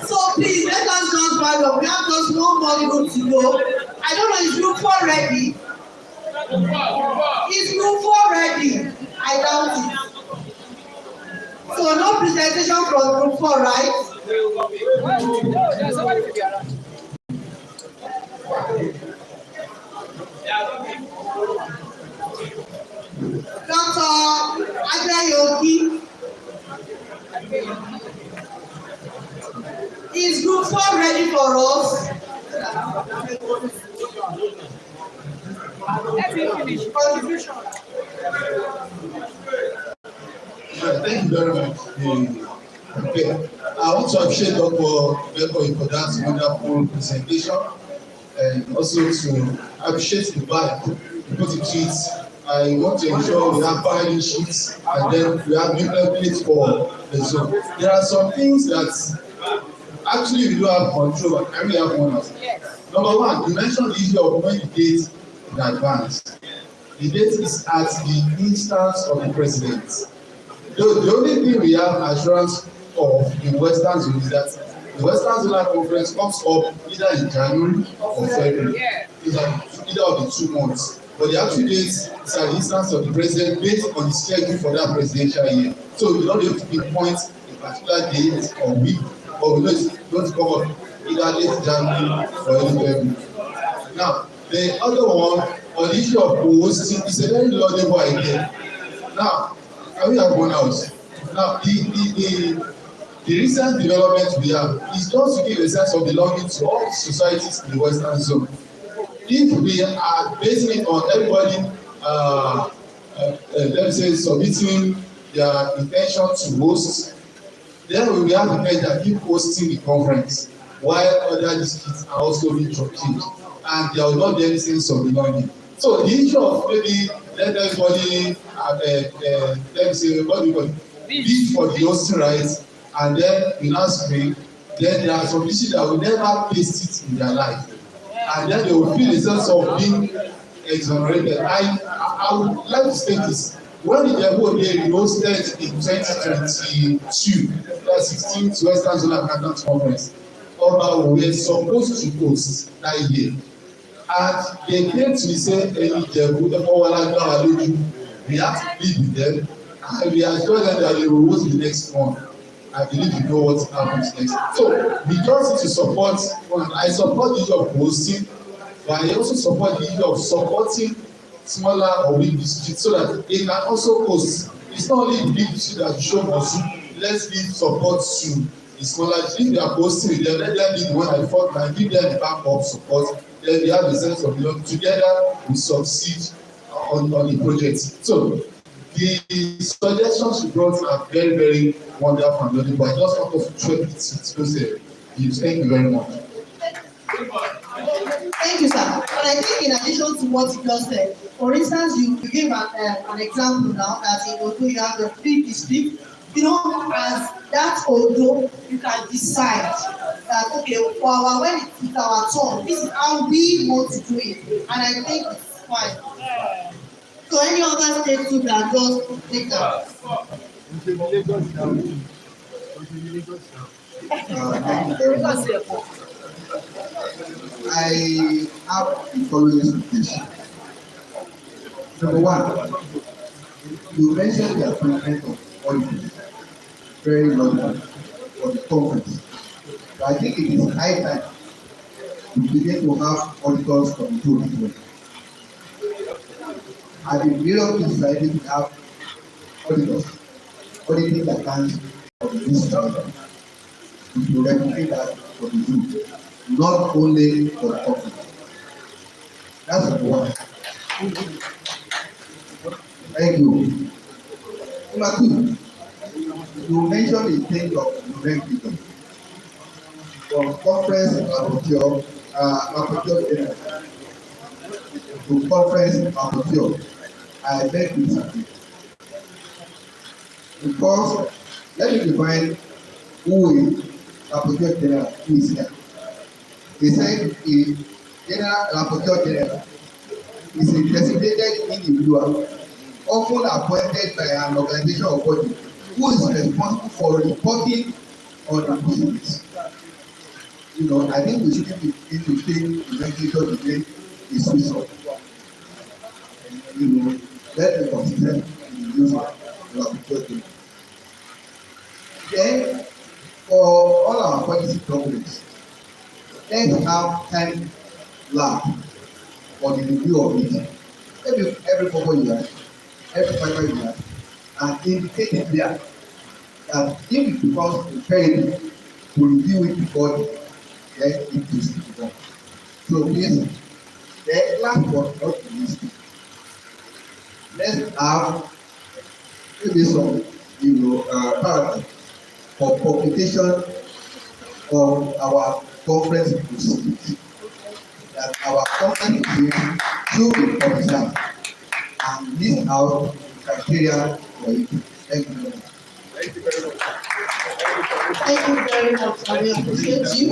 So please, let us just round up. We have just one more room to go. I don't know, is group 4 ready? Is group 4 ready? I doubt it. So no presentation from group 4, right? Dr. Adeyogi. Is group 4 ready for us? Let me finish. Contribution. Thank you very much. Okay. I want to appreciate Dr. Bekoe for that wonderful presentation, and also to appreciate the vibe you put into it. I want to ensure we have filing sheets and then we have templates for the zone. There are some things that actually we do have control, and we have one. Yes. Number one, you mentioned the issue of when the date in advance. The date is at the instance of the president. The only thing we have assurance of in Western Zone is that the Western Zonal Conference comes up either in January or February. Yeah. Either of the 2 months. But the actual date is at the instance of the president based on the schedule for that presidential year. So we don't have to pinpoint a particular date or week, or we don't come up either late January or early February. Now, the other one on the issue of hosting is a very laudable idea. Now, can we have one house? Now, the recent development we have is just to give a sense of belonging to all societies in the Western Zone. If we are basing it on everybody, let me say, submitting their intention to host, then we will have the guys that keep hosting the conference, while other districts are also being shortchanged, and there will not be any sense of belonging. So the issue of maybe let everybody, let me say, what do you call it, bid for the hosting rights and then in our spring, then there are some issues that will never face it in their life, and then they will feel a sense of being exonerated. I would like to state this. When the Ijebu Ode hosted in 2022, the 16th Western Zone Accountants Conference, Oba were supposed to host that year. And they came to me say, "Ẹni Ìjẹ̀bú ẹ̀fọ́ wa lágbá wa lójú." We have to plead with them, and we assure them that they will host the next one. I believe you know what happens next. So we just need to support one. I support the issue of hosting, but I also support the issue of supporting smaller or big districts so that they can also host. It's not only the big district that show us. Let's give support to the smaller districts. If they are hosting with them, let them be the one I fought and give them the backup support. Then they have a sense of belonging. Together we succeed on the project. So the suggestions you brought are very, very wonderful and valuable. I just want to share it. Thank you very much. Thank you, sir. But I think in addition to what you just said, for instance, you gave an example now that in Odo you have the 3 districts. You know, as that Odo, you can decide that, okay, for our, when it's our turn, this is how we want to do it. And I think it's fine. So any other state too can just take that. I have the following suggestion. Number one, you mentioned the appointment of auditors, very relevant for the conference. So I think it is high time we begin to have auditors from two people. At the period of society, we have auditors auditing the accounts of the district. We will replicate that for the group, not only for the company. That's number one. Thank you. Number two, you mentioned the thing of November from conference rapporteur to conference rapporteur. I beg to disagree. Because let me define who is rapporteur general who is here. They said the general rapporteur general is a designated individual often appointed by an organization or body who is responsible for reporting on the proceedings. You know, I think we shouldn't be able to take the legislature today is resource. You know, let me consider the use of the rapporteur. Then, for all our policy documents, let's have time lab for the review of it. Every 4 years, every 5 years, and indicate it there that if it becomes imperative to review it before then it is done. So please, the last but not least, let's have maybe some, paragraph for publication of our conference proceedings that our company should be published and list out criteria for it. Thank you very much. Thank you very much. Thank you very much. I really appreciate you.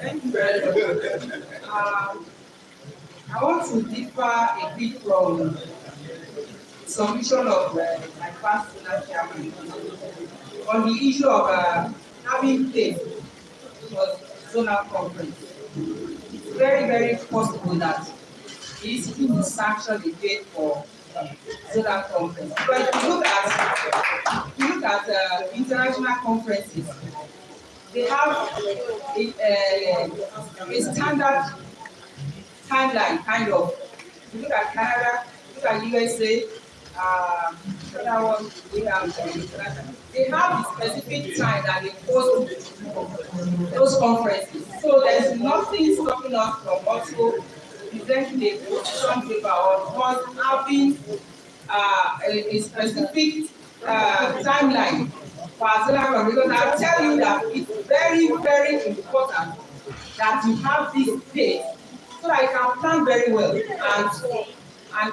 Thank you very much. I want to differ a bit from submission of my past chairman on the issue of having faith for zonal conference. It's very, very possible that the institute will sanction the date for zonal conference. But if you look at international conferences, they have a standard timeline, kind of. If you look at Canada, look at USA, they have the specific time that they post those conferences. So there's nothing stopping us from also presenting a position paper or us having a specific timeline for Azona, because I'll tell you that it's very, very important that you have this date so that you can plan very well and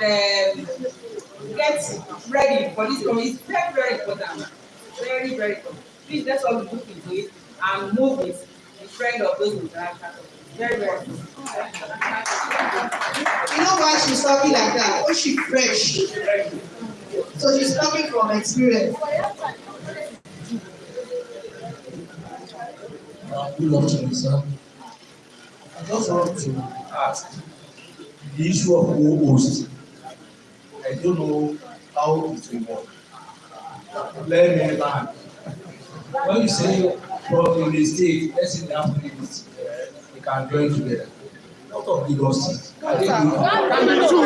get ready for this committee. It's very, very important. Very, very important. Please let's all look into it and move it in front of those interactions. Very, very important. You know why she's talking like that? Oh, she's fresh. So she's talking from experience. Good afternoon, sir. I just want to ask the issue of co-host. I don't know how it will work. Let me learn. When you say from in the state, let's say they have to do this, they can join together. Out of Lagos State, can they do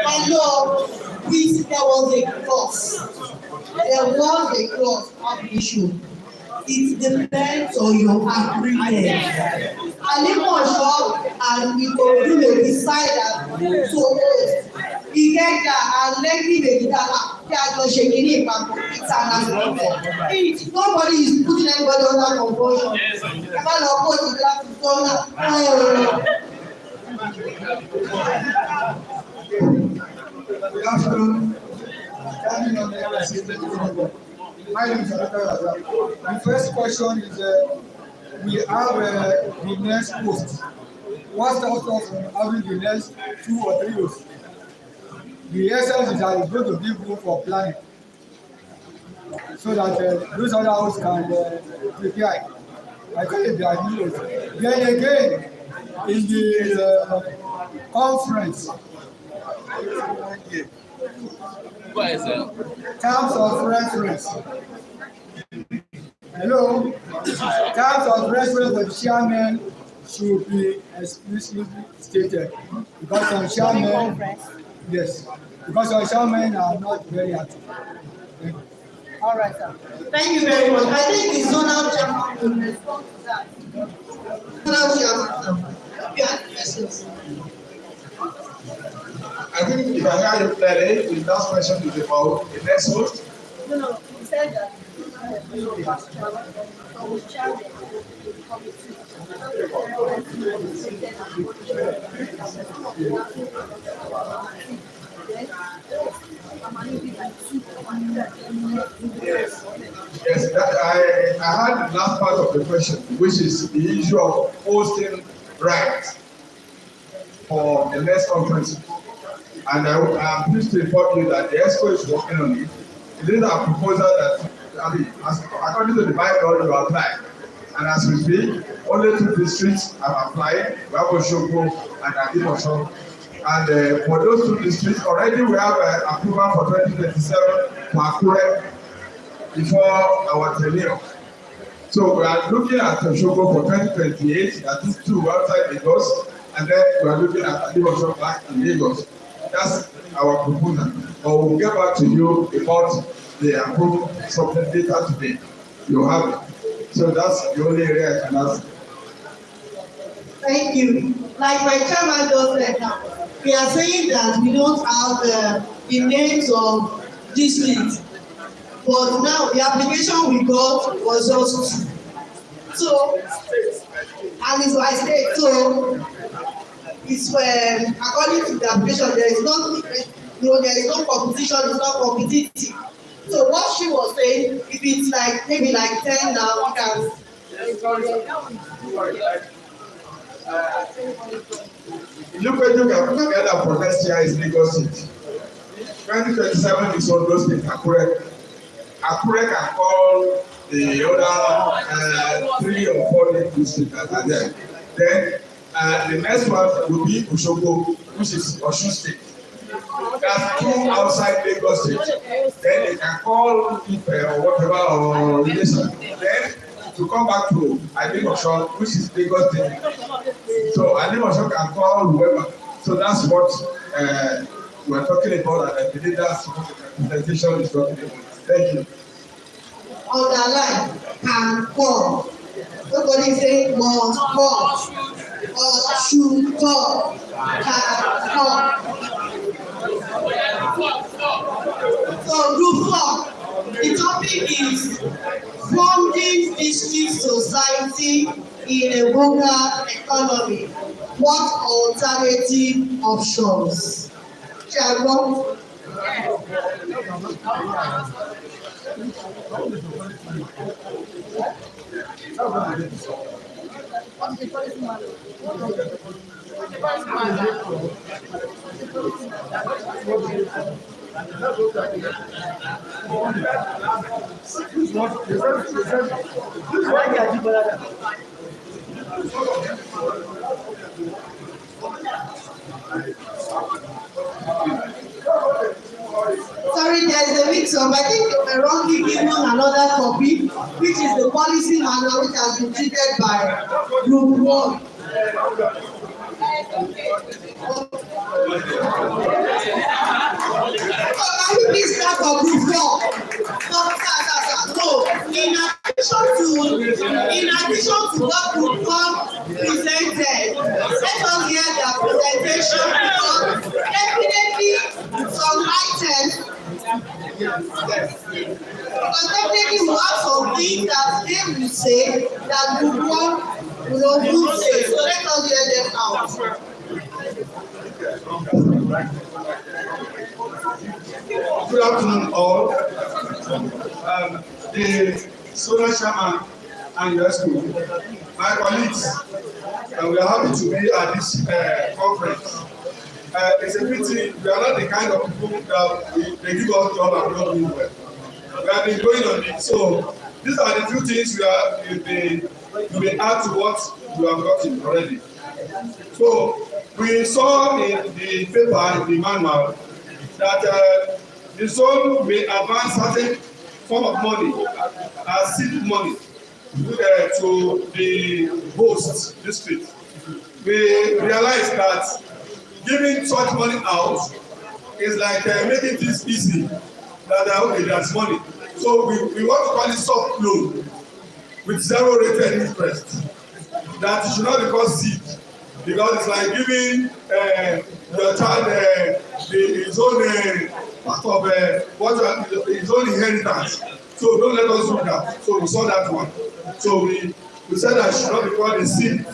Hello. There was a clause. There was a clause of issue. It depends on your agreement. Alimosho and Ikorodu may decide that to host. Ikeja and Lekki may decide that it's an agreement. Nobody is putting anybody under compulsion. Good afternoon. My name is Alaka. The first question is we have the next post. What's the outcome from having the next 2 or 3 hosts? The essence is that it's going to give room for planning so that those other hosts can prepare. I call it the ideal. Then again, in the conference, terms of reference. Hello? Terms of reference of chairman should be explicitly stated because some chairmen, yes, because some chairmen are not very active. All right, sir. Thank you very much. I think the zonal chairman will respond to that. Zonal chairman, you have questions. I think if I heard you clearly, the last question is about the next host. No, he said that Yes, that I had the last part of the question, which is the issue of hosting rights for the next conference. And I'm pleased to inform you that the ESCO is working on it. It is a proposal that, according to the bylaw, you apply. And as we speak, only 2 districts have applied, Shoko and Adimosho. And for those 2 districts, already we have approval for 2027 for Akure before our tenure. So we are looking at Shoko for 2028, that is 2 outside Lagos, and then we are looking at Adimosho back in Lagos. That's our proposal. But we'll get back to you about the approved something later today. You have it. So that's the only area I can answer. Thank you. Like my chairman just said now, we are saying that we don't have the names of districts. But now the application we got was just 2. So, and it's by state. So, it's according to the application, there is no competition, it's not competitive. So what she was saying, if it's like maybe like 10 now, we can. Look where you can put together for next year is Lagos State. 2027 is Ondo State, Akure. Akure can call the other 3 or 4 districts that are there. Then the next one will be Osogbo, which is Osun State. That's 2 outside Lagos State. Then they can call Ife or whatever or relation. Then to come back to Adimosho, which is Lagos State. So Adimosho can call whoever. So that's what we're talking about, and I believe that's what the presentation is talking about. Thank you. Underline can call. Nobody say must call or should call. Can call. So group 4, the topic is funding district society in a rural economy? What alternative options? Chairman. Sorry, there's a mix-up. I think they were wrongly given another copy, which is the policy manual which has been treated by Group 1. Can you please start for Group 4? No, in addition to what Group 1 presented, let us hear their presentation because definitely some items. Because definitely we have some things that they will say that Group 1 will not say. So let us hear them out. Good afternoon, all. The Solar Chairman and your school, my colleagues, and we are happy to be at this conference. It's a pity we are not the kind of people that they give us job and not doing well. We have been going on it, so these are the few things you may add to what you have gotten already. So we saw in the paper, in the manual, that the zone may advance certain form of money as seed money to the host district. We realize that giving such money out is like making things easy. That okay, there's money. So we want to call it soft loan with zero rated interest. That should not be called seed, because it's like giving your child his own part of his own inheritance. So don't let us do that. So we saw that one. So we said that it should not be called a seed,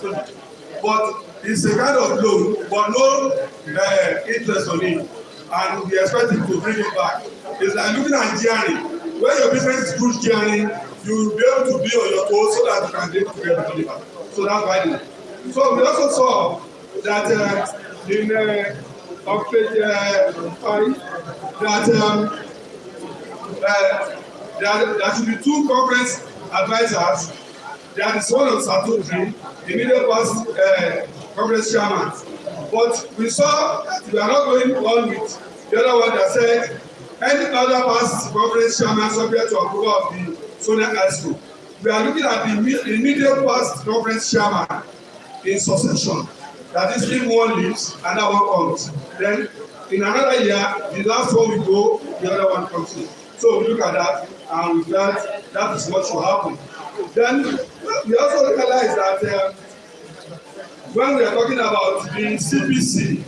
but it's a kind of loan, but no interest on it, and we expect him to bring it back. It's like looking at GRE. When your business is good GRE, you will be able to be on your toes so that you can get to get the money back. So that's why. So we also saw that in on page 5 that there should be 2 conference advisors. There is one on Saturday, the middle past conference chairman. But we saw that we are not going on with the other one that said any other past conference chairman subject to approval of the Sonia High School. We are looking at the immediate past conference chairman in succession. That is, if one leaves, another one comes. Then in another year, the last one will go, the other one comes in. So we look at that, and we felt that is what should happen. Then we also realize that when we are talking about the CPC,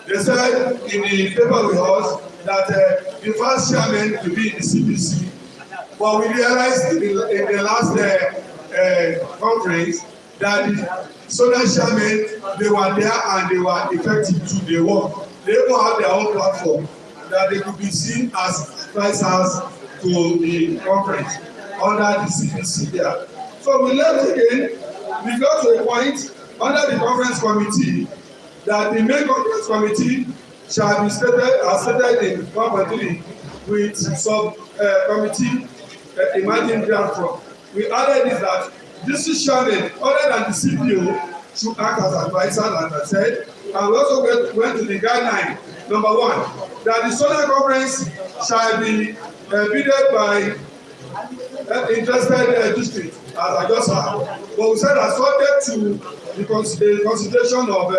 they said in the paper with us that the first chairman will be in the CPC. But we realized in the last conference that the Solar chairman, they were there and they were effective too. They work. They even have their own platform that they could be seen as advisors to the conference under the CPC there. So we left again. We got to a point under the conference committee that the main conference committee shall be stated as stated in 1.3 with sub committee emerging therefrom. We added is that this chairman, other than the CPO, should act as advisor, as I said, and we also went to the guideline. Number 1, that the Solar conference shall be bidded by interested district, as I just heard. But we said that subject to the consideration of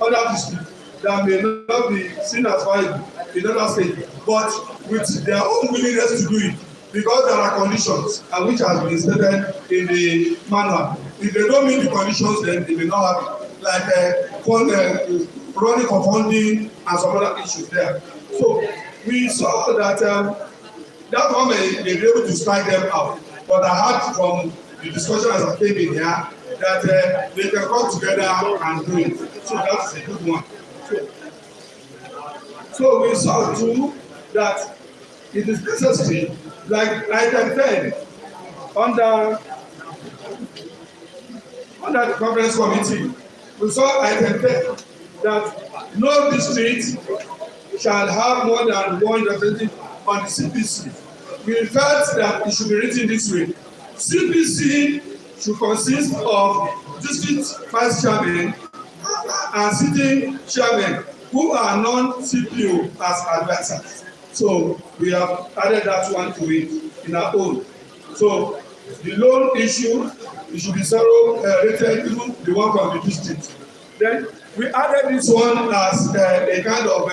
other districts that may not be seen as viable in other states, but with their own willingness to do it, because there are conditions, and which has been stated in the manual. If they don't meet the conditions, then they may not have it, like running for funding and some other issues there. So we saw that that one may be able to strike them out. But I heard from the discussion as I came in here that they can come together and do it. So that's a good one. So we saw too that it is necessary, like item 10 under the conference committee, we saw item 10 that no district shall have more than one representative on the CPC. We felt that it should be written this way. CPC should consist of district vice chairman and sitting chairman who are non-CPO as advisors. So we have added that one to it in our own. So the loan issue, it should be zero rated, even the one from the district. Then we added this one as a kind of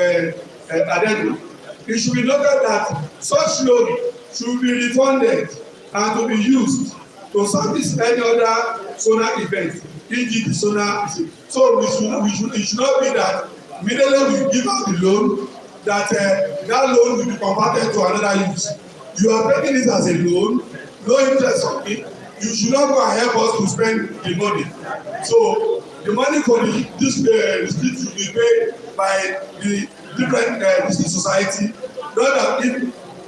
addendum. It should be noted that such loan should be refunded and to be used to service any other solar event, e.g. the solar. So it should not be that immediately we give out the loan, that that loan will be converted to another use. You are taking it as a loan, no interest on it. You should not go and help us to spend the money. So the money for this district should be paid by the different district society. Not that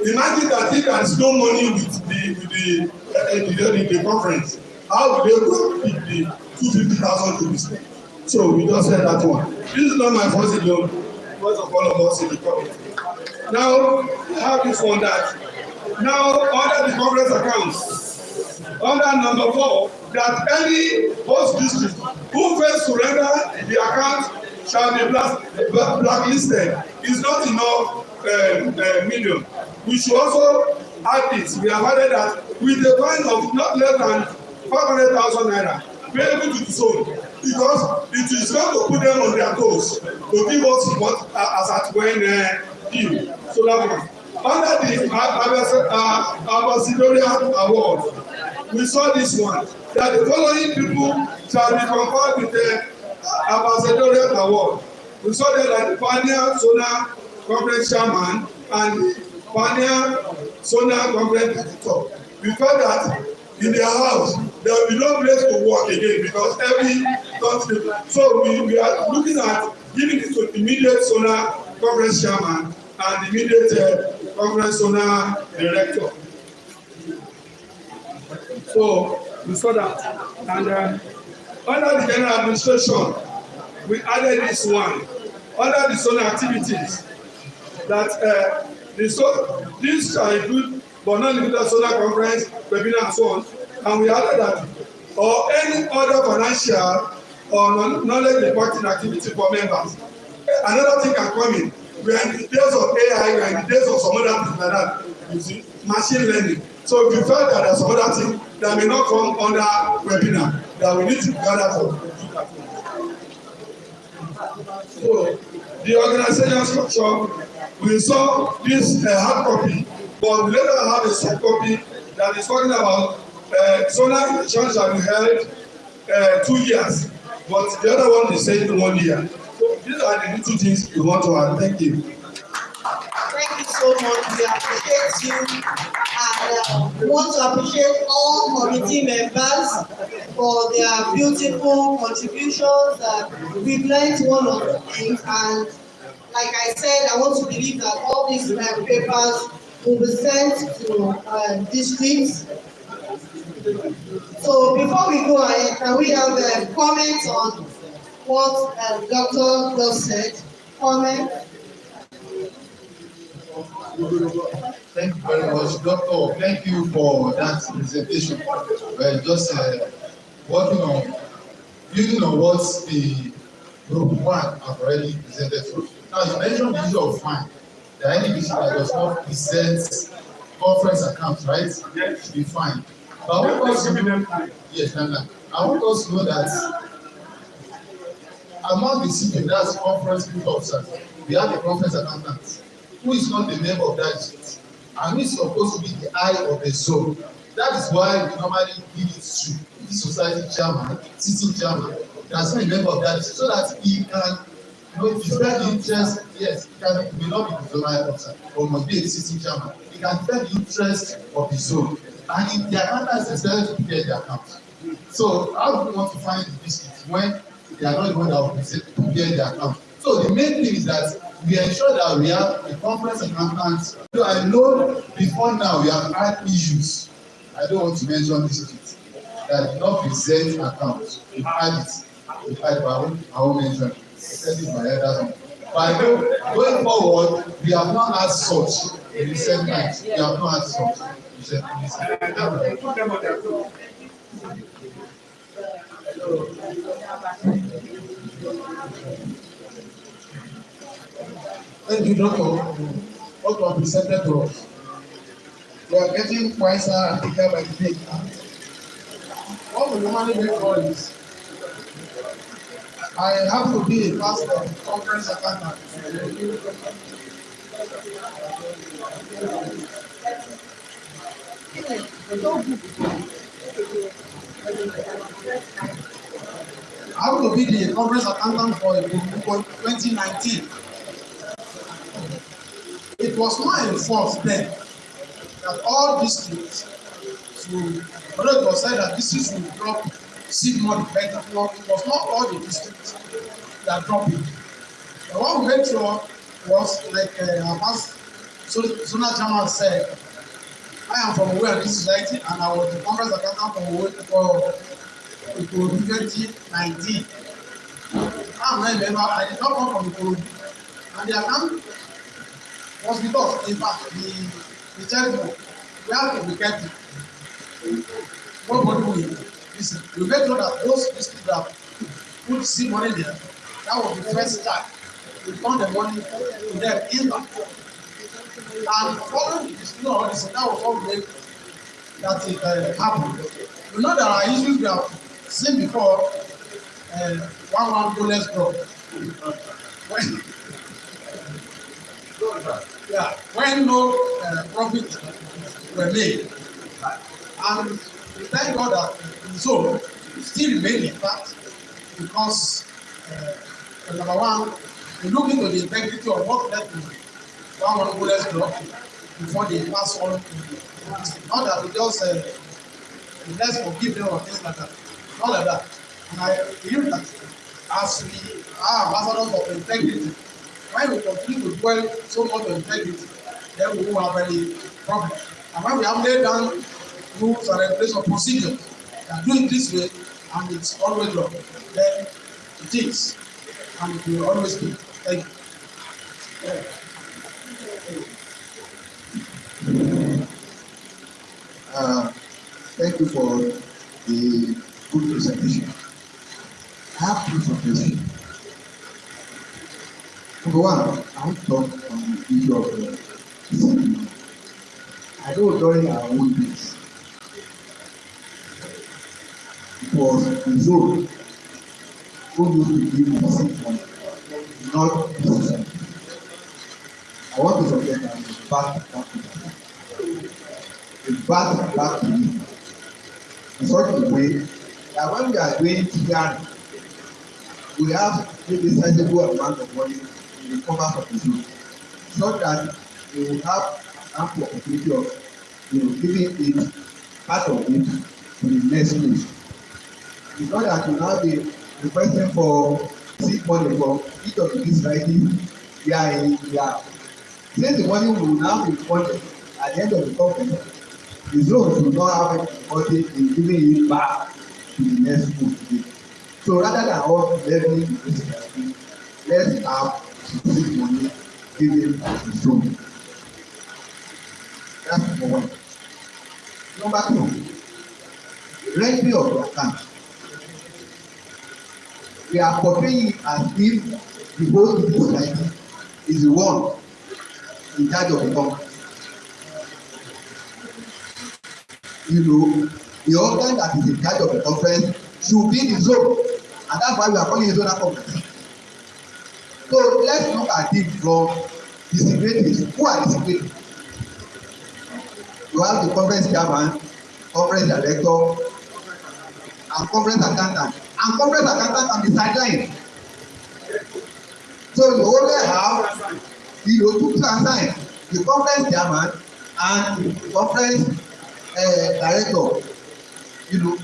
imagine that if there is no money with the conference, how will they go pick the 250,000 to be spent? So we just said that one. This is not my first alone, first of all of us in the committee. Now we have this one that now under the conference accounts, under number 4, that any host district who fails to render the account shall be blacklisted. Is not enough million. We should also add this. We have added that with a fine of not less than 500,000 naira payable to the zone, because it is going to put them on their toes to give us support as at when due. So that one. Under the ambassadorial award, we saw this one, that the following people shall be conferred with the ambassadorial award. We saw that the Pioneer Solar Conference Chairman and the Pioneer Solar Conference Director. We felt that in their house there will be no place to work again, because every country. So we are looking at giving it to the immediate Solar Conference Chairman and the immediate Conference Solar Director. So we saw that, and under the general administration, we added this one under the solar activities, that this shall include but not limited solar conference, webinar and so on. And we added that or any other financial or knowledge imparting activity for members. Another thing can come in. We are in the days of AI, we are in the days of some other things like that. You see, machine learning. So if you felt that there's some other thing that may not come under webinar, that we need to gather for. So the organization structure, we saw this hard copy, but we later have a soft copy that is talking about solar elections shall be held 2 years, but the other one is saying 1 year. So these are the little things we want to add. Thank you. Thank you so much. We appreciate you, and we want to appreciate all committee members for their beautiful contributions. We've learned one of the things, and like I said, I want to believe that all these papers will be sent to districts. So before we go ahead, can we have a comment on what Dr. just said? Comment? Thank you very much, Doctor. Thank you for that presentation. We're just building on what the group 1 have already presented to us. Now, you mentioned the issue of fine. That any district that does not present conference accounts, right? Yes. Should be fined. But I want us to know, yes, I want us to know that among the CPO, that's conference people officers, we have the conference accountant, who is not the member of that district, and who is supposed to be the eye of the zone. That is why we normally give it to the society chairman, sitting chairman, that's not a member of that district, so that he can defend the interest. Yes, he may not be the zonal officer, or must be a sitting chairman. He can defend the interest of the zone, and if the accountant is expected to prepare the account, So how do you want to find the district when they are not the one that will prepare the account? So the main thing is that we ensure that we have a conference accountant. So I know before now we have had issues. I don't want to mention districts that did not present accounts. We've had it. We've had it, I won't mention it. I said it my elders. But I know going forward, we have not had such in recent times. We have not had such in recent times. Thank you, Doctor. What was presented to us. We are getting wiser and bigger by the day. What we normally make for is I have to be a past conference accountant. I have to be the conference accountant for 2019. It was not enforced then that all districts should, although it was said that districts will drop seed money better, it was not all the districts that dropped it. The one we went through was like our past Zona Chairman said, I am from Owerri District Society and I was the conference accountant for 2019. I'm not a member, I did not come from Ikorodu. And the account was because, in fact, the charitable, we have to be careful. Nobody will listen. You make sure that those districts that put seed money there, that was the first start. We found the money to them in that. And following the district of this, that was what made that it happened. You know there are issues we have seen before. One bonus drop. When no profit were made, and we thank God that the zone still remain intact because number one, we look into the integrity of what led to one bonus drop before they pass on. Not that we just let's forgive them or things like that. Not like that. And I believe that as we are ambassadors of integrity, when we continue to dwell so much on integrity, then we won't have any problem. And when we have laid down rules and regulation procedures that do it this way, and it's always wrong, then it is, and it will always be. Thank you. Thank you for the good presentation. I have two suggestions. Number one, I want to talk on the issue of discipline. I know during our own days, it was the zone who used to give the discipline, not the society. I want to suggest that we back to me in such a way that when we are doing TR, we have maybe sizable amount of money in the covers of the zone, so that we will have ample opportunity of giving it part of it to the next place. It's not that you now be requesting for seed money from each of the society year. Since the money will now be funded at the end of the conference, the zone should not have any difficulty in giving it back to the next school. So rather than all learning the society, let's have seed money given to the zone. That's number one. Number two, rendering of the account. We are portraying it as if the whole society is the one in charge of the conference. The organ that is in charge of the conference should be the zone, and that's why we are calling it zonal conference. So let's look at it from the signatories. Who are the signatories? You have the conference chairman, conference director, and conference accountant. And conference accountant can be sidelined. So you only have two people assigned, the conference chairman and the conference director,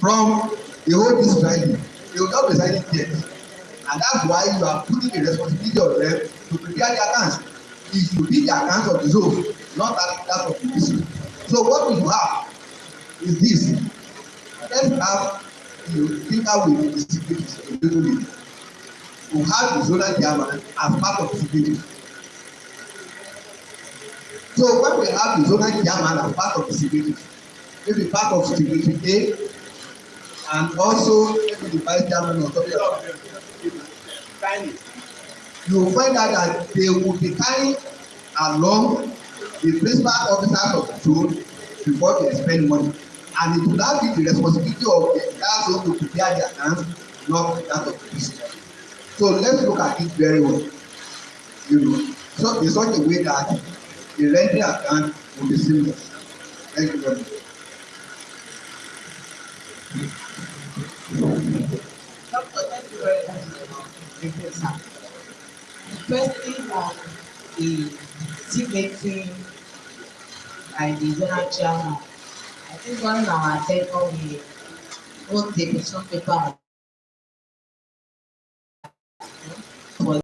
from they hold this value, they will not reside it there. And that's why you are putting the responsibility of them to prepare the accounts. It should be the accounts of the zone, not that of the district. So what we have is this. Let's have tinker with the secretaries a little bit. We have the zonal chairman as part of the secretary. So when we have the zonal chairman as part of the secretary, maybe part of secretary A, and also maybe the vice chairman or something you will find out that they will be carrying along the principal officers of the zone before they spend money, and it will now be the responsibility of the entire zone to prepare their accounts, not that of the district. So let's look at it very well, so in such a way that the rendering account will be seamless. Thank you very much. Doctor, thank you very much. Firstly, on the signatory by the zonal chairman, I think one of our table we wrote the question paper for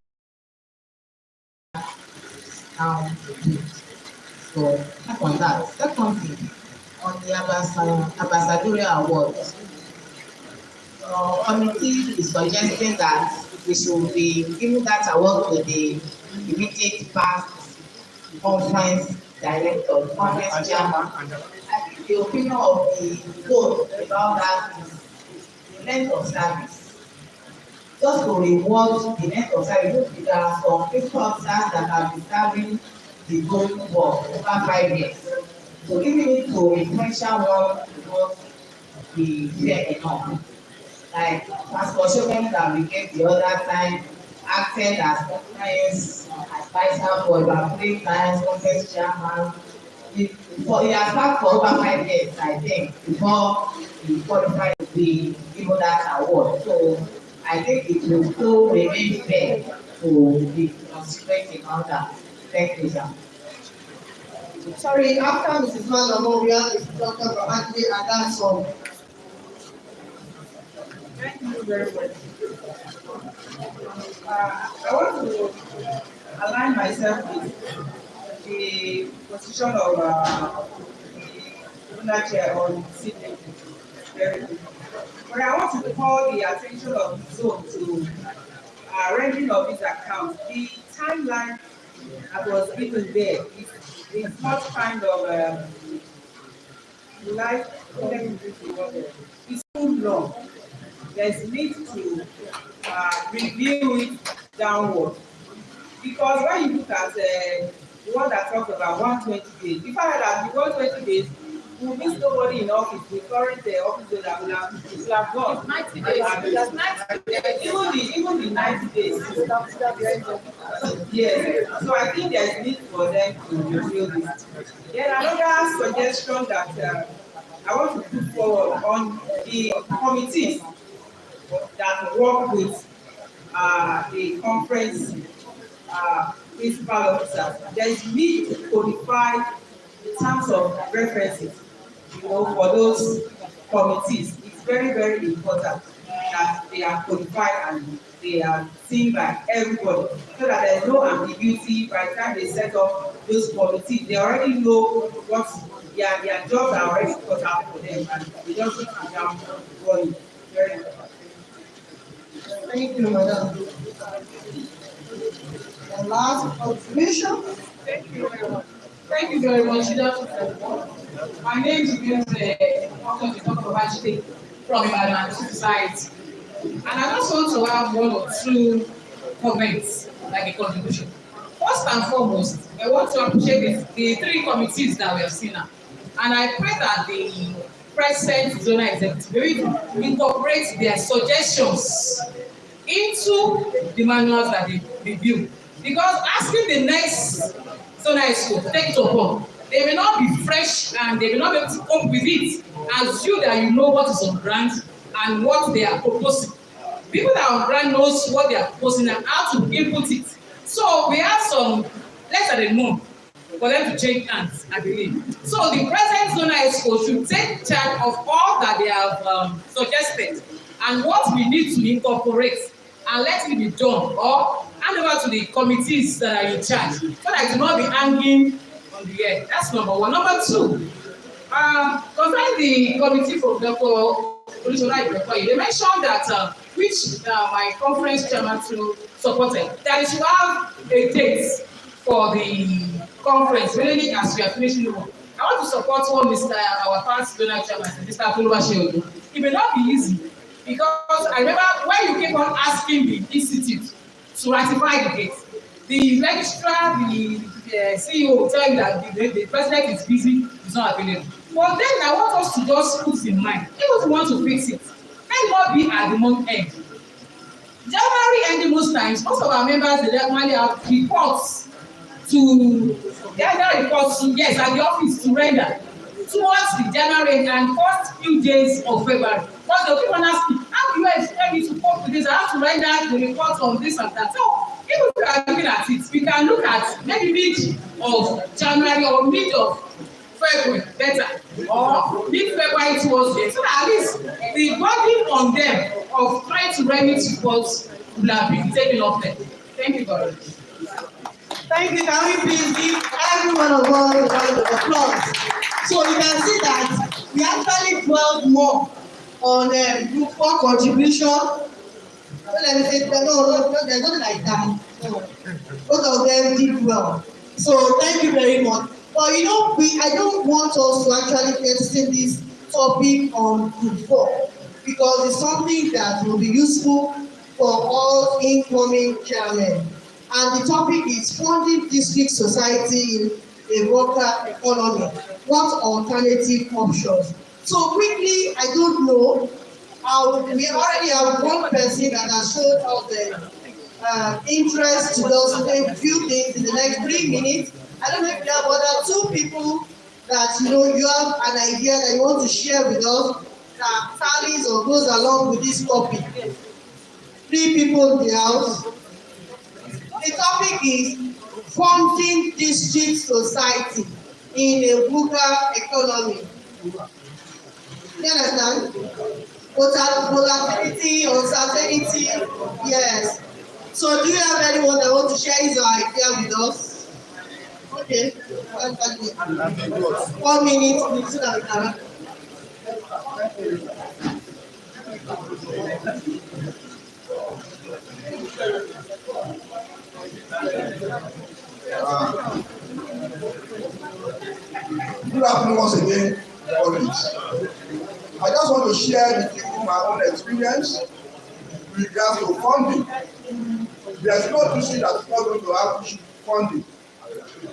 now to do. So on that, secondly, on the ambassadorial awards, committee is suggesting that we should be giving that award to the immediate past conference director, conference chairman. I think the opinion of the board about that is the length of service. Just to reward the length of service, there are some people officers that have been serving the goal for over 5 years. So giving it to a potential one will not be fair enough. Like Pastor Shogun that we gave the other time acted as conference advisor for about 3 times, conference chairman. He has worked for over 5 years, I think, before he qualified to be given that award. So I think it will still remain fair to be considering on that. Thank you, sir. Sorry, after Mrs. Malamoria is Dr. Bahati Adanson. Thank you very much. I want to align myself with the position of the chair on signature. Very good. But I want to call the attention of the zone to rendering of this account. The timeline that was given there is not kind of it's too long. There's need to review it downward. Because when you look at the one that talks about 120 days, you find that the 120 days will miss nobody in office, the current office that will have gone. 90 days. Even the 90 days. Yes. So I think there's need for them to review this. Then another suggestion that I want to put forward on the committees that work with the conference principal officers. There is need to codify the terms of references, for those committees. It's very, very important that they are codified and they are seen by everybody, so that there is no ambiguity by the time they set up those committees. They already know what their jobs are already cut out for them, and they just need to jump running. Very important. Thank you, madam. The last observation. Thank you very much. Thank you very much. My name is Dr. Vajite from Ibadan Society. And I just want to have 1 or 2 comments, like a contribution. First and foremost, I want to appreciate the 3 committees that we have seen now. And I pray that the present zonal executive will incorporate their suggestions into the manuals that they review. Because asking the next zonal school to take it upon, they may not be fresh and they may not be able to cope with it as you that you know what is on ground and what they are proposing. People that are on ground knows what they are proposing and how to input it. So we have some less than a month for them to change hands, I believe. So the present zonal exco should take charge of all that they have suggested and what we need to incorporate and let it be done or hand over to the committees that are in charge so that it will not be hanging on the air. That's number one. Number two, concerning the committee for they mentioned that which my conference chairman to supported that it should have a date for the conference really as we are finishing the work. I want to support one Mr. our past donor chairman, Mr. Toluwase. It may not be easy because I remember when you keep on asking the institute to ratify the date, the registrar, the CEO will tell you that the president is busy, is not available. But then I want us to just put in mind, if we want to fix it, let not be at the month end. January ending most times, most of our members they normally have reports to yes at the office to render towards the January and first few days of February. But the people ask me, how do you expect me to cope with this? I have to render the report on this and that. So if we are looking at it, we can look at maybe mid of January or mid of February better or mid-February towards the end. So that at least the burden on them of trying to remedy reports will have been taken off them. Thank you very much. Thank you. Can we please give every one of us a round of applause? So you can see that we actually dwelled more on group 4 contribution. So let me say, no, there's nothing like that. No. Both of them did well. So thank you very much. But you know, I don't want us to actually testing this topic on group 4 because it's something that will be useful for all incoming chairmen. And the topic is funding district society in a worker economy. What alternative options? So quickly, I don't know. We already have one person that has showed us the interest to just say a few things in the next 3 minutes. I don't know if there are other 2 people that you have an idea that you want to share with us that tallies or goes along with this topic. 3 people in the house. The topic is funding district society in a rural economy. You understand? Volatility, uncertainty, yes. So do you have anyone that wants to share his idea with us? Okay. 1 minute, please. Good afternoon once again, colleagues. I just want to share with you my own experience with regards to funding. There's no issue that is not going to have issue funding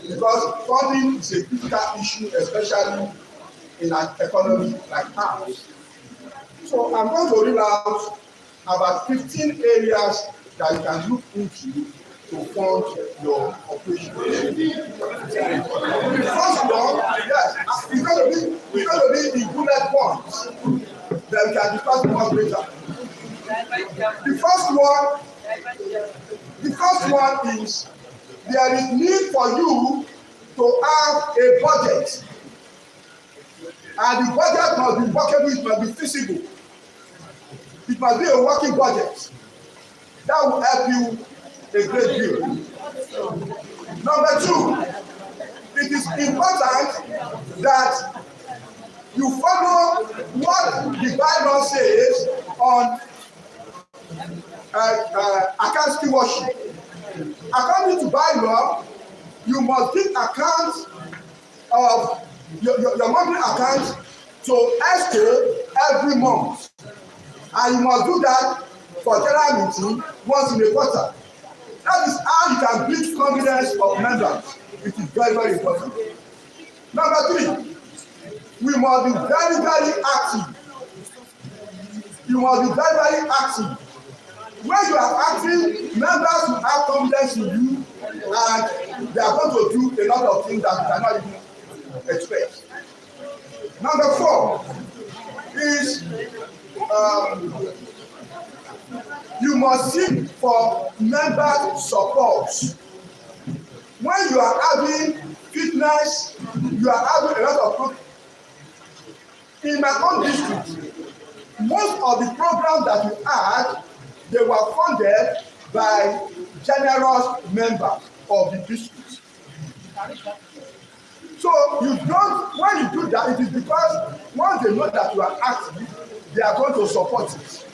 because funding is a critical issue, especially in an economy like ours. So I'm going to read out about 15 areas that you can look into to fund your operation. The first one, yes, it's going to be the bullet points that we can discuss more later. The first one is there is need for you to have a budget, and the budget must be workable, it must be feasible. It must be a working budget. That will help you a great deal. Number 2, it is important that you follow what the Bible says on account stewardship. According to bylaw, you must give account of your monthly account to ESCO every month, and you must do that for general meeting once in a quarter. That is how you can build confidence of members. It is very, very important. Number 3, we must be very, very active. You must be very, very active. When you are active, members will have confidence in you, and they are going to do a lot of things that you cannot even expect. Number 4 is you must seek for member support. When you are having fitness business, you are having a lot of programs. In my own district, most of the programs that we had, they were funded by generous members of the district. So you don't, when you do that, it is because once they know that you are active, they are going to support it.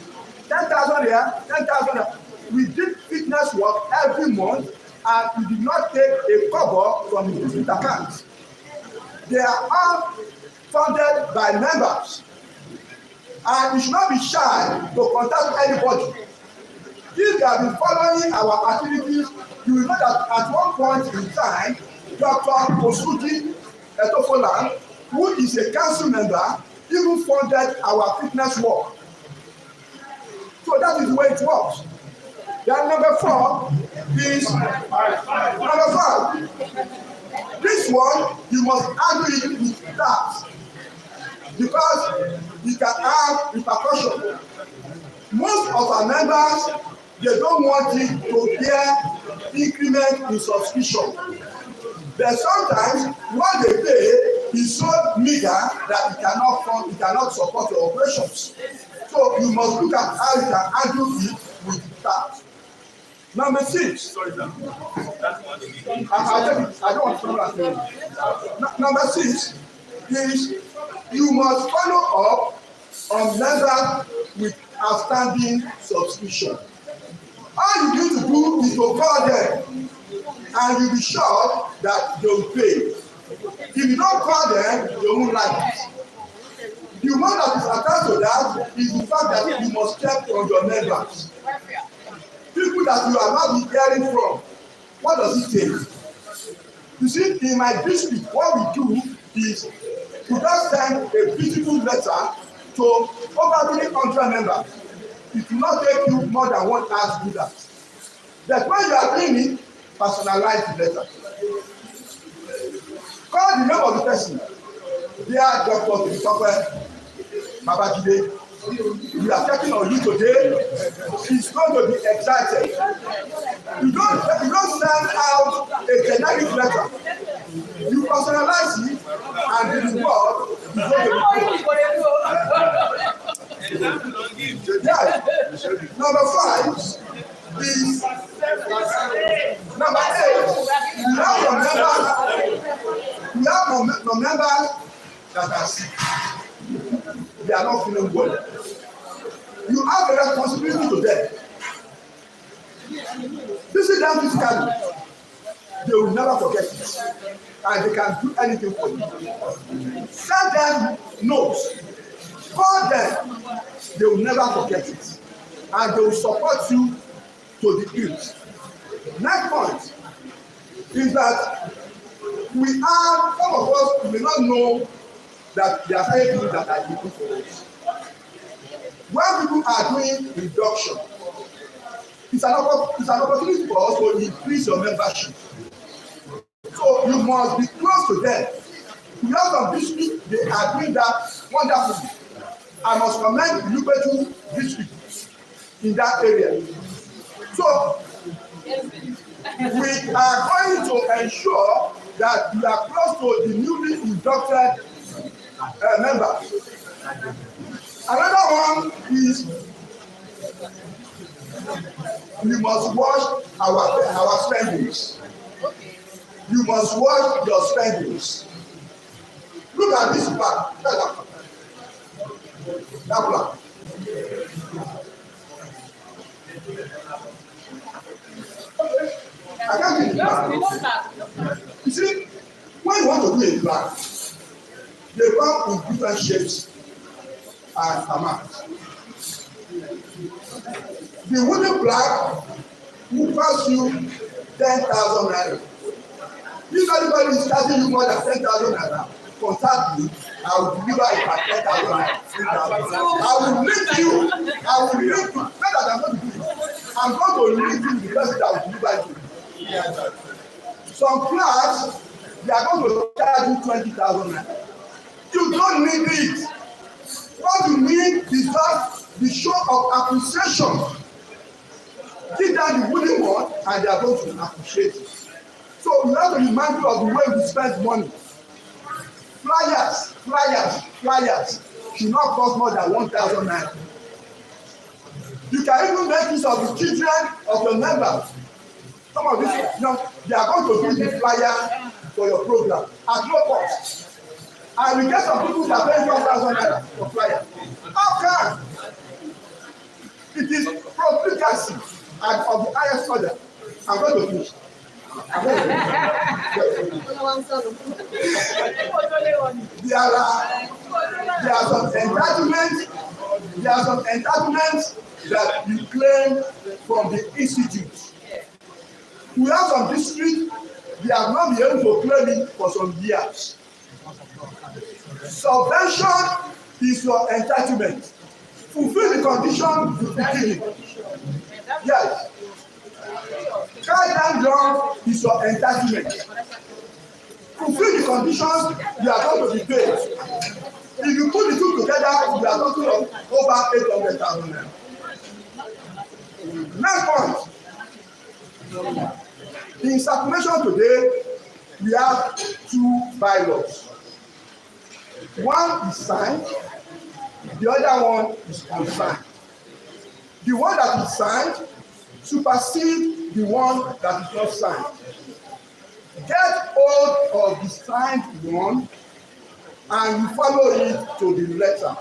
10,000 here, 10,000 here. We did fitness work every month and we did not take a cover from the district account. They are all funded by members. And you should not be shy to contact anybody. If you have been following our activities, you will know that at one point in time, Dr. Osuji Etofola, who is a council member, even funded our fitness work. So that is the way it works. Then number 4 is number 5. This one, you must argue it with that because it can have repercussion. Most of our members, they don't want it to bear increment in subscription. But sometimes what they pay is so meager that it cannot support your operations. So you must look at how you can handle it with that. Number 6. Sorry, sir. I don't want to talk about Number 6 is you must follow up on members with outstanding subscription. All you need to do is to call them and you'll be sure that they will pay. If you don't call them, they won't like it. The one that is attached to that is the fact that you must check on your members. People that you are not been hearing from, what does it take? You see, in my district, what we do is to just send a beautiful letter to over 300 members. It will not take you more than 1 hour to do that. But when you are doing it, personalize the letter. Call the name of the person. Dear Dr. Titope Babajide, we are checking on you today. He's going to be excited. You don't send out a generic letter. You personalize it, and the reward is going to be yes. Number 5 is number 8. You have your members that are sick. They are not feeling well. You have a responsibility to them. Visit them physically. They will never forget it. And they can do anything for you. Send them notes. Call them. They will never forget it. And they will support you to the hilt. Next point is that some of us may not know that there are certain things that are important for us. When people are doing reduction, it's an opportunity for us to increase your membership. So you must be close to them. We have some districts, they are doing that wonderfully. I must commend the Lubetu district in that area. So we are going to ensure that we are close to the newly inducted members. Another one is we must watch our spendings. You must watch your spendings. Look at this plan. That plan. I can't give you plan. You see, when you want to do a plan, they come in different shapes and amounts. The wooden plank will cost you 10,000 naira. If anybody is charging you more than 10,000 naira, contact me. I will deliver it at 10,000 naira. I will link you. Not that I'm going to do it. I'm going to link you with the person that will deliver it. Some flats, they are going to charge you 20,000 naira. You don't need it. What you need is just the show of appreciation. Give them the wooden one and they are going to appreciate it. So you have to be mindful of the way we spend money. Flyers should not cost more than 1,000 naira. You can even make use of the children of your members. Some of these, they are going to give the flyer for your program at no cost. And we get some people that pay 1,000 naira for flyer. How come? It is profligacy and of the highest order. I'm going to finish. There are some entitlements that you claim from the institute. We have some districts, they have not been able to claim it for some years. Subvention is your entitlement. Fulfill the condition you be given. Yes. Guideline law is your entitlement. Fulfill the conditions you are going to be paid. If you put the two together, you are talking of over 800,000 naira. Next point. In circulation today, we have two bylaws. One is signed, the other one is unsigned. The one that is signed supersedes the one that is not signed. Get hold of the signed one and you follow it to the letter.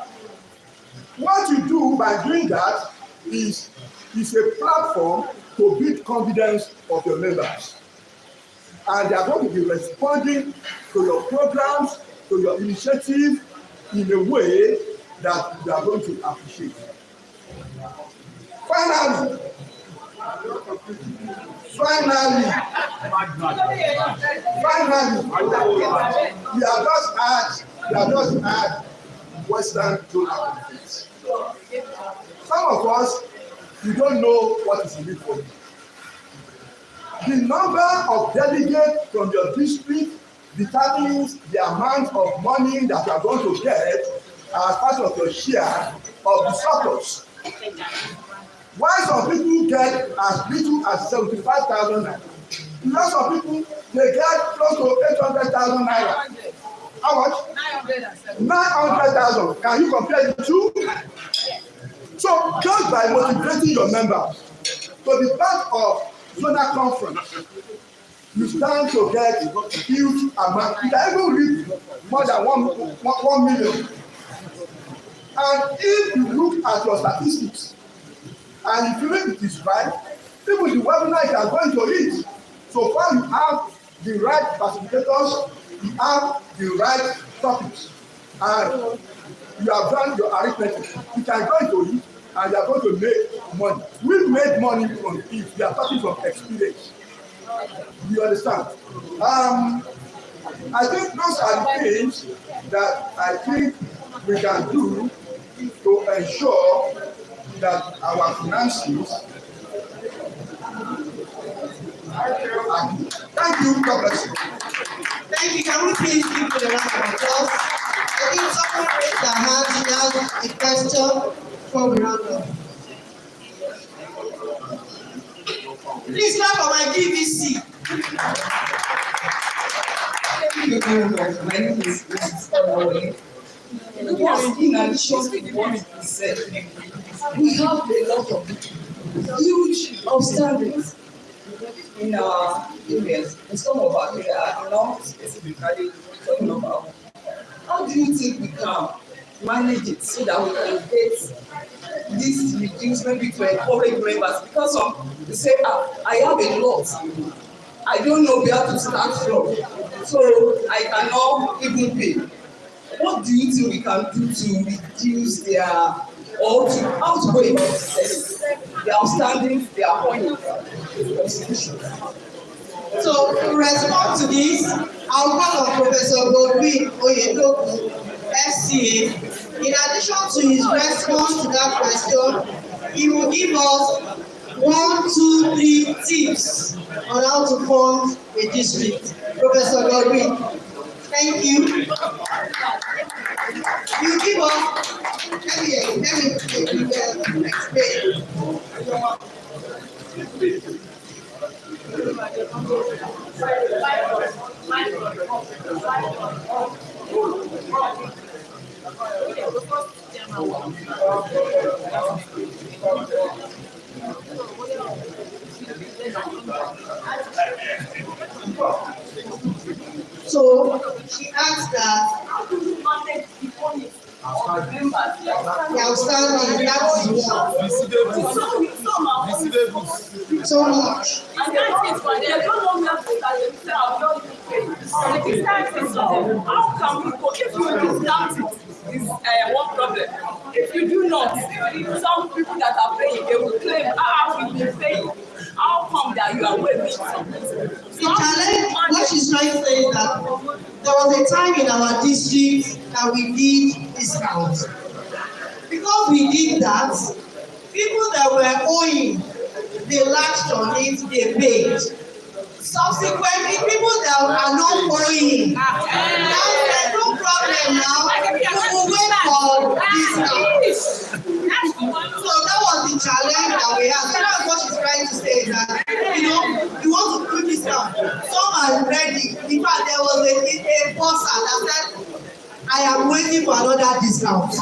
What you do by doing that is a platform to build confidence of your members. And they are going to be responding to your programs, to your initiative in a way that you are going to appreciate. Finally, we have just had Western Zone Conference. Some of us, we don't know what is in it for you. The number of delegates from your district determines the amount of money that you are going to get as part of your share of the surplus. Why some people get as little as 75,000 naira? Lots of people, they get close to 800,000 naira. How much? 900,000. Can you compare the two? So just by motivating your members to be part of zonal conference, you stand to get a huge amount. You can even reach more than 1 million. And if you look at your statistics, and if you think it is right, even the webinar you are going to read, so far you have the right facilitators, you have the right topics, and you have done your arithmetic. You can go into it and you are going to make money. We made money from it. We are talking from experience. You understand? I think those are the things that I think we can do to ensure that our finances. Thank you, God bless you. Thank you. Can we please give you a round of applause? I think someone raised their hand. She has a question before we round up. Please clap for my GVC. Thank you very much. My name is Mrs. Olawale. Yes, in addition to what you said, we have a lot of huge outstandings in our areas. In some of our areas are not specifically talking about. How do you think we can manage it so that we can get this reduced, maybe to encourage members? Because you say, I have a lot. I don't know where to start from, so I cannot even pay. What do you think we can do to reduce how to go about the outstanding, their point of constitution? So to respond to this, I'll call on Professor Godwin Oyedoku, FCA. In addition to his response to that question, he will give us 1, 2, 3 tips on how to fund a district. Professor Godwin, thank you. You give us, let me explain. So she asked that the outstanding, that is what. So much. And that is why they don't know where to start themselves. And if you start with something, how can we go? If you discount it, is one problem. If you do not, some people that are paying, they will claim, we've been paying. How come that you are waiving something? The challenge, what she's trying to say is that there was a time in our district that we did discounts. Because we did that, people that were owing, they latched on it, they paid. Subsequently, people that are not owing, there's no problem now, we will wait for discount. So that was the challenge that we had. So that's what she's trying to say, that, you want to do discount. Some are ready. In fact, there was a bossa that said, I am waiting for another discount.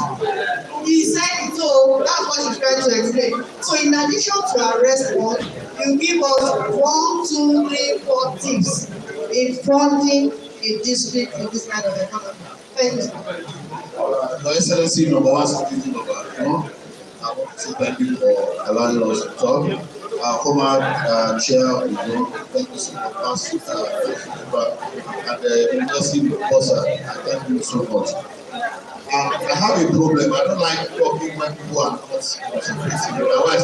He said it, so that's what she's trying to explain. So in addition to our response, you give us 1, 2, 3, 4 tips in funding a district in this kind of economy. Thank you. Your Excellency, number one citizen of our I want to say thank you for allowing us to talk. Former chair of the thank you so much. And the university professor, I thank you so much. I have a problem. I don't like talking when people are not concentrating. Otherwise,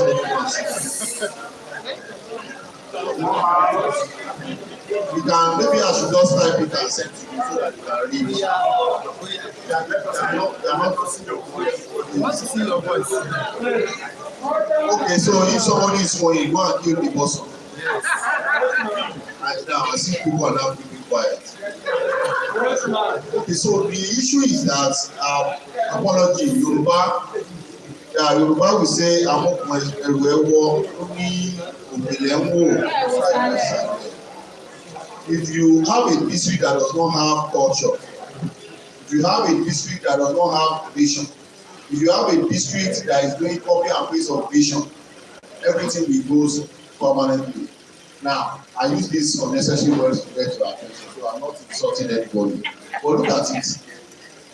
you can, maybe I should just type it and send to you so that you can read it. They are not to see your voice. They want to see your voice. Okay, so if somebody is going, go and kill the person. Yes. Right now, I see people are now keeping quiet. Okay, so the issue is that apology, Yoruba will say, if you have a district that does not have culture, if you have a district that does not have vision, if you have a district that is doing copy and paste of vision, everything will go permanently. Now, I use these unnecessary words to get your attention, so I'm not insulting anybody. But look at it.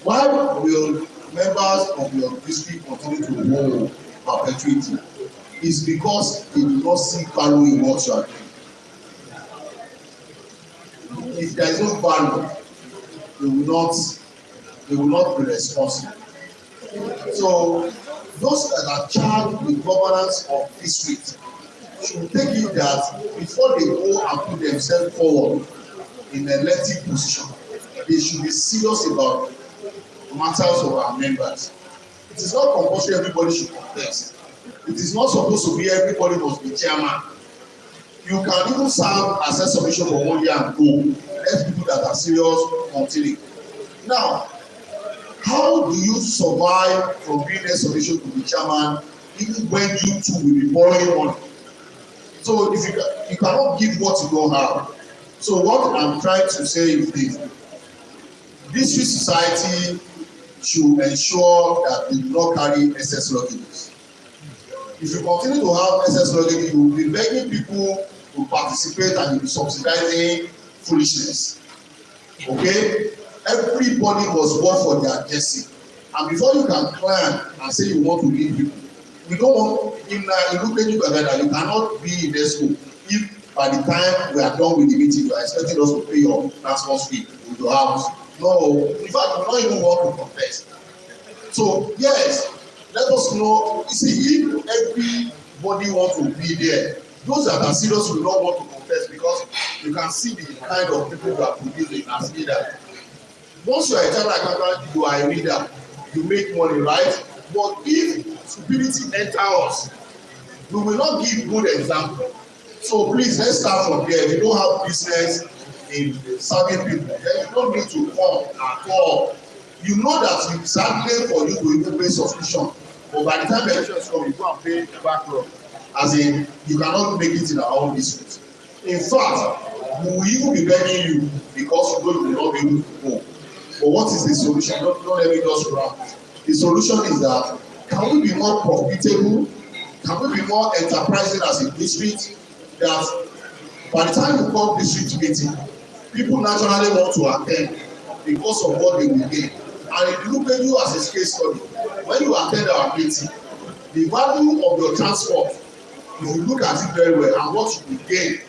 Why will members of your district continue to hold perpetuity? It's because they do not see value in what you are doing. If there is no value, they will not be responsible. So those that are charged with governance of district should take it that before they go and put themselves forward in an elected position, they should be serious about matters of our members. It is not compulsory everybody should contest. It is not supposed to be everybody must be chairman. You can even serve as a submission for 1 year and go. Let people that are serious continue. Now, how do you survive from being a submission to the chairman even when you too will be borrowing money? So if you cannot give what you don't have. So what I'm trying to say is this: district society should ensure that they do not carry excess luggages. If you continue to have excess luggage, you will be begging people to participate and you'll be subsidizing foolishness. Okay? Everybody must work for their destiny. And before you can plan and say you want to lead people, we don't want in looking you together, you cannot be in this school if by the time we are done with the meeting you are expecting us to pay your transport fee with your house. No, in fact we don't even want to contest. So yes, let us know. You see, if everybody want to be there, those that are serious will not want to contest because you can see the kind of people you are producing as leaders. Once you are a chartered accountant, you are a leader, you make money, right? But if stupidity enters us, we will not give good example. So please, let's start from there. If you don't have business in serving people, then you don't need to come at all. You know that it's sadly for you to even pay subscription, but by the time the elections come, you go and pay back run. As in, you cannot make it in our own district. In fact, we will even be begging you because you know you will not be able to go. But what is the solution? Don't let me just run. The solution is that can we be more profitable? Can we be more enterprising as a district? That by the time you come district meeting, people naturally want to attend because of what they will gain. And if you look at you as a case study, when you attend our meeting, the value of your transport, if you look at it very well and what you will gain,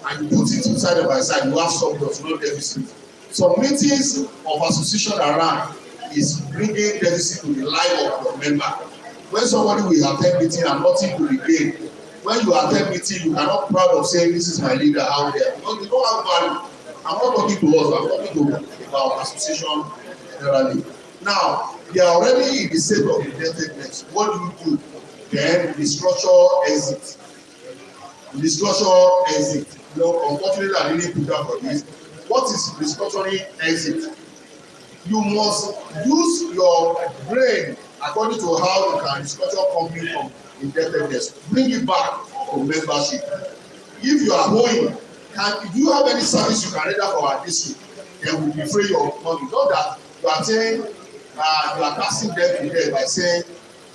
and you put it side by side, you have surplus, no deficit. Some meetings of association around is bringing deficit to the life of your member. When somebody will attend meeting and nothing will be gained, when you attend meeting, you cannot proud of saying this is my leader out there because you don't have value. I'm not talking to us, I'm talking to our association generally. Now, they are already in the state of indebtedness. What do you do? Then the structure exit. The structure exit. You know, unfortunately, I didn't put that for this. What is restructuring exit? You must use your brain according to how you can restructure company from indebtedness. Bring it back to membership. If you are owing, if you have any service you can render for our district, then we will free your money. Not that you are saying you are passing them to them by saying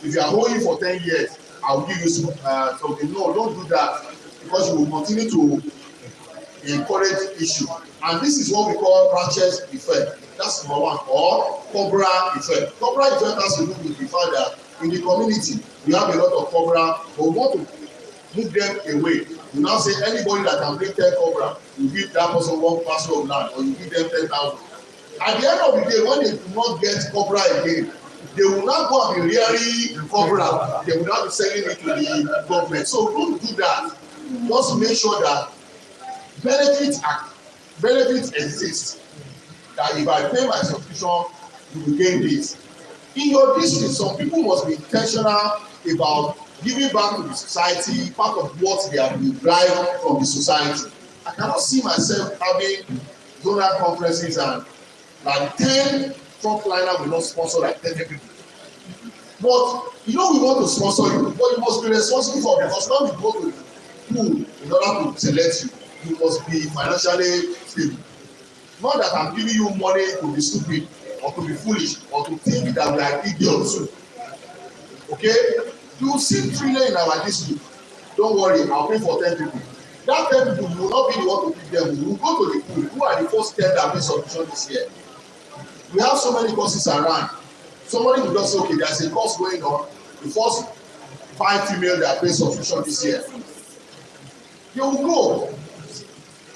if you are owing for 10 years, I will give you something. No, don't do that because you will continue to encourage issue. And this is what we call Ratchet effect. That's number one. Or Cobra effect. Cobra effect has to do with the fact that in the community we have a lot of Cobra, but we want to move them away. You now say anybody that can bring 10 Cobra, you give that person 1 parcel of land, or you give them 10,000. At the end of the day, when they do not get Cobra again, they will not go and be rearing Cobra. They will not be selling it to the government. So don't do that. Just make sure that benefits exist. That if I pay my subscription, you will gain this. In your district, some people must be intentional about giving back to the society, part of what they have derived from the society. I cannot see myself having donor conferences and like 10 frontliner will not sponsor like 10 people. But you know we want to sponsor you, but you must be responsible for it because when we go to the pool in order to select you, you must be financially stable. Not that I'm giving you money to be stupid or to be foolish or to think that we are idiots. Okay? You see 3 trillion in our district. Don't worry, I'll pay for 10 people. That 10 people, you will not be the one to pick them. You will go to the pool. Who are the first 10 that made submission this year? We have so many courses around. Somebody will just say, okay, there's a course going on. The first 5 female that pay subscription this year. You will go.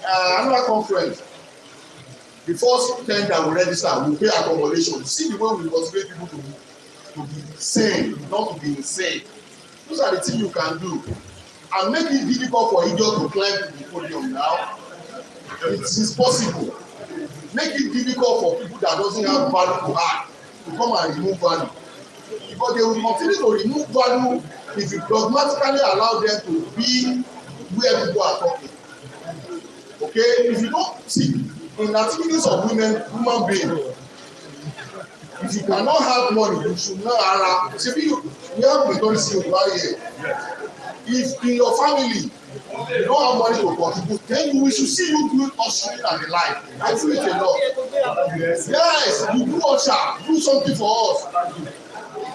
Another conference. The first 10 that will register will pay accommodation. See the way we motivate people to be sane, not to be insane. Those are the things you can do. And make it difficult for idiots to climb to the podium now. It is possible. Make it difficult for people that doesn't have value to add to come and remove value. Because they will continue to remove value if you dogmatically allow them to be where people are talking. Okay? If you don't see in activities of human beings, if you cannot have money, you should not allow. See, we have been going to see here. If in your family you don't have money to contribute, then we should see you do ushering and the like. I do it a lot. Yes, you do usher, do something for us.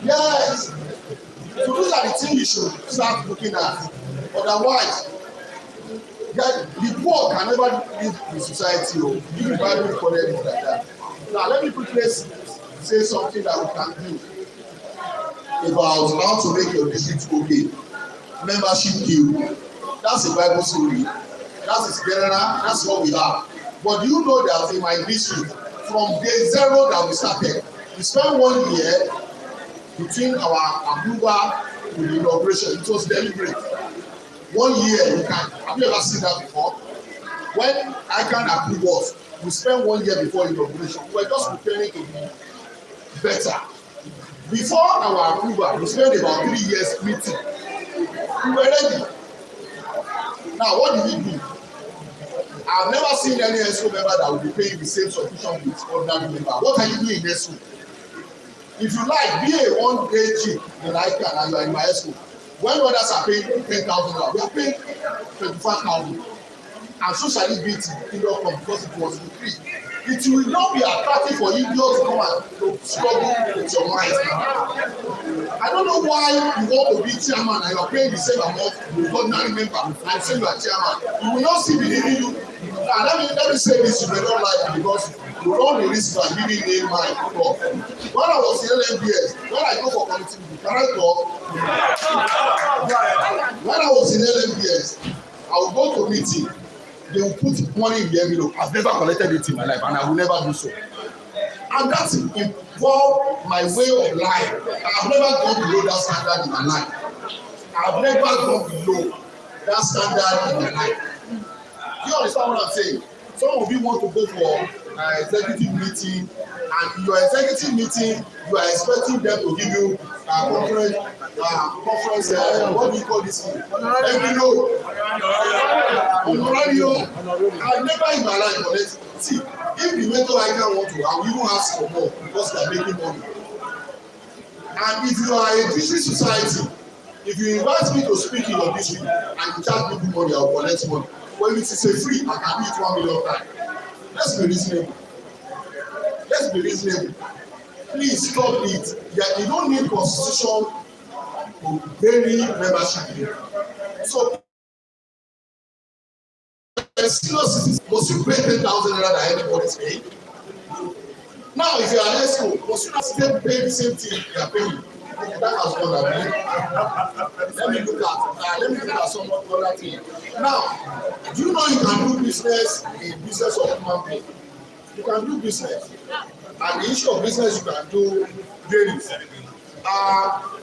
Yes. So those are the things you should start looking at. Otherwise, the poor can never live in society. If the Bible recorded it like that. Now let me quickly say something that we can do about how to make your district okay. Membership due. That's a Bible story. That is general. That's what we have. But do you know that in my district, from day 0 that we started, we spent 1 year between our approval to the inauguration. It was deliberate. 1 year, you can. Have you ever seen that before? When ICAN approved us, we spent 1 year before inauguration. We were just preparing to be better. Before our approval, we spent about 3 years meeting. We were ready. Now, what did we do? I've never seen any ESCO member that will be paying the same subscription with ordinary member. What are you doing in ESCO? If you like, be a 1-day chief in ICAN and you are in my ESCO. When others are paying 10,000, we are paying 25,000. and so shall it be till the kingdom come, because it was decreed. It will not be attractive for you to come and to struggle with your mind. I don't know why you want to be chairman and you are paying the same amount with ordinary member and say you are chairman. You will not see believing you. And let me say this, you may not like it because you run the risk of giving me my talk. When I was in LMBS, when I go for committee meeting, can I talk? When I was in LMBS, I would go to meeting. They will put money in the envelope. I've never collected it in my life and I will never do so. And that involved my way of life. I've never gone below that standard in my life. I've never gone below that standard in my life. Do you understand what I'm saying? Some of you want to go for executive meeting, and your executive meeting, you are expecting them to give you conference, what do you call this thing? Honorarium. I've never in my life collected. See, if the mentor ICAN want to, I will even ask for more because they are making money. And if you are a district society, if you invite me to speak in your district and you charge me good money, I will collect money. When it is a free, I can do it 1 million times. Let's be reasonable. Let's be reasonable. Please stop it. You don't need constitution to vary membership. So, senior citizens must you pay 10,000 naira that anybody is paying? Now, if you are an ESCO, must you not still pay the same thing you are paying? That has gone away. Let me look at some other thing. Now, do you know you can do business in business of human being? You can do business. And the issue of business you can do varies.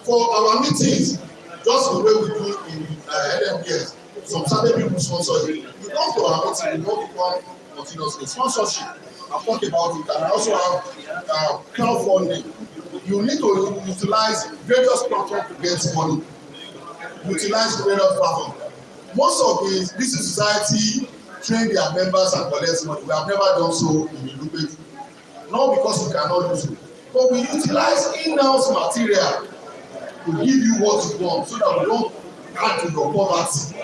For our meetings, just the way we do in LMBS, some certain people sponsor it. You come to our meeting, you want to come continuously. Sponsorship, I've talked about it, and I also have crowdfunding. You need to utilize various platforms to get money. Utilize various platforms. Most of the business society train their members and collect money. We have never done so in the Lubedi. Not because we cannot do so, but we utilize in-house material to give you what you want so that we don't add to your poverty.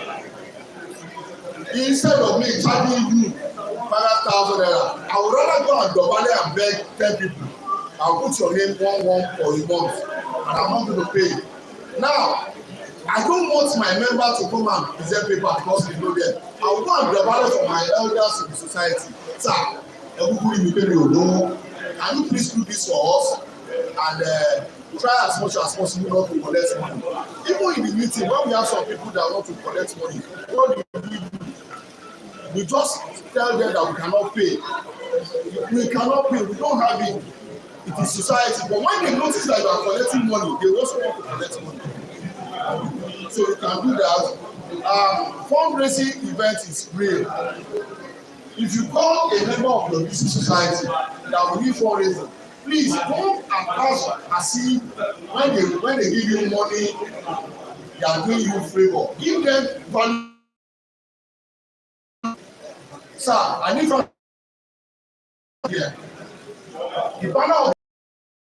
Instead of me charging you 5,000 naira, I would rather go and Dobale and beg 10 people. I'll put your name one for a month and I'm not going to pay. Now, I don't want my member to come and present paper because they know them. I will go and Dobale for my elders in the society. Sir, everybody will pay me alone. Can you please do this for us? And try as much as possible not to collect money. Even in the meeting, when we have some people that want to collect money, what do we do? We just tell them that we cannot pay. We cannot pay, we don't have it. It is society. But when they notice that you are collecting money, they also want to collect money. So you can do that. Fundraising event is real. If you call a member of your business society that will need fundraising, please come and ask and see when they give you money, they are doing you favor. Give them value. Sir, I need from here. The banner of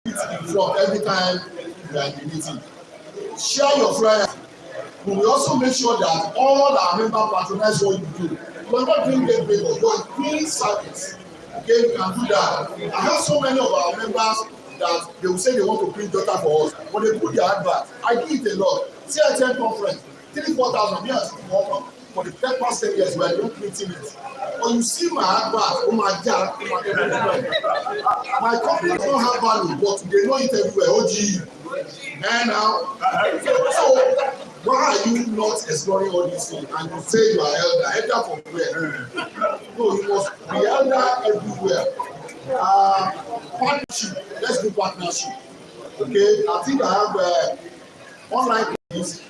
the in front every time you are in the meeting. Share your flyers. We will also make sure that all our members patronize what you do. You are not doing them favor, you are doing service. Okay, you can do that. I have so many of our members that they will say they want to print data for us, but they put their advert. I do it a lot. CITN conference, 3,000-4,000, me and welcome. For the past 10 years, we are not printing it. When you see my advert, oh my God, my company does not have value, but they know it everywhere. OG, man, now. So why are you not exploring all these things? And you say you are elder from where? No, you must be elder everywhere. Partnership, let's do partnership. Okay, I think I have online things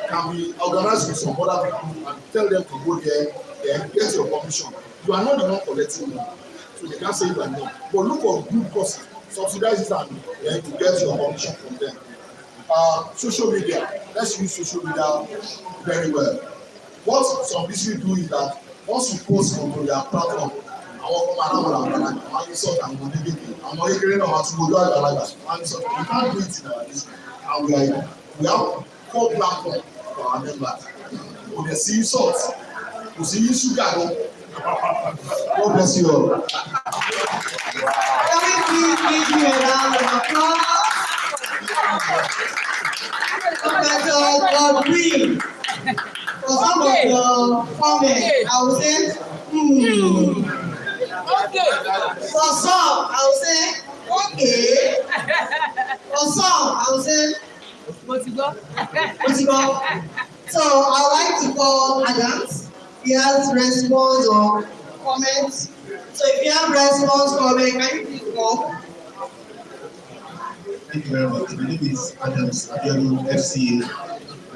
can be organized with some other people and tell them to go there and get your permission. You are not the one collecting money, so they can't say you are not. But look for good courses, subsidize it and to get your permission from them. Social media, let's use social media very well. What some districts do is that once you post onto their platform, àwọn ọmọ aláwọ̀ àwọn ìsọ̀tà àwọn onígbègbè àwọn kékeré náà wà tún gbogbo àgbàlagbà àwọn ìsọ̀tà we can't do it in our district and we have 4 platforms for our members kò dẹ̀ sí salt kò sí ṣúgà lọ God bless you all. Can we please give you a round of applause? Professor Godwin, for some of your comments, I will say, Okay. For some, I will say, okay. For some, I will say, Motigo. So I would like to call Adams. He has response or comments. So if you have response, comment, can you please call? Thank you very much. My name is Adams Abiodun, FCA,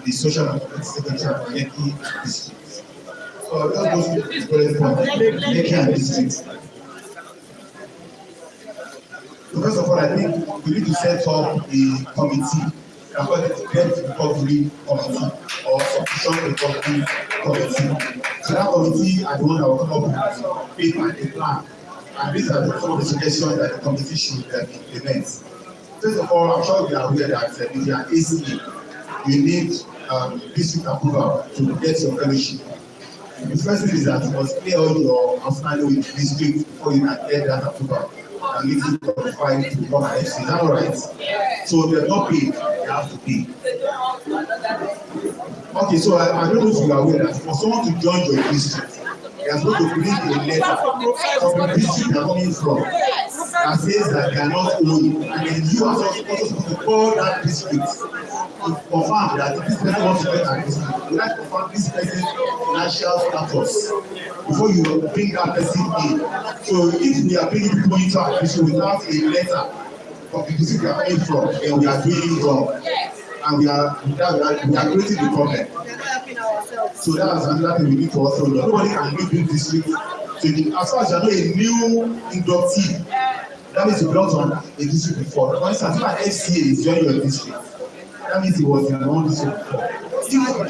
the Social and Political Secretary of Lekki District. So I'll just go to the bullet point, Lekki and District. So first of all, I think we need to set up a committee, I call it Debt Recovery Committee or Sufficient Recovery Committee. So that committee are the one that will come up with a paper, a plan, and these are some of the suggestions that the committee should implement. First of all, I'm sure we are aware that if you are ACA, you need district approval to get your fellowship. The first thing is that you must clear all your outstanding with the district before you can get that approval and make you qualify to become an FC. Is that all right? So if they're not paid, they have to pay. Okay, so I don't know if you are aware that for someone to join your district, they are supposed to bring a letter from the district they are coming from that says that they are not owing, and then you are also supposed to call that district to confirm that this person wants to get an district. You like to confirm this person's financial status before you bring that person in. So if we are bringing people into our district without a letter from the district they are coming from, then we are doing it wrong, and we are creating the problem. So that's another thing we need to also know. Nobody can leave this district. So as far as you are not a new inductee, that means you belong to a district before. For instance, if an FCA is joining your district, that means he was in your own district before.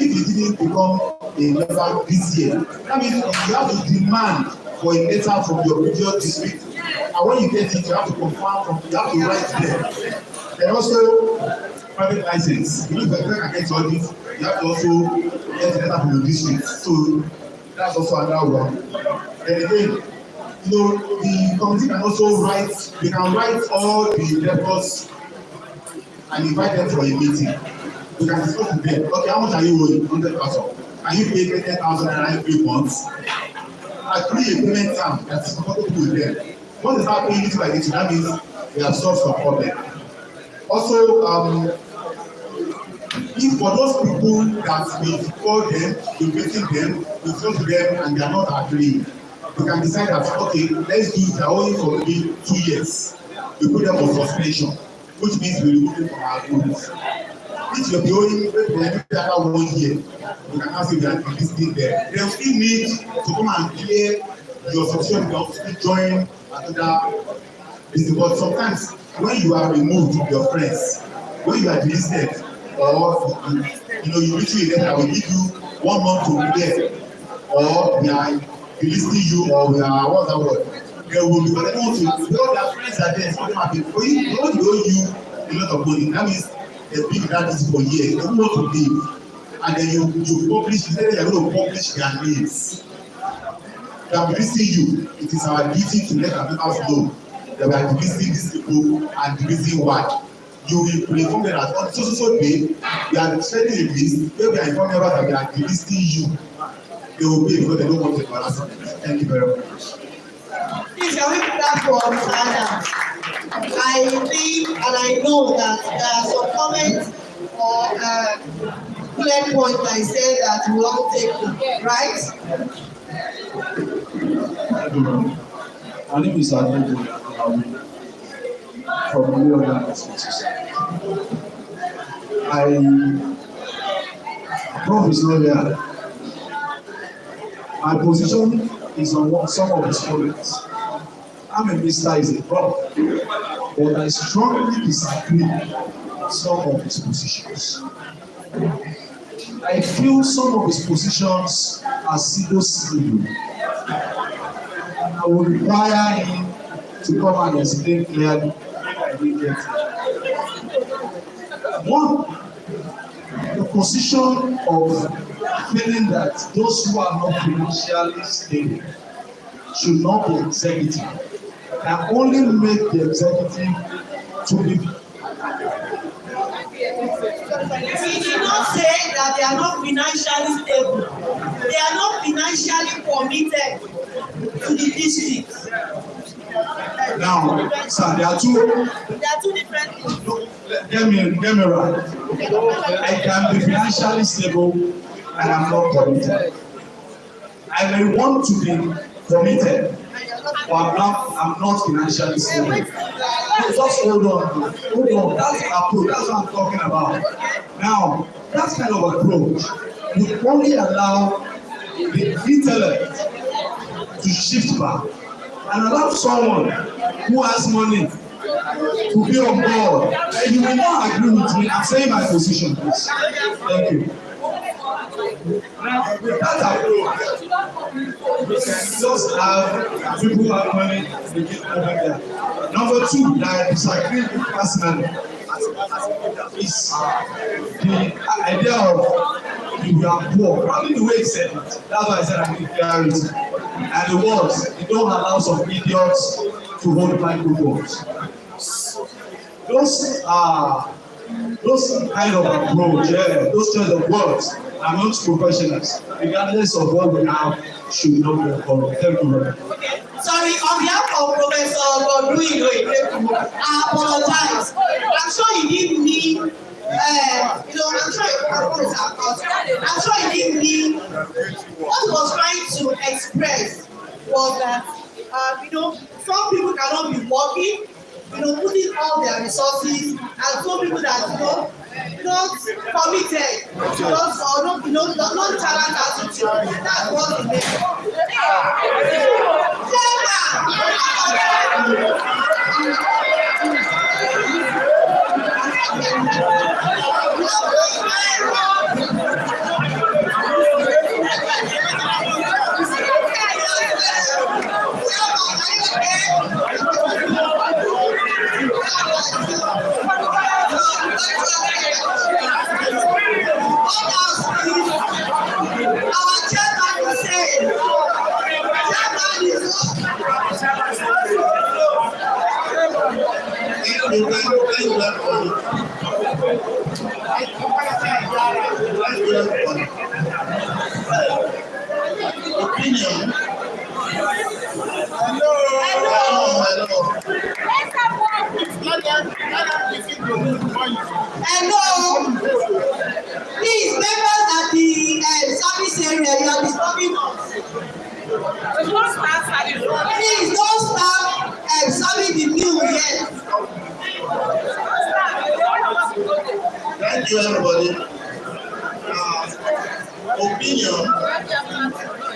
If he didn't become a member this year, that means you have to demand for a letter from your previous district. And when you get it, you have to confirm you have to write there. And also, private license. You know, if you're against all this, you have to also get a letter from your district. So that's also another one. And again, you know, the committee can also write all the debtors and invite them for a meeting. We can discuss with them. Okay, how much are you owing? 100,000. Can you pay 10,000 in 3 months? Agree a payment term that's comfortable with them. Once they start paying it like this, that means we have solved some problem. Also, if for those people that we call them, we meeting them, we talk to them, and they are not agreeing, we can decide that, okay, let's do it only for maybe 2 years. We put them on suspension, which means we remove them from our groups. If you're owing maybe after 1 year, we can ask you that this thing there. They will still need to come and clear your subscription, you have to join another business. But sometimes when you are removed from your friends, when you are delisted, or you literally letter that will give you 1 month to clear, or we are delisting you, or we are what's that word? They will be because they want to, because their friends are there, something happen. For you, they want to owe you a lot of money. That means they've been that this for years. They don't want to leave, and then you publish. You say that you're going to publish their names. They are delisting you. It is our duty to let our members know that we are delisting these people and the reason why. You will inform them that on so day we are sending a list where we are informing about that we are delisting you. They will pay because they don't want to embarrass them. Thank you very much. Please, can we put that for Adams? I think and I know that there are some comments or bullet points that I said that we won't take them, right? My name is Adele from New Orleans. Prof is not there. My position is on some of his comments. I'm a minister, is a prof, but I strongly disagree with some of his positions. I feel some of his positions are pseudo-civil. I would require him to come and explain clearly. One, the position of feeling that those who are not financially stable should not be executive. Can only make the executive to be. We did not say that they are not financially stable. They are not financially committed to the district. Now, sir, there are two different things. Get me right. I can be financially stable and I'm not committed. I may want to be committed, but I'm not financially stable. Just hold on. That's the approach. That's what I'm talking about. Now, that kind of approach would only allow the intellect to shift back and allow someone who has money to be on board. And you will not agree with me. I'm saying my position, please. Thank you. Now, with that approach, we can just have people who have money to get over there. Number two, that I disagree with personally is the idea of if you are poor. Probably the way he said it. That's why I said I need clarity. And the words, you don't allow some idiots to hold microphones. Those kind of approach, those kinds of words amongst professionals, regardless of what we have, should not be recorded. Thank you very much. Sorry, on behalf of Professor Godwin, I apologize. I'm sure you didn't mean, I'm sure you didn't mean what he was trying to express was that, some people cannot be working, putting all their resources, and some people that, not committed, not talent attitude. That's what he meant. Opinion. Hello. Please, members at the service area, you are disturbing us. Please don't start serving the meal yet. Thank you, everybody. Opinion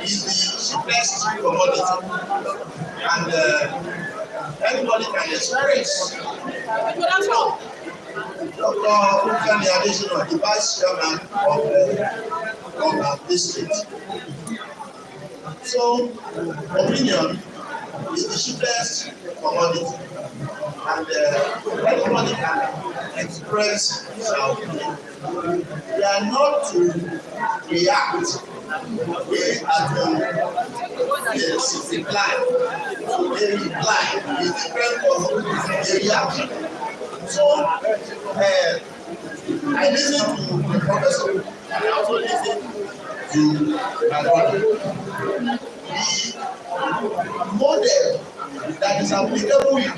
is the cheapest commodity, and everybody can express. Dr. Ukani Adesina, the vice chairman of the district. So, opinion is the cheapest commodity, and everybody can express their opinion. They are not to react. They are to reply. So they reply. It depends on the reaction. So I listen to the professor, and I also listen to my brother. The model that is applicable in the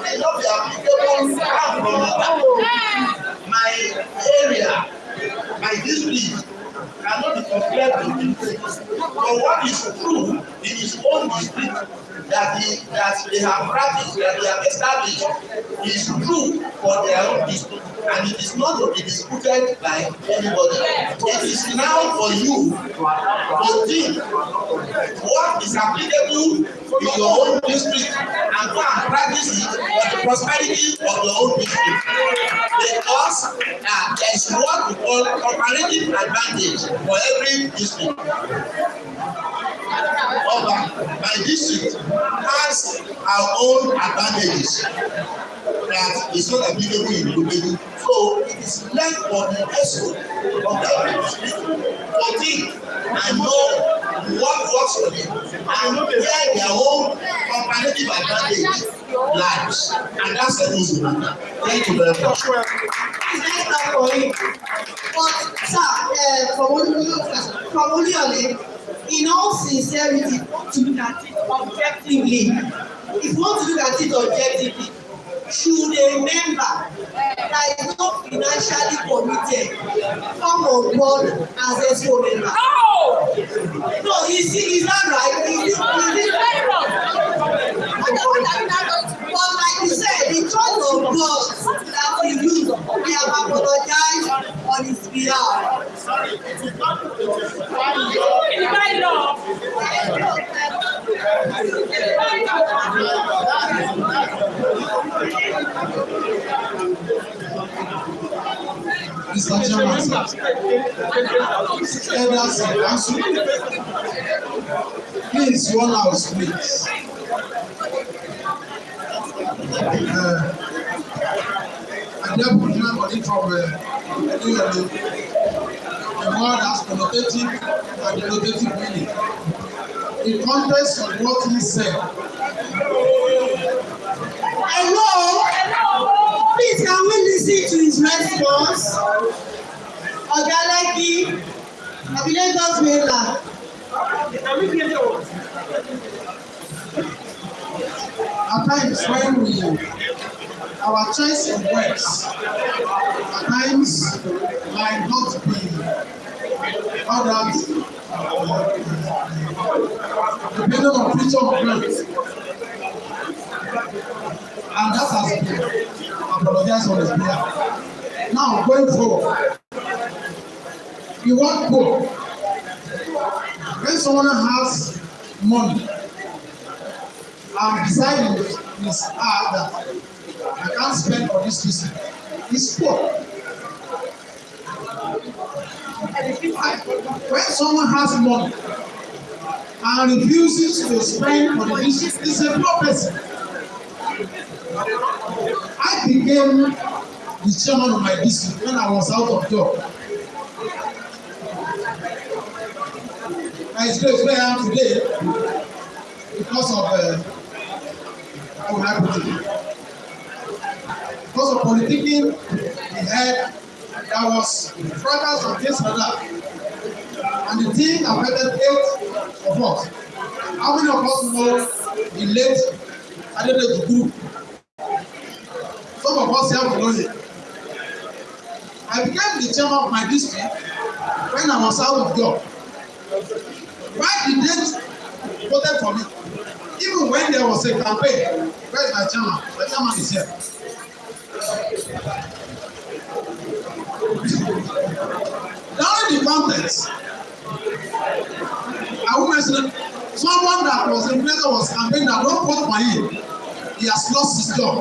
may not be applicable from my area, my district cannot be compared to the but what is true in his own district that they have practiced, that they have established, is true for their own district, and it is not to be disputed by anybody. It is now for you to think what is applicable in your own district and go and practice it for the prosperity of your own district. Because there is what we call comparative advantage for every district. My district has our own advantages that is not applicable in Ilopedu. So it is left for the ESCO of every district to think and know what works for them collective advantage lives, and that settles the matter. Thank you very much. It's not for him. But sir, from Oliole, in all sincerity, if you want to look at it objectively, should a member that is not financially committed come on board as a school member? No, is that right? Is it very wrong? But like you said, the choice of God that we use, we have apologized on his behalf. Sorry, it is not Mr. Chairman, elders and council, please, one house, please. I never put anybody from the word has connotative and denotative meaning. In context of what he said. Hello? Please, can we listen to his response? Ogaleki, Abiletos Mela. At times when our choice of words at times might not be ordered depending on future of grants, and that has been apologized on his behalf. Now going forward, we want goal. When someone has money and deciding in his heart that I can't spend on this reason, he's poor. When someone has money and refuses to spend for the district, he's a poor person. I became the chairman of my district when I was out of job. I stay where I am today because of because of politicking we had, there was fracas and things like that, and the thing affected 8 of us. How many of us know the late Adedeji group? Some of us here will know it. I became the chairman of my district when I was out of job. Why did they vote for me? Even when there was a campaign, where's my chairman? My chairman is here. During the contest, I will mention someone that was in place was campaigning that don't vote for him. He has lost his job.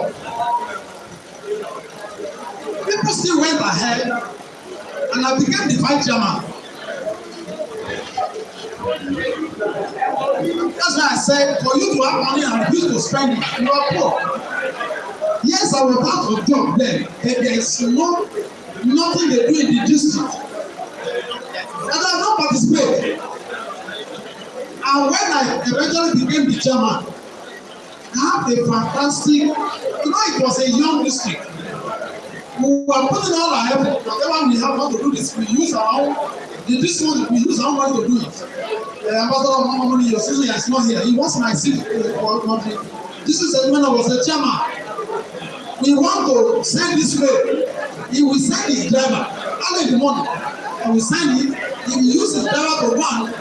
People still went ahead, and I became the vice chairman. That's why I said, for you to have money and refuse to spend it, you are poor. Yes, I was out of job then, but there is nothing they do in the district. And I don't participate. And when I eventually became the chairman, I have a fantastic, it was a young district. We were putting all our effort, whatever we have to do this, we use our own, we use our own money to do it. Ambassador Mohammed Yossi is not here. He was my seat for country. This is when I was a chairman. We want to send this way. He will send his driver early in the morning. And we send it. He will use his driver to run.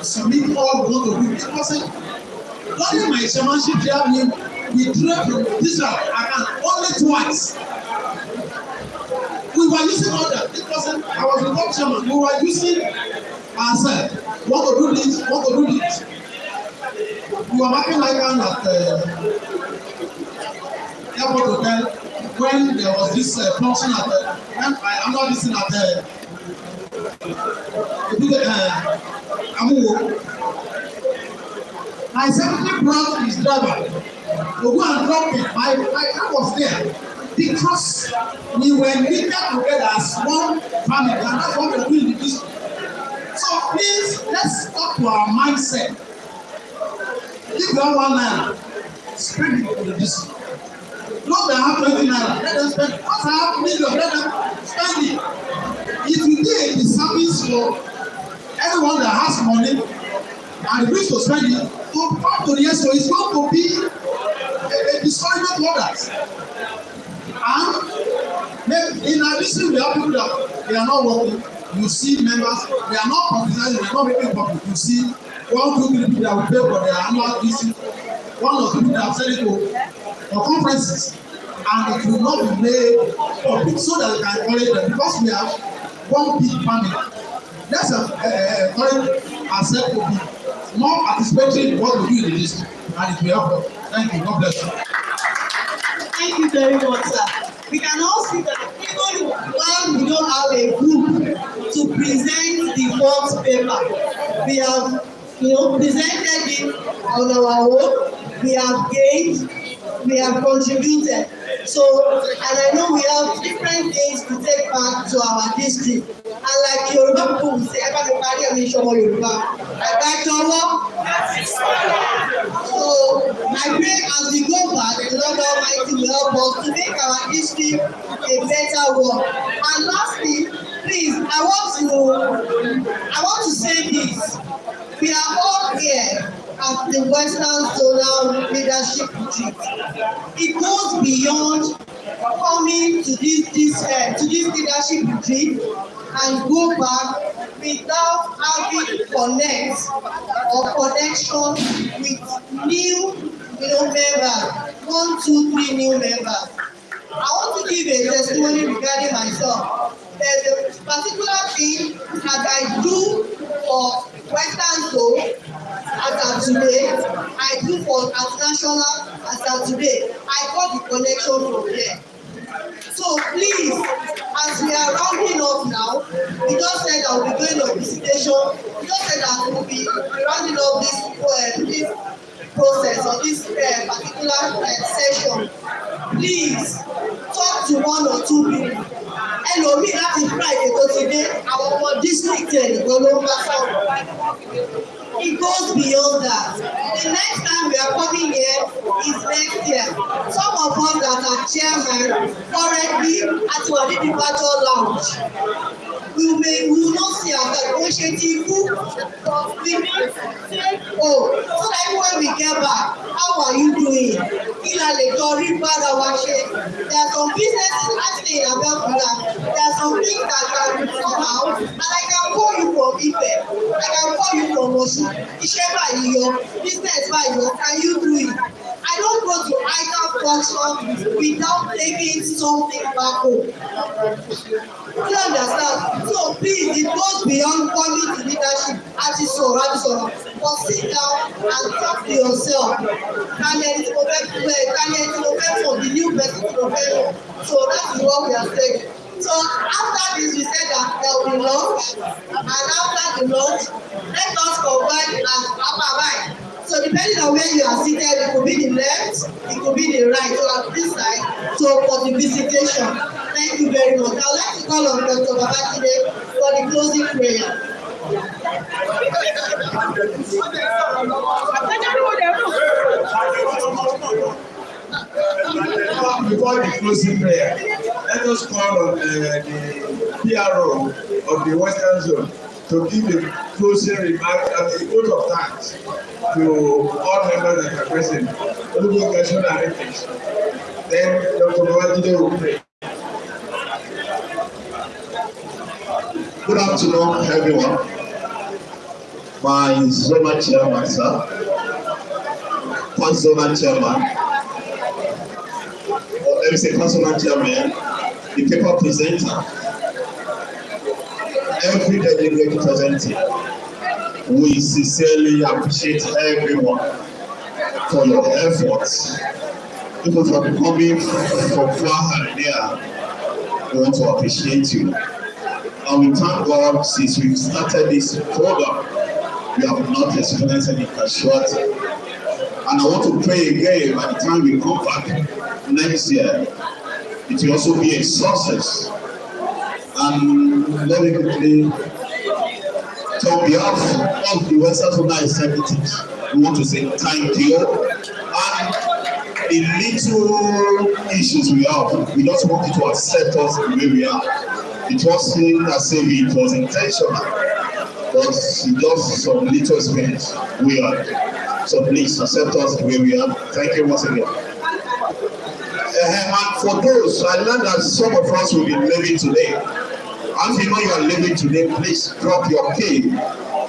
Submit all we want to do. It wasn't. During my chairmanship here, we drove from Israel only twice. We were using order. It wasn't. I was the top chairman. We were using ourselves. Want to do this, want to do this. We were working like at airport hotel when there was this function at I'm not listening at Amuwo. My secretary brought his driver to go and drop him. My car was there because we were knitted together as one family, and that's what we're doing in this. So please, let's talk to our mindset. If you have 1 naira, spend it for the district. Those that have 20 naira, let them spend it. Those that have million, let them spend it. It will be a disservice for anyone that has money and wish to spend it to come to the expo. It's going to be a discouragement to others. And in addition, we have people that they are not working. You see members, they are not publicizing, they are not making public. You see 1, 2, 3 people that will pay for their annual visit. One or two people that have said it for conferences, and it will not be made public so that we can encourage them, because we have one big family. Let's encourage ourselves to be more participatory in what we do in the district, and it will help us. Thank you. God bless you. Thank you very much, sir. We can all see that even when we don't have a group to present the fourth paper, we have, presented it on our own. We have gained, we have contributed. So, and I know we have different things to take back to our district. And like Yoruba people will say, "Eba mi pari omi isomo Yoruba." So, I pray as we go back, the Lord Almighty will help us to make our district a better one. And lastly, please, I want to say this. We are all here at the Western Zonal Leadership Retreat. It goes beyond coming to this leadership retreat and go back without having connect or connection with new members, 1, 2, 3 new members. I want to give a testimony regarding myself. There's a particular thing that I do for Western Zone as of today. I do for international as of today. I got the connection from there. So please, as we are rounding up now, we just said that we'll be going on visitation. We just said that we'll be rounding up this process or this particular session. Please talk to 1 or 2 people. Ẹlòmíì láti Friday tó ti dé àwọn ọmọ district ẹnìkan ló ń bá sọ̀rọ̀. It goes beyond that. The next time we are coming here is next year. Some of us that are chairman currently at our departure lounge. We will not see ourselves. We should so that when we get back, how are you doing? There are some businesses actually in Abeokuta. There are some things that can come out, and I can call you from Ife. I can call you from Osun. Iṣẹ́ báyìí yọ, business báyìí yọ, can you do it? I don't go to ICAN function without taking something back home. You understand? So please, it goes beyond coming to leadership as you saw, but sit down and talk to yourself. Can you for the new person profession? So that is what we are saying. So after this, we said that there will be lunch, and after the lunch, let us combine as Papa. So depending on where you are seated, it could be the left, it could be the right, so at this side, so for the visitation. Thank you very much. I would like to call on Dr. Babajide for the closing prayer. Before the closing prayer, let us call on the PRO of the Western Zone to give a closing remark and a vote of thanks to all members that are present. Then Dr. Babajide will pray. Good afternoon, everyone. My zonal chairman, sir. First zonal chairman. Or let me say personal chairman, the paper presenter, every delegate presenting. We sincerely appreciate everyone for your efforts. People from coming from far and near, we want to appreciate you. And we thank God since we've started this program, we have not experienced any casualty. And I want to pray again by the time we come back next year, it will also be a success. And let me quickly, on behalf of the Western Zonal Executives, we want to say thank you. And the little issues we have, we just want you to accept us the way we are. It wasn't as if it was intentional, but it's just some little experience we are. So please accept us the way we are. Thank you once again. And for those, I learned that some of us will be leaving today. As you know you are leaving today, please drop your key,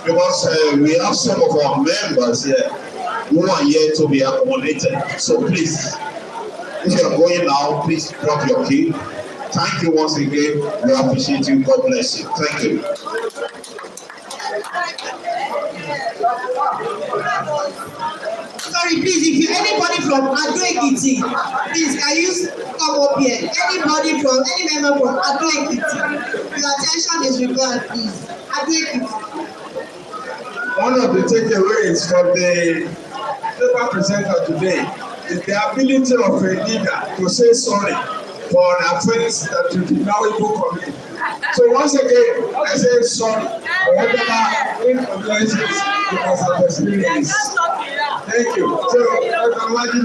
because we have some of our members here who are here to be accommodated. So please, if you are going now, please drop your key. Thank you once again. We appreciate you. God bless you. Thank you. Sorry, please, if you anybody from Ado-Ekiti, please can you come up here? Anybody from any member from Ado-Ekiti, your attention is required, please. Ado-Ekiti. One of the takeaways from the paper presenter today is the ability of a leader to say sorry for an offense that you did not even commit. So once again, I say sorry for whatever inconveniences you must have experienced. Thank you. So I can imagine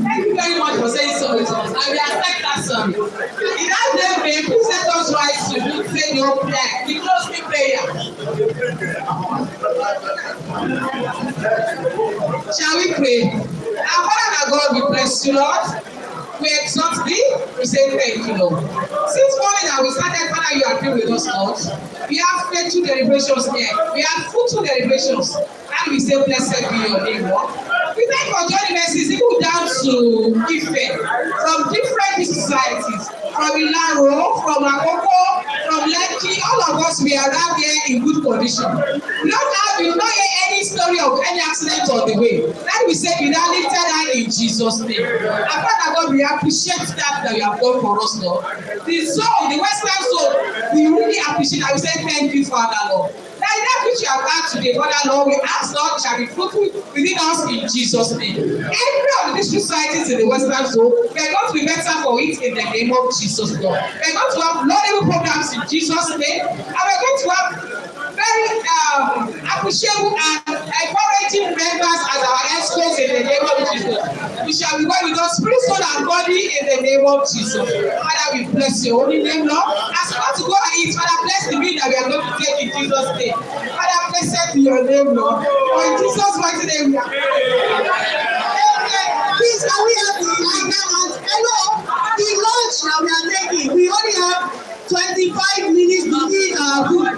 Thank you very much for saying sorry to us. And we accept that sorry. In that name, may you set us right to do say your prayer. The closing prayer. Shall we pray? Our Father and God, we bless you, Lord. We exalt thee. We say thank you, Lord. Since morning that we started, Father, you have been with us, Lord. We have faithful deliberations here. We have fruitful deliberations. And we say, blessed be your name, Lord. We thank you for joining us, people down to Ife, from different societies, from Ilaro, from Akoko, from Lekki, all of us, we are around here in good condition. We don't hear any story of any accident on the way. That we say, we now lifted her in Jesus' name. And Father God, we appreciate that you have done for us, Lord. The zone, the Western zone, we really appreciate that. We say thank you, Father, Lord. That which you have done today, Father Lord, we ask Lord shall be fruitful within us in Jesus' name. Every of these societies in the Western zone, we are going to be better for it in the name of Jesus, Lord. We are going to have laudable programs in Jesus' name, and we are going to have very appreciable and encouraging members as our escorts in the name of Jesus. We shall be going with us, spirit, soul, and body in the name of Jesus. Father, we bless your holy name, Lord. As we want to go and eat, Father, bless the meal that we are going to take in Jesus' name. Father, blessed be your name, Lord. For in Jesus' mighty name we are. Please, can we have the announcement? Hello, the lunch that we are taking, we only have 25 minutes to eat our food.